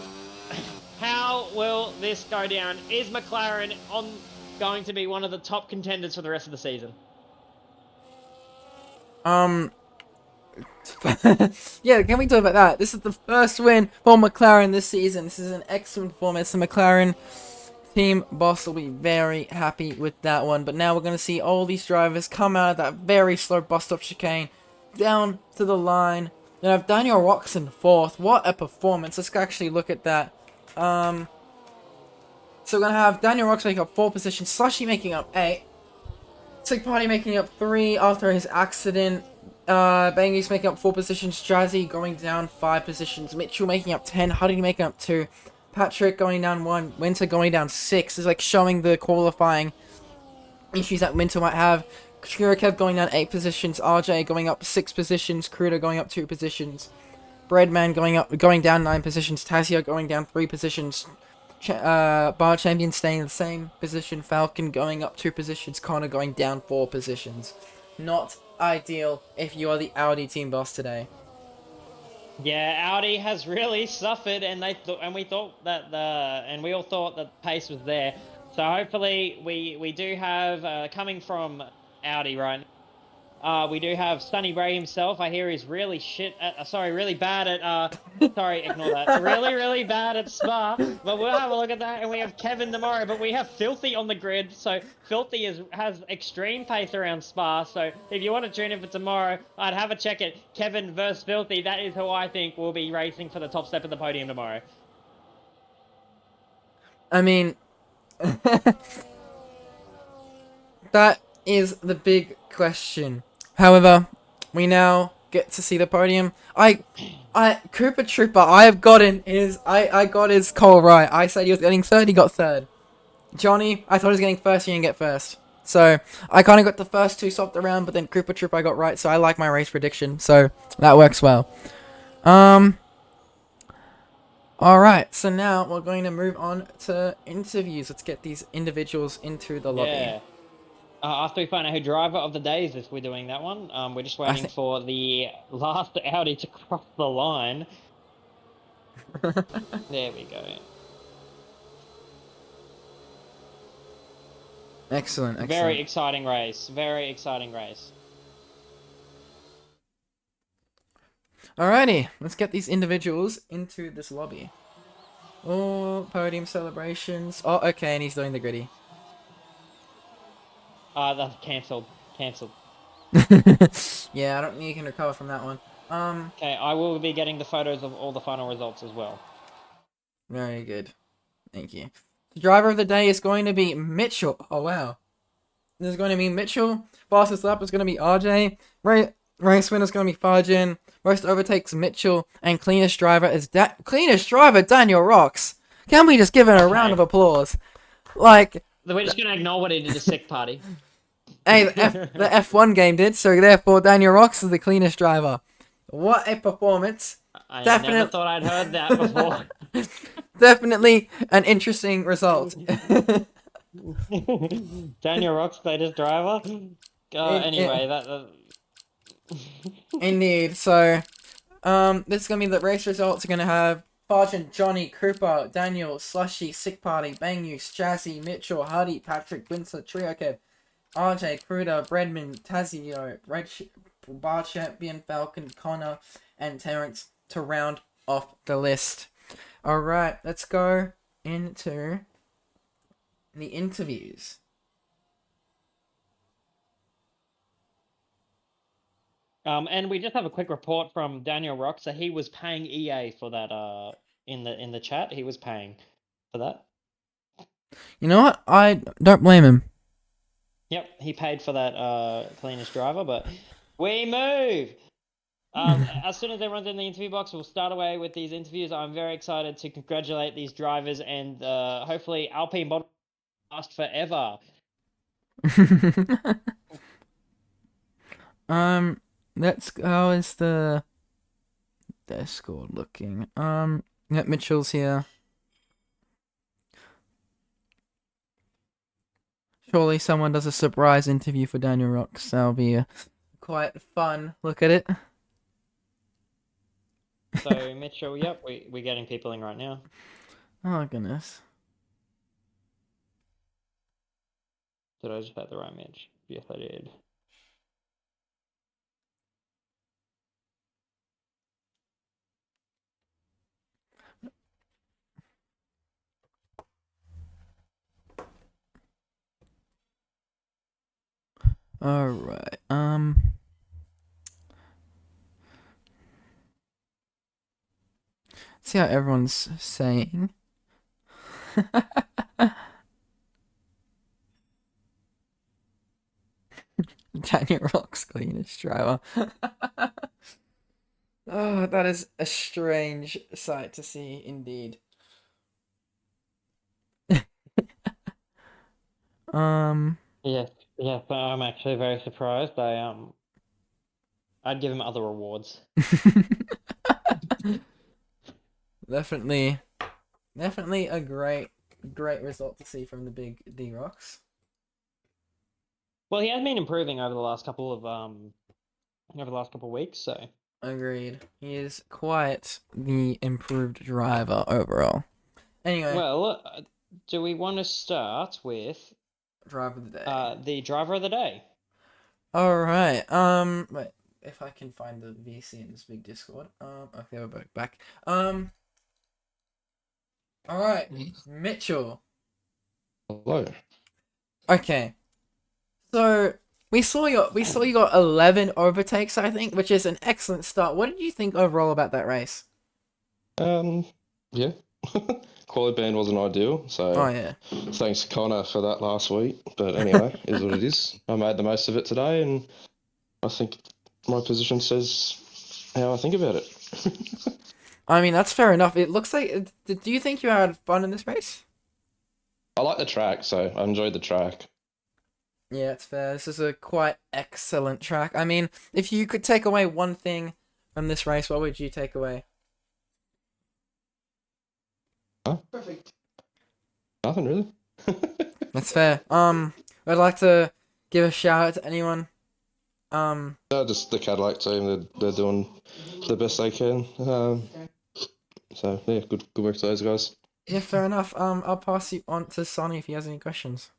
How will this go down? Is McLaren going to be one of the top contenders for the rest of the season? Yeah, can we talk about that? This is the first win for McLaren this season. This is an excellent performance. The McLaren team boss will be very happy with that one. But now we're going to see all these drivers come out of that very slow bus stop chicane down to the line. Then I have Daniel Roczen fourth. What a performance. Let's actually look at that. So we're going to have Daniel Roczen making up 4 positions. Slushy making up 8. Sick Party making up 3 after his accident. Bangy's making up 4 positions. Jazzy going down 5 positions. Mitchell making up 10. Huddy making up 2. Patrick going down 1. Winter going down 6. It's like showing the qualifying issues that Winter might have. Kev going down 8 positions. RJ going up 6 positions. Kruder going up 2 positions. Breadman going down 9 positions. Tasio going down 3 positions. Bar Champion staying in the same position. Falcon going up 2 positions. Connor going down 4 positions. Not ideal if you are the Audi team boss today. Yeah, Audi has really suffered, and we all thought that the pace was there. So hopefully we do have coming from Audi right now. We do have Sunny Ray himself. I hear he's really really bad at. Sorry, ignore that. Really, really bad at Spa. But we'll have a look at that. And we have Kevin tomorrow. But we have Filthy on the grid. So Filthy has extreme pace around Spa. So if you want to tune in for tomorrow, I'd have a check at Kevin versus Filthy. That is who I think will be racing for the top step of the podium tomorrow. I mean, that is the big question. However, we now get to see the podium. Cooper Trooper, I got his call right. I said he was getting third, he got third. Johnny, I thought he was getting first, he didn't get first. So, I kind of got the first two swapped around, but then Cooper Trooper I got right, so I like my race prediction. So, that works well. Alright, so now we're going to move on to interviews. Let's get these individuals into the lobby. Yeah. After we find out who driver of the day is, if we're doing that one, we're just waiting for the last Audi to cross the line. There we go. Excellent. Very exciting race. Very exciting race. Alrighty, let's get these individuals into this lobby. Oh, podium celebrations. Oh, okay, and he's doing the gritty. That's cancelled. Yeah, I don't think you can recover from that one. Okay, I will be getting the photos of all the final results as well. Very good. Thank you. The driver of the day is going to be Mitchell. Oh, wow. There's going to be Mitchell. Fastest lap is going to be RJ. Race winner is going to be Farjin. Most overtakes Mitchell. And cleanest driver is Daniel Rocks. Can we just give it a round of applause? Like, we're just going to ignore what he did to Sick Party. Hey, the F1 game did, so therefore Daniel Rocks is the cleanest driver. What a performance. I never thought I'd heard that before. Definitely an interesting result. Daniel Rocks, cleanest driver? Anyway, Indeed, so, this is going to be the race results. We're going to have Fargent, Johnny, Cooper, Daniel, Slushy, Sick Party, Bangus, Jazzy, Mitchell, Hardy, Patrick, Winslet, Trio, Kev, RJ, Kruder, Bredman, Tazio, Bar Champion, Falcon, Connor, and Terrence to round off the list. Alright, let's go into the interviews. And we just have a quick report from Daniel Rock. So he was paying EA for that in the chat. He was paying for that. You know what? I don't blame him. Yep, he paid for that cleanest driver, but we move. As soon as everyone's in the interview box, we'll start away with these interviews. I'm very excited to congratulate these drivers and hopefully Alpine bottom last forever. How is their score looking? Yeah, Mitchell's here. Surely someone does a surprise interview for Daniel Rocks. That'll be quite fun. Look at it. So, Mitchell, yep, we're getting people in right now. Oh, goodness. Did I just have the right image? Yes, I did. Alright, see how everyone's saying. Daniel Rock's cleanest driver. Oh, that is a strange sight to see, indeed. Yes, but I'm actually very surprised. I'd give him other rewards. Definitely a great result to see from the big D Rocks. Well, he has been improving over the last couple of weeks, so. Agreed. He is quite the improved driver overall. Anyway. Well, do we want to start with driver of the day? The driver of the day. All right. Wait, if I can find the VC in this big Discord. Okay, we're back. All right, Mitchell. Hello. Okay, so we saw you got 11 overtakes, I think, which is an excellent start. What did you think overall about that race? Yeah. Quality band wasn't ideal, Oh so yeah. thanks Connor for that last week. But anyway, is what it is. I made the most of it today, and I think my position says how I think about it. I mean, that's fair enough. It looks like. Do you think you had fun in this race? I like the track, so I enjoyed the track. Yeah, it's fair. This is a quite excellent track. I mean, if you could take away one thing from this race, what would you take away? Huh? Nothing really. That's fair. I'd like to give a shout out to anyone. No, just the Cadillac team. They're doing the best they can. So yeah, good work to those guys. Yeah, fair enough. I'll pass you on to Sonny if he has any questions.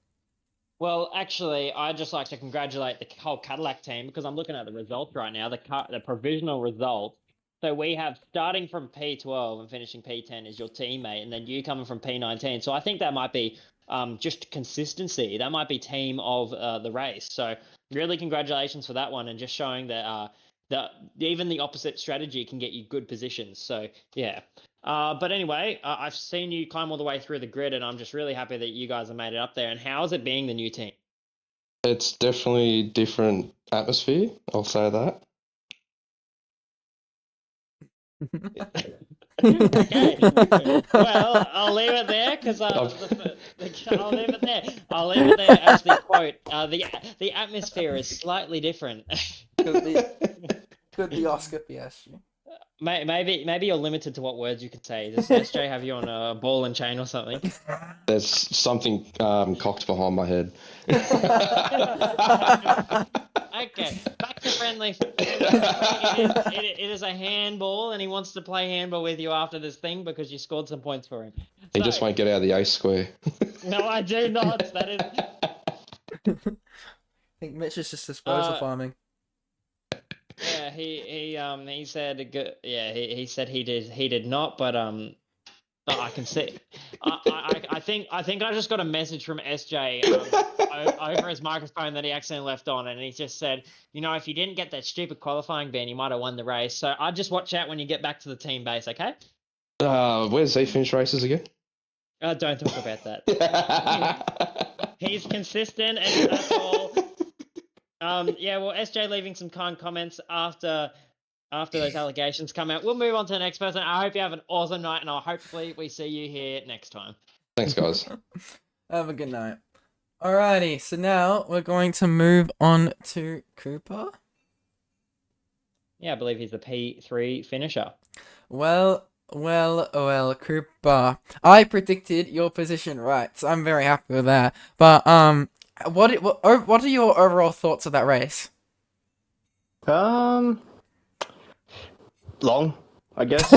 Well, actually, I'd just like to congratulate the whole Cadillac team because I'm looking at the results right now, the provisional results. So we have starting from P12 and finishing P10 is your teammate, and then you coming from P19. So I think that might be just consistency. That might be team of the race. So really congratulations for that one, and just showing that even the opposite strategy can get you good positions. So yeah. But anyway, I've seen you climb all the way through the grid, and I'm just really happy that you guys have made it up there. And how is it being the new team? It's definitely different atmosphere. I'll say that. Okay. Well, I'll leave it there because I'll leave it there. I'll leave it there as the quote. The atmosphere is slightly different. Could the Oscar PSG? Maybe you're limited to what words you could say. Does SJ have you on a ball and chain or something? There's something cocked behind my head. Okay, back to friendly. It is a handball, and he wants to play handball with you after this thing because you scored some points for him. He just won't get out of the ace square. No, I do not. That is. I think Mitch is just disposal farming. Yeah, he said yeah, he said he did not, but I can see. I think I just got a message from SJ over his microphone that he accidentally left on, and he just said, if you didn't get that stupid qualifying ban, you might have won the race. So I'd just watch out when you get back to the team base, okay? Where's he finish races again? Don't talk about that. He's consistent, and that's all. Yeah, well, SJ leaving some kind comments after those allegations come out. We'll move on to the next person. I hope you have an awesome night, and hopefully we see you here next time. Thanks, guys. Have a good night. Alrighty, so now we're going to move on to Cooper. Yeah, I believe he's the P3 finisher. Well, Cooper. I predicted your position right, so I'm very happy with that. But what are your overall thoughts of that race? Long, I guess.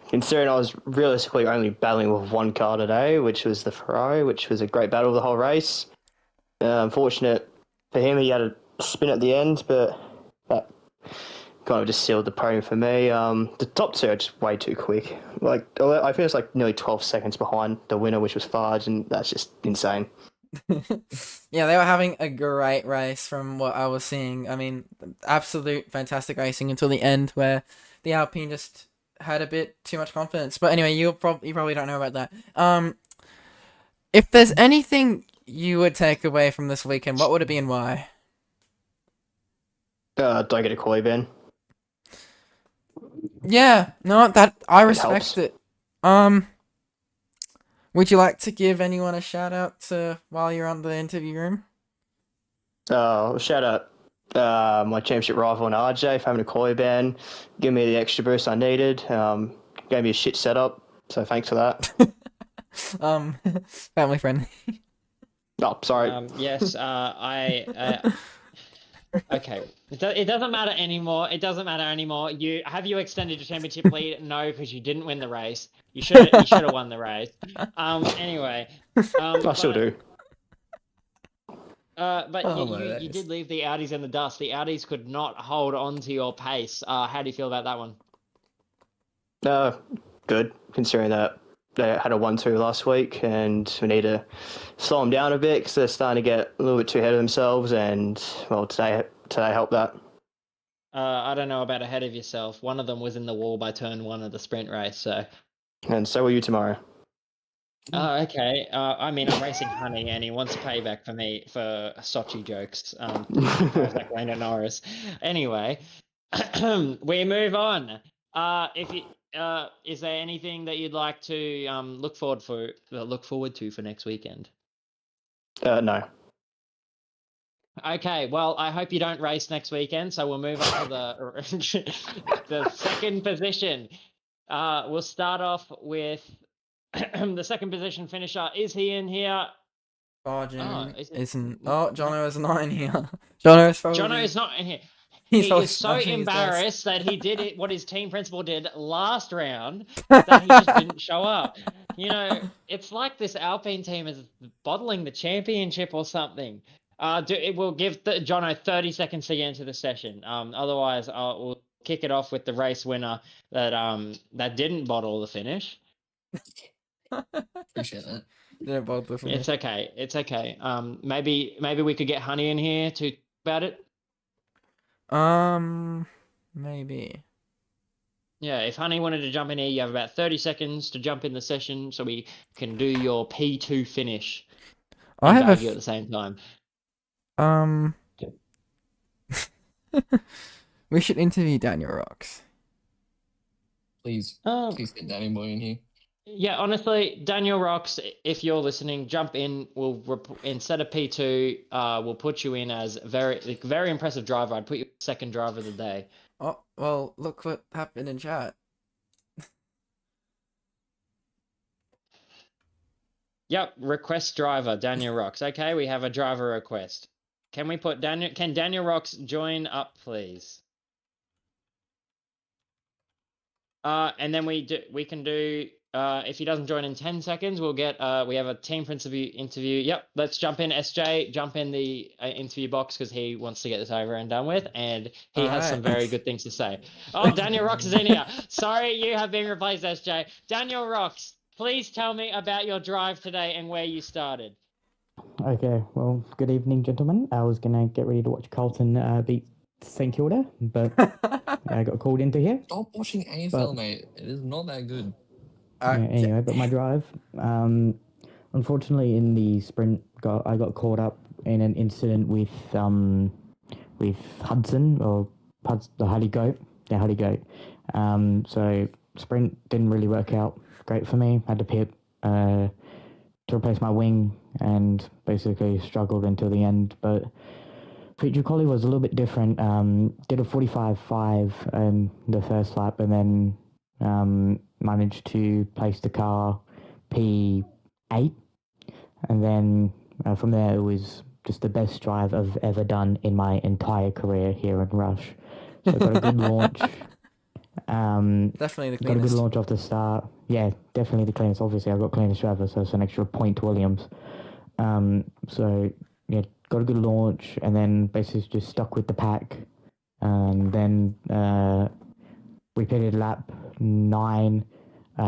Considering I was realistically only battling with one car today, which was the Ferrari, which was a great battle the whole race. Unfortunate for him, he had a spin at the end, but that kind of just sealed the podium for me. The top two are just way too quick. Like I finished like nearly 12 seconds behind the winner, which was Farge, and that's just insane. Yeah, they were having a great race from what I was seeing. I mean, absolute fantastic racing until the end, where the Alpine just had a bit too much confidence. But anyway, you probably don't know about that. If there's anything you would take away from this weekend, what would it be and why? Don't get a quality ban. Yeah, no, that I helps. respect it. Would you like to give anyone a shout out to while you're on the interview room? Shout out my championship rival in RJ for having a quality ban. Give me the extra boost I needed. Gave me a shit setup, so thanks for that. Family friendly. Oh, sorry. Yes, okay. It doesn't matter anymore. It doesn't matter anymore. You extended your championship lead? No, because you didn't win the race. You should have won the race. Anyway. I still do. But Oh, you, my you days. did leave the Audis in the dust. The Audis could not hold on to your pace. How do you feel about that one? Good, considering that they had a 1-2 last week, and we need to slow them down a bit because they're starting to get a little bit too ahead of themselves. And well, today helped that. I don't know about ahead of yourself. One of them was in the wall by turn 1 of the sprint race. So, And so will you tomorrow. okay. I mean, I'm racing Honey, and he wants payback for me for Sochi jokes. Drives like Lando Norris. Anyway, we move on. If you is there anything that you'd like to look forward to for next weekend? No. Okay, well, I hope you don't race next weekend, so we'll move on to the second position. We'll start off with the second position finisher. Is he in here? Sergeant is it- isn't. Oh, Jono is not in here. Jono's probably. Jono is not in here. He's He probably is so smashing his desk. embarrassed that he did it, what his team principal did last round, that he just didn't show up. You know, it's like this Alpine team is bottling the championship or something. It will give Jono 30 seconds to get into the session. Otherwise, we'll kick it off with the race winner that didn't bottle the finish. Appreciate that. Didn't bother the finish. It's okay. It's okay. Maybe we could get Honey in here to talk about it. Maybe. Yeah, if Honey wanted to jump in here, you have about 30 seconds to jump in the session so we can do your P2 finish. I and have bag you at the same time. We should interview Daniel Rocks. Please get Danny Boy in here. Yeah, honestly, Daniel Rocks, if you're listening, jump in. Instead of P2, we'll put you in as very impressive driver. I'd put you second driver of the day. Oh, well, look what happened in chat. Yep, request driver, Daniel Rocks. Okay, we have a driver request. Can we put can Daniel Rocks join up, please? And then we can do if he doesn't join in 10 seconds, we'll get we have a team interview. Yep, let's jump in. SJ, jump in the interview box because he wants to get this over and done with, and he has some very good things to say. Oh, Daniel Rocks is in here. Sorry, you have been replaced, SJ. Daniel Rocks, please tell me about your drive today and where you started. Okay, well, good evening, gentlemen. I was gonna get ready to watch Carlton beat St Kilda, but I got called into here. Stop watching AFL, mate. It is not that good. Anyway, but my drive, unfortunately, in the sprint, I got caught up in an incident with Hudson the Huddy Goat. So sprint didn't really work out great for me. Had to pit to replace my wing and basically struggled until the end. But feature quality was a little bit different. Did a 45.5 in the first lap and then managed to place the car P8. And then from there, it was just the best drive I've ever done in my entire career here in Rush. So I got a good launch. Definitely the cleanest. Got a good launch off the start. Yeah, definitely the cleanest. Obviously, I've got cleanest driver, so it's an extra point to Williams. So yeah, got a good launch, and then basically just stuck with the pack. And then we pitted lap 9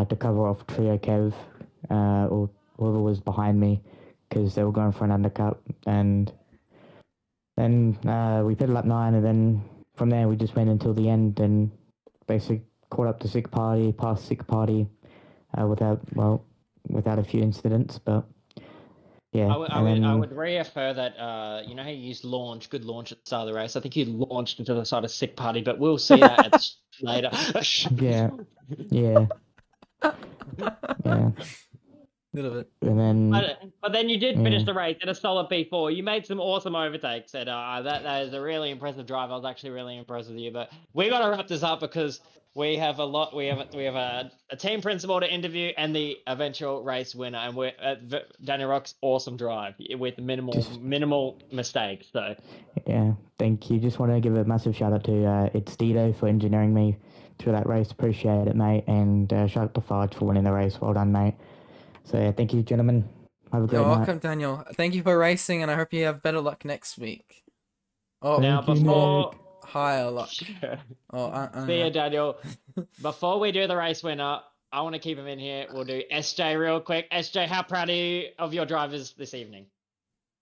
to cover off Trio Kev, or whoever was behind me, because they were going for an undercut. And then we pitted lap 9, and then from there we just went until the end and basically caught up to past Sick Party, without a few incidents, but yeah. I would reaffirm that you know how you used good launch at the start of the race. I think you launched into the side of Sick Party, but we'll see that later. yeah. Little bit. And then, but then you did finish the race at a solid P4. You made some awesome overtakes, and that is a really impressive drive. I was actually really impressed with you. But we got to wrap this up because we have a team principal to interview and the eventual race winner, and we're Daniel Rock's awesome drive with minimal mistakes. So yeah, thank you. Just want to give a massive shout out to it's Dito for engineering me through that race. Appreciate it, mate. And shout out to Farge for winning the race. Well done, mate. So yeah, thank you, gentlemen. Have a great You're night. welcome, Daniel. Thank you for racing, and I hope you have better luck next week. Oh, Now, Thank you, before Nick. higher luck. Oh, I don't see know. you, Daniel. Before we do the race winner, I want to keep him in here. We'll do SJ real quick. SJ, how proud are you of your drivers this evening?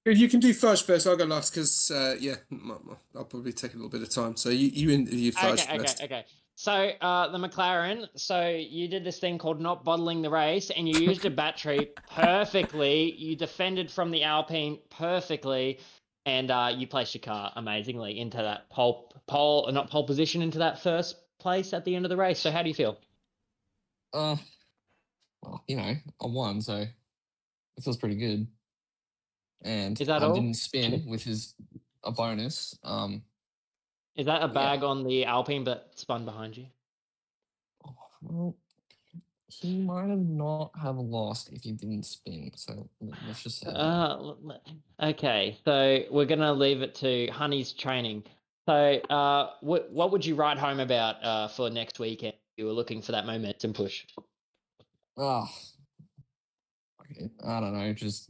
If you can do first, I'll go last because I'll probably take a little bit of time. So you interview first. Okay. So the McLaren, so you did this thing called not bottling the race, and you used a battery perfectly. You defended from the Alpine perfectly, and you placed your car amazingly into that not pole position, into that first place at the end of the race. So how do you feel? Well, I won, so it feels pretty good. And Is that I all? didn't spin, which is a bonus. Is that a bag on the Alpine but spun behind you? Well, he might have not have lost if he didn't spin. So let's just say that. Okay, so we're gonna leave it to Honey's training. So, what would you write home about for next weekend? You were looking for that momentum push. Oh, okay. I don't know. Just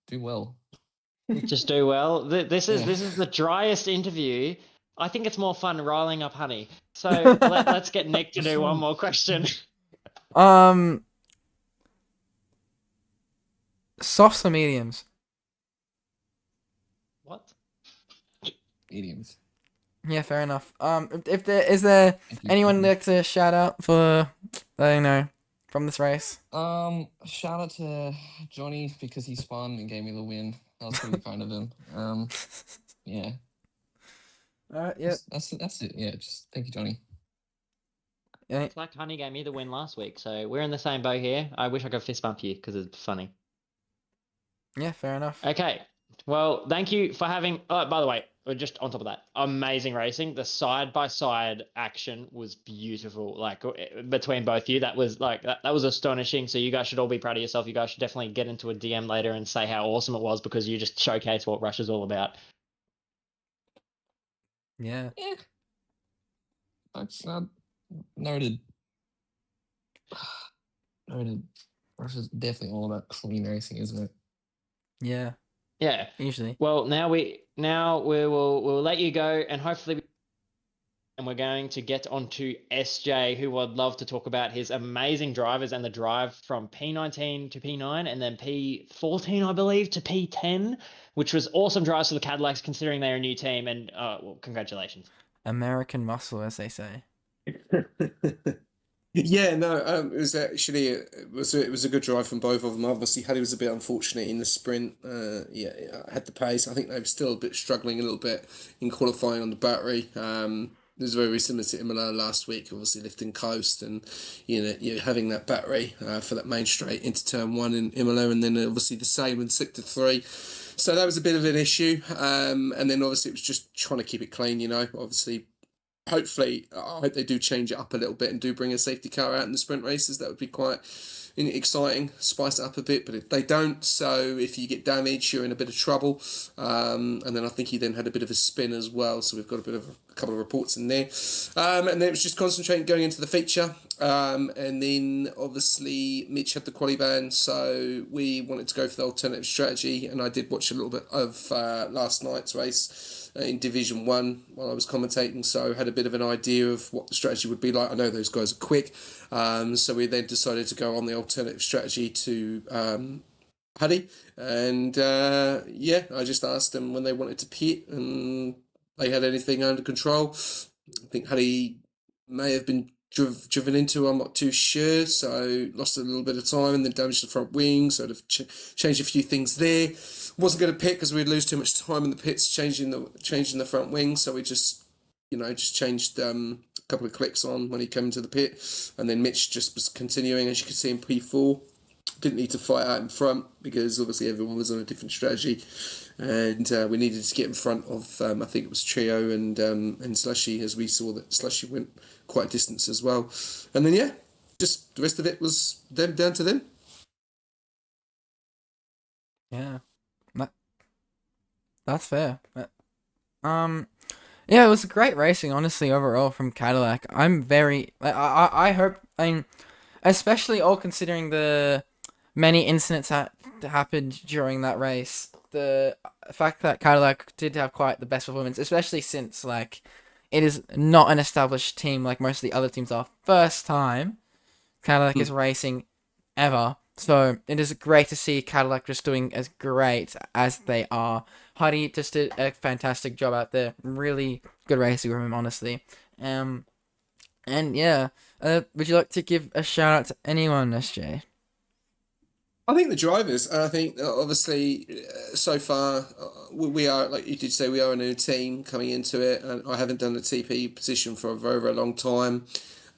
do well. Just do well. This is the driest interview. I think it's more fun riling up Honey. So let's get Nick to do one more question. Softs or mediums? What? Mediums. Yeah, fair enough. If there is there anyone like to shout out for, from this race? Shout out to Johnny because he spun and gave me the win. That was pretty kind of him. Yeah. Yeah. That's it. Yeah, just thank you, Johnny. Yeah. It's like Honey gave me the win last week, so we're in the same boat here. I wish I could fist bump you because it's funny. Yeah, fair enough. Okay. Well, thank you for having. Oh, by the way, just on top of that, amazing racing. The side by side action was beautiful. Like between both of you, that was that was astonishing. So you guys should all be proud of yourself. You guys should definitely get into a DM later and say how awesome it was because you just showcased what Rush is all about. Yeah. That's noted. Noted. Rush is definitely all about clean racing, isn't it? Yeah. Yeah. Usually. Well, now we'll let you go, and hopefully, and we're going to get on to SJ, who would love to talk about his amazing drivers and the drive from P19 to P9 and then P14, I believe, to P10, which was awesome drives for the Cadillacs considering they're a new team. And well, congratulations. American muscle, as they say. Yeah, no, it was actually it was a good drive from both of them. Obviously, Halley was a bit unfortunate in the sprint. Had the pace. I think they were still a bit struggling a little bit in qualifying on the battery. It was very similar to Imola last week. Obviously, lifting coast and you're having that battery for that main straight into turn one in Imola, and then obviously the same in sector 3. So that was a bit of an issue. And then obviously it was just trying to keep it clean. Obviously. Hopefully, I hope they do change it up a little bit and do bring a safety car out in the sprint races. That would be quite exciting, spice it up a bit. But if they don't, so if you get damage, you're in a bit of trouble. And then I think he then had a bit of a spin as well. So we've got a couple of reports in there. And then it was just concentrating going into the feature. And then obviously Mitch had the quali ban, so we wanted to go for the alternative strategy. And I did watch a little bit of last night's race. In Division 1 while I was commentating, so I had a bit of an idea of what the strategy would be like. I know those guys are quick, so we then decided to go on the alternative strategy to Huddy, and I just asked them when they wanted to pit and they had anything under control. I think Huddy may have been driven into, I'm not too sure, so lost a little bit of time and then damaged the front wing, so I've changed a few things there. Wasn't going to pit because we'd lose too much time in the pits changing the front wing, so we just changed a couple of clicks on when he came into the pit, and then Mitch just was continuing, as you can see in P4. Didn't need to fight out in front because obviously everyone was on a different strategy, and we needed to get in front of I think it was Trio and Slushy, as we saw that Slushy went quite a distance as well, and then just the rest of it was down to them. Yeah. That's fair. Yeah, it was great racing, honestly, overall from Cadillac. I'm very, I hope, especially all considering the many incidents happened during that race. The fact that Cadillac did have quite the best performance, especially since like it is not an established team like most of the other teams are. First time Cadillac is racing ever. So it is great to see Cadillac just doing as great as they are. Huddy just did a fantastic job out there. Really good racing from him, honestly. And yeah, would you like to give a shout out to anyone, SJ? I think the drivers, and I think obviously so far we are, like you did say, we are a new team coming into it, and I haven't done the TP position for a very, very long time.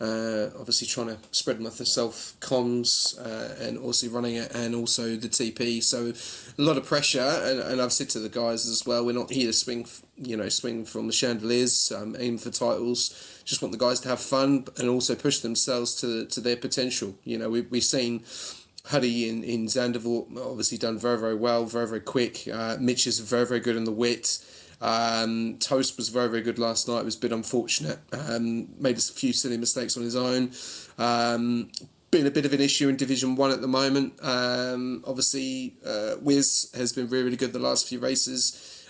Obviously trying to spread myself comms and also running it and also the TP, so a lot of pressure, and I've said to the guys as well, we're not here to swing from the chandeliers, aim for titles, just want the guys to have fun and also push themselves to their potential. We've seen Huddy in Zandvoort obviously done very, very well, very, very quick. Mitch is very, very good in the wit. Toast was very, very good last night. It was a bit unfortunate. Made a few silly mistakes on his own. Been a bit of an issue in Division 1 at the moment. Obviously, Wiz has been really, really good the last few races.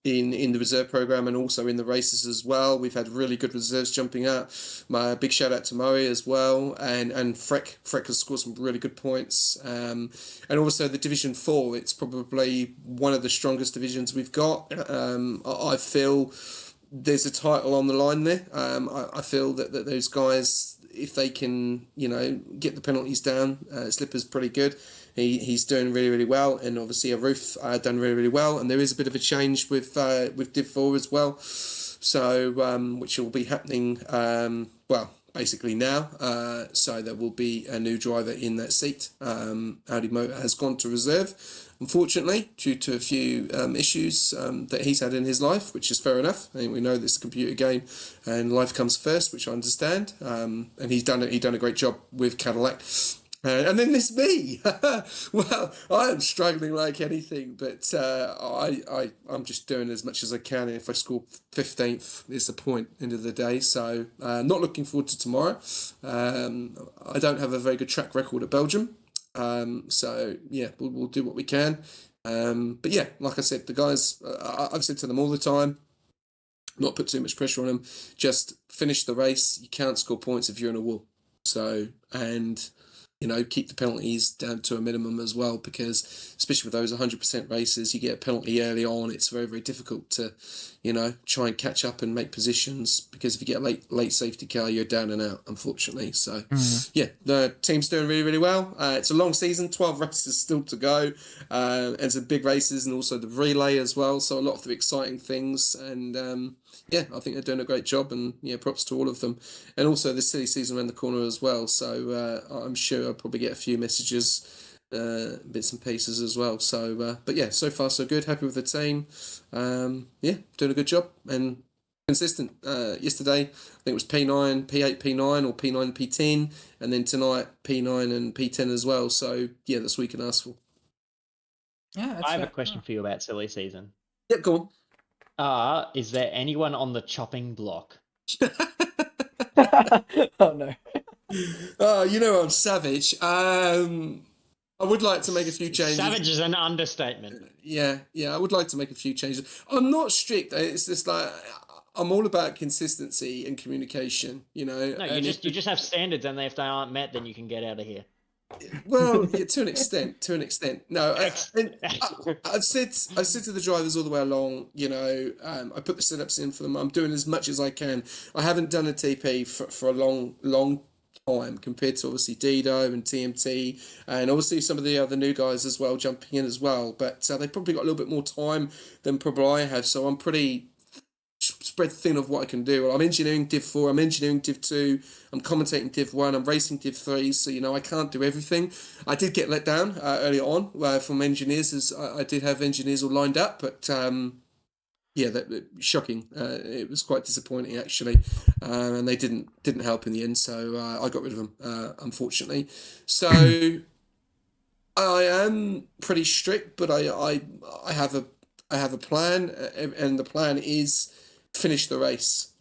In the reserve program and also in the races as well. We've had really good reserves jumping out. My big shout out to Murray as well, and Freck. Freck has scored some really good points. And also the Division 4, it's probably one of the strongest divisions we've got. I feel there's a title on the line there. I feel that those guys, if they can, get the penalties down, Slipper's pretty good. He's doing really, really well, and obviously Aruf done really, really well. And there is a bit of a change with Div 4 as well, so which will be happening basically now. So there will be a new driver in that seat. Audi Motor has gone to reserve, unfortunately, due to a few issues that he's had in his life, which is fair enough. I think we know this is a computer game, and life comes first, which I understand. And he's done a great job with Cadillac. And then there's me. Well, I am struggling like anything, but I'm just doing as much as I can. And if I score 15th, is the point, end of the day. So not looking forward to tomorrow. I don't have a very good track record at Belgium. So yeah, we'll do what we can. But yeah, like I said, the guys, I've said to them all the time, not put too much pressure on them. Just finish the race. You can't score points if you're in a wall. So, and keep the penalties down to a minimum as well, because especially with those 100% races, you get a penalty early on. It's very, very difficult to, try and catch up and make positions, because if you get a late safety car, you're down and out, unfortunately. So, yeah, the team's doing really, really well. It's a long season, 12 races still to go, and some big races, and also the relay as well. So a lot of exciting things, and yeah, I think they're doing a great job, and props to all of them. And also the silly season around the corner as well. So I'm sure I'll probably get a few messages, bits and pieces as well. So, but yeah, so far so good. Happy with the team. Yeah, doing a good job and consistent. Yesterday, I think it was P9, P8, P9, or P9, P10, and then tonight P9 and P10 as well. So yeah, that's what we can ask for. Yeah, I have a question for you about silly season. Yep, go on. Is there anyone on the chopping block? Oh no. Oh, I'm savage. I would like to make a few changes. Savage is an understatement. Yeah, I would like to make a few changes. I'm not strict. It's just like I'm all about consistency and communication. No, you just have standards, and if they aren't met, then you can get out of here. Well, yeah, to an extent. No, I've said to the drivers all the way along. I put the setups in for them. I'm doing as much as I can. I haven't done a TP for a long time, compared to obviously Dido and TMT, and obviously some of the other new guys as well jumping in as well. But they probably got a little bit more time than probably I have. So I'm pretty spread thin of what I can do. I'm engineering Div 4, I'm engineering Div 2, I'm commentating Div 1, I'm racing Div 3, so I can't do everything. I did get let down early on from engineers, as I did have engineers all lined up, but yeah, shocking. It was quite disappointing actually, and they didn't help in the end, so I got rid of them, unfortunately. So I am pretty strict, but I have a plan, and the plan is finish the race,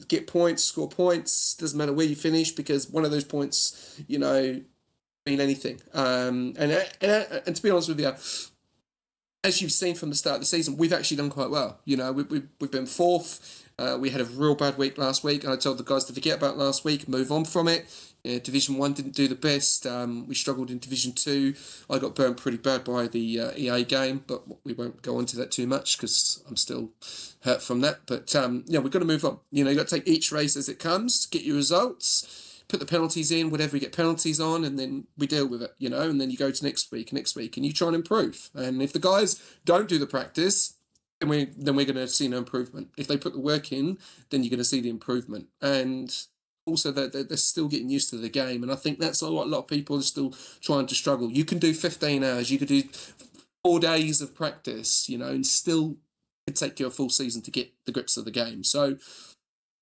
get points, score points. Doesn't matter where you finish, because one of those points, mean anything. And to be honest with you, as you've seen from the start of the season, we've actually done quite well. You know, we've been fourth. We had a real bad week last week, and I told the guys to forget about last week, move on from it. Division 1 didn't do the best. We struggled in Division 2. I got burnt pretty bad by the EA game, but we won't go into that too much because I'm still hurt from that. But yeah, we've got to move on. You know, you've got to take each race as it comes, get your results, put the penalties in, whatever you get penalties on, and then we deal with it, you know, and then you go to next week, and you try and improve. And if the guys don't do the practice, then we're going to see no improvement. If they put the work in, then you're going to see the improvement. And also they're still getting used to the game, and I think that's a lot of people are still trying to struggle. You can do 15 hours, you could do 4 days of practice, you know, and still could take you a full season to get the grips of the game. So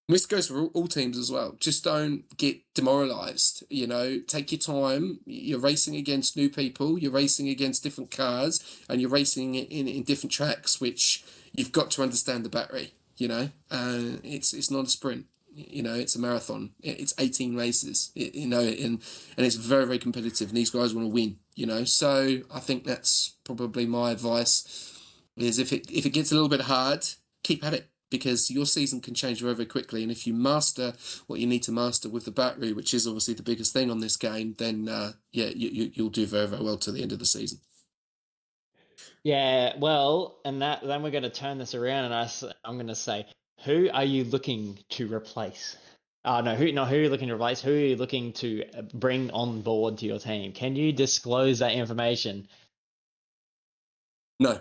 this goes for all teams as well. Just don't get demoralised. You know, take your time. You're racing against new people. You're racing against different cars, and you're racing in different tracks, which you've got to understand the battery. You know, it's not a sprint. You know, it's a marathon. It's 18 races. You know, and it's very, very competitive. And these guys want to win. You know, so I think that's probably my advice. Is if it gets a little bit hard, keep at it, because your season can change very, very quickly. And if you master what you need to master with the battery, which is obviously the biggest thing on this game, then you'll do very, very well to the end of the season. Yeah, well, and then we're going to turn this around, and I'm going to say, who are you looking to replace? No, who are you looking to replace? Who are you looking to bring on board to your team? Can you disclose that information? No.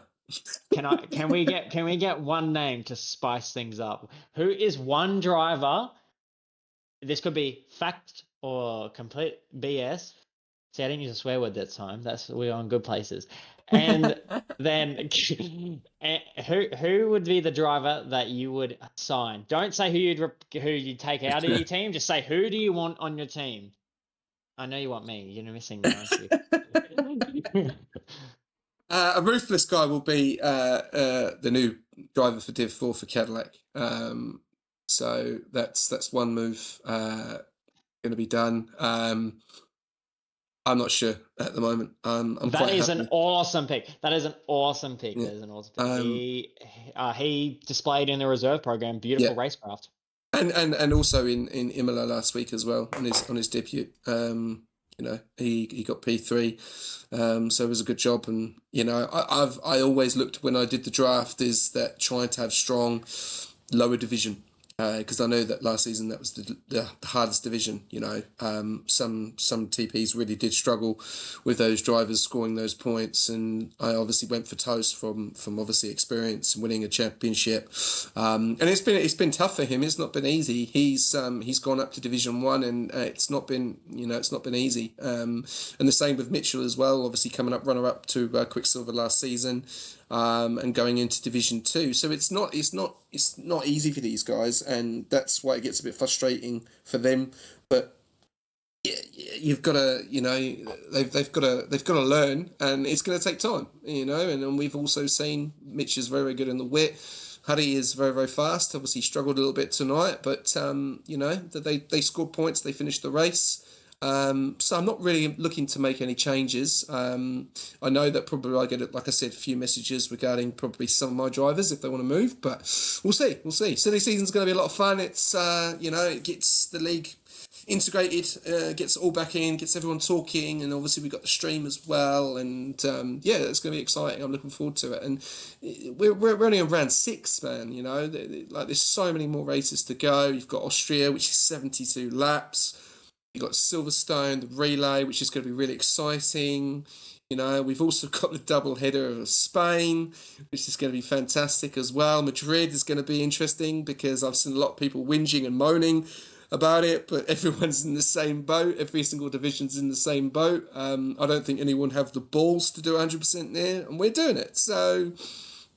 Can we get one name to spice things up? Who is one driver? This could be fact or complete BS. See, I didn't use a swear word that time. We're on good places. And then who would be the driver that you would sign? Don't say who you'd take out of your team. Just say, who do you want on your team? I know you want me. You're missing me, aren't you? A ruthless guy will be the new driver for Div 4 for Cadillac. So that's one move going to be done. I'm not sure at the moment. I'm That quite is happy. an awesome pick. That is an awesome pick. Yeah. That is an awesome pick. He displayed in the reserve program beautiful racecraft. And also in Imola last week as well on his debut. You know, he got P3, so it was a good job. And you know, I always looked when I did the draft is that trying to have strong lower division, because I know that last season that was the hardest division. You know, some TPs really did struggle with those drivers scoring those points, and I obviously went for Toast from obviously experience and winning a championship. And it's been tough for him. It's not been easy. He's gone up to Division 1, and it's not been easy. And the same with Mitchell as well. Obviously coming up runner up to Quicksilver last season. And going into Division 2, so it's not easy for these guys, and that's why it gets a bit frustrating for them. But you've got to, you know, they've got to learn, and it's going to take time, you know. And we've also seen Mitch is very, very good in the wet. Huddy is very, very fast. Obviously struggled a little bit tonight, but you know, they scored points. They finished the race. So I'm not really looking to make any changes. I know that probably I get, like I said, a few messages regarding probably some of my drivers if they want to move, but we'll see. Silly season's going to be a lot of fun. It's you know, it gets the league integrated, gets all back in, gets everyone talking, and obviously we've got the stream as well, and yeah, it's going to be exciting. I'm looking forward to it, and we're only on round 6, man. You know, like there's so many more races to go. You've got Austria, which is 72 laps. You've got Silverstone, the relay, which is going to be really exciting. You know, we've also got the double header of Spain, which is going to be fantastic as well. Madrid is going to be interesting because I've seen a lot of people whinging and moaning about it, but everyone's in the same boat. Every single division's in the same boat. I don't think anyone have the balls to do 100% there, and we're doing it. So,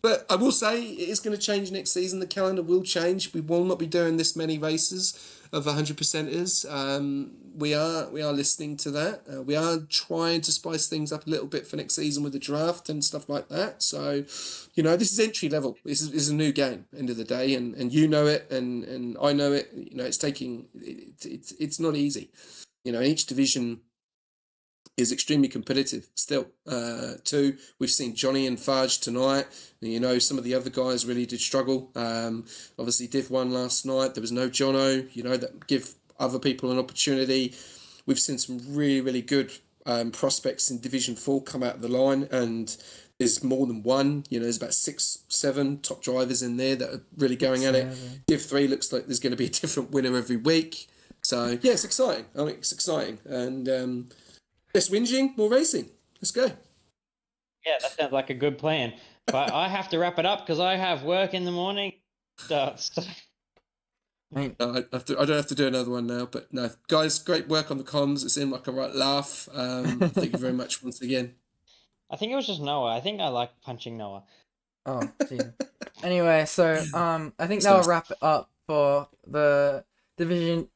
but I will say it is going to change next season. The calendar will change. We will not be doing this many races of 100%ers. We are listening to that. We are trying to spice things up a little bit for next season with the draft and stuff like that. So, you know, this is entry level. This is a new game, end of the day, and you know it, and I know it. You know, it's not easy. You know, each division is extremely competitive still. Too, we've seen Johnny and Fudge tonight. You know, some of the other guys really did struggle. Obviously, Div won last night. There was no Jono. You know, that give other people an opportunity. We've seen some really, really good prospects in Division 4 come out of the line, and there's more than one. You know, there's about 6, 7 top drivers in there that are really going at it. Div 3 looks like there's going to be a different winner every week. So, yeah, it's exciting. I mean, it's exciting. And less whinging, more racing. Let's go. Yeah, that sounds like a good plan. But I have to wrap it up because I have work in the morning. I don't have to do another one now, but no, guys, great work on the comms. It seemed like a right laugh. Thank you very much once again. I think it was just Noah. I think I like punching Noah. Oh, gee. Anyway, so I think that'll wrap it up for the Division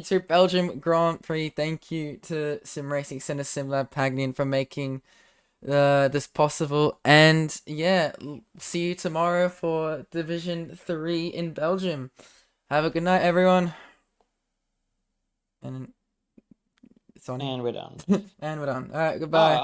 2 Belgium Grand Prix. Thank you to Sim Racing Center, SimLab Pagnian for making this possible. And yeah, see you tomorrow for Division 3 in Belgium. Have a good night, everyone. And it's on. And we're done. And we're done. All right, goodbye.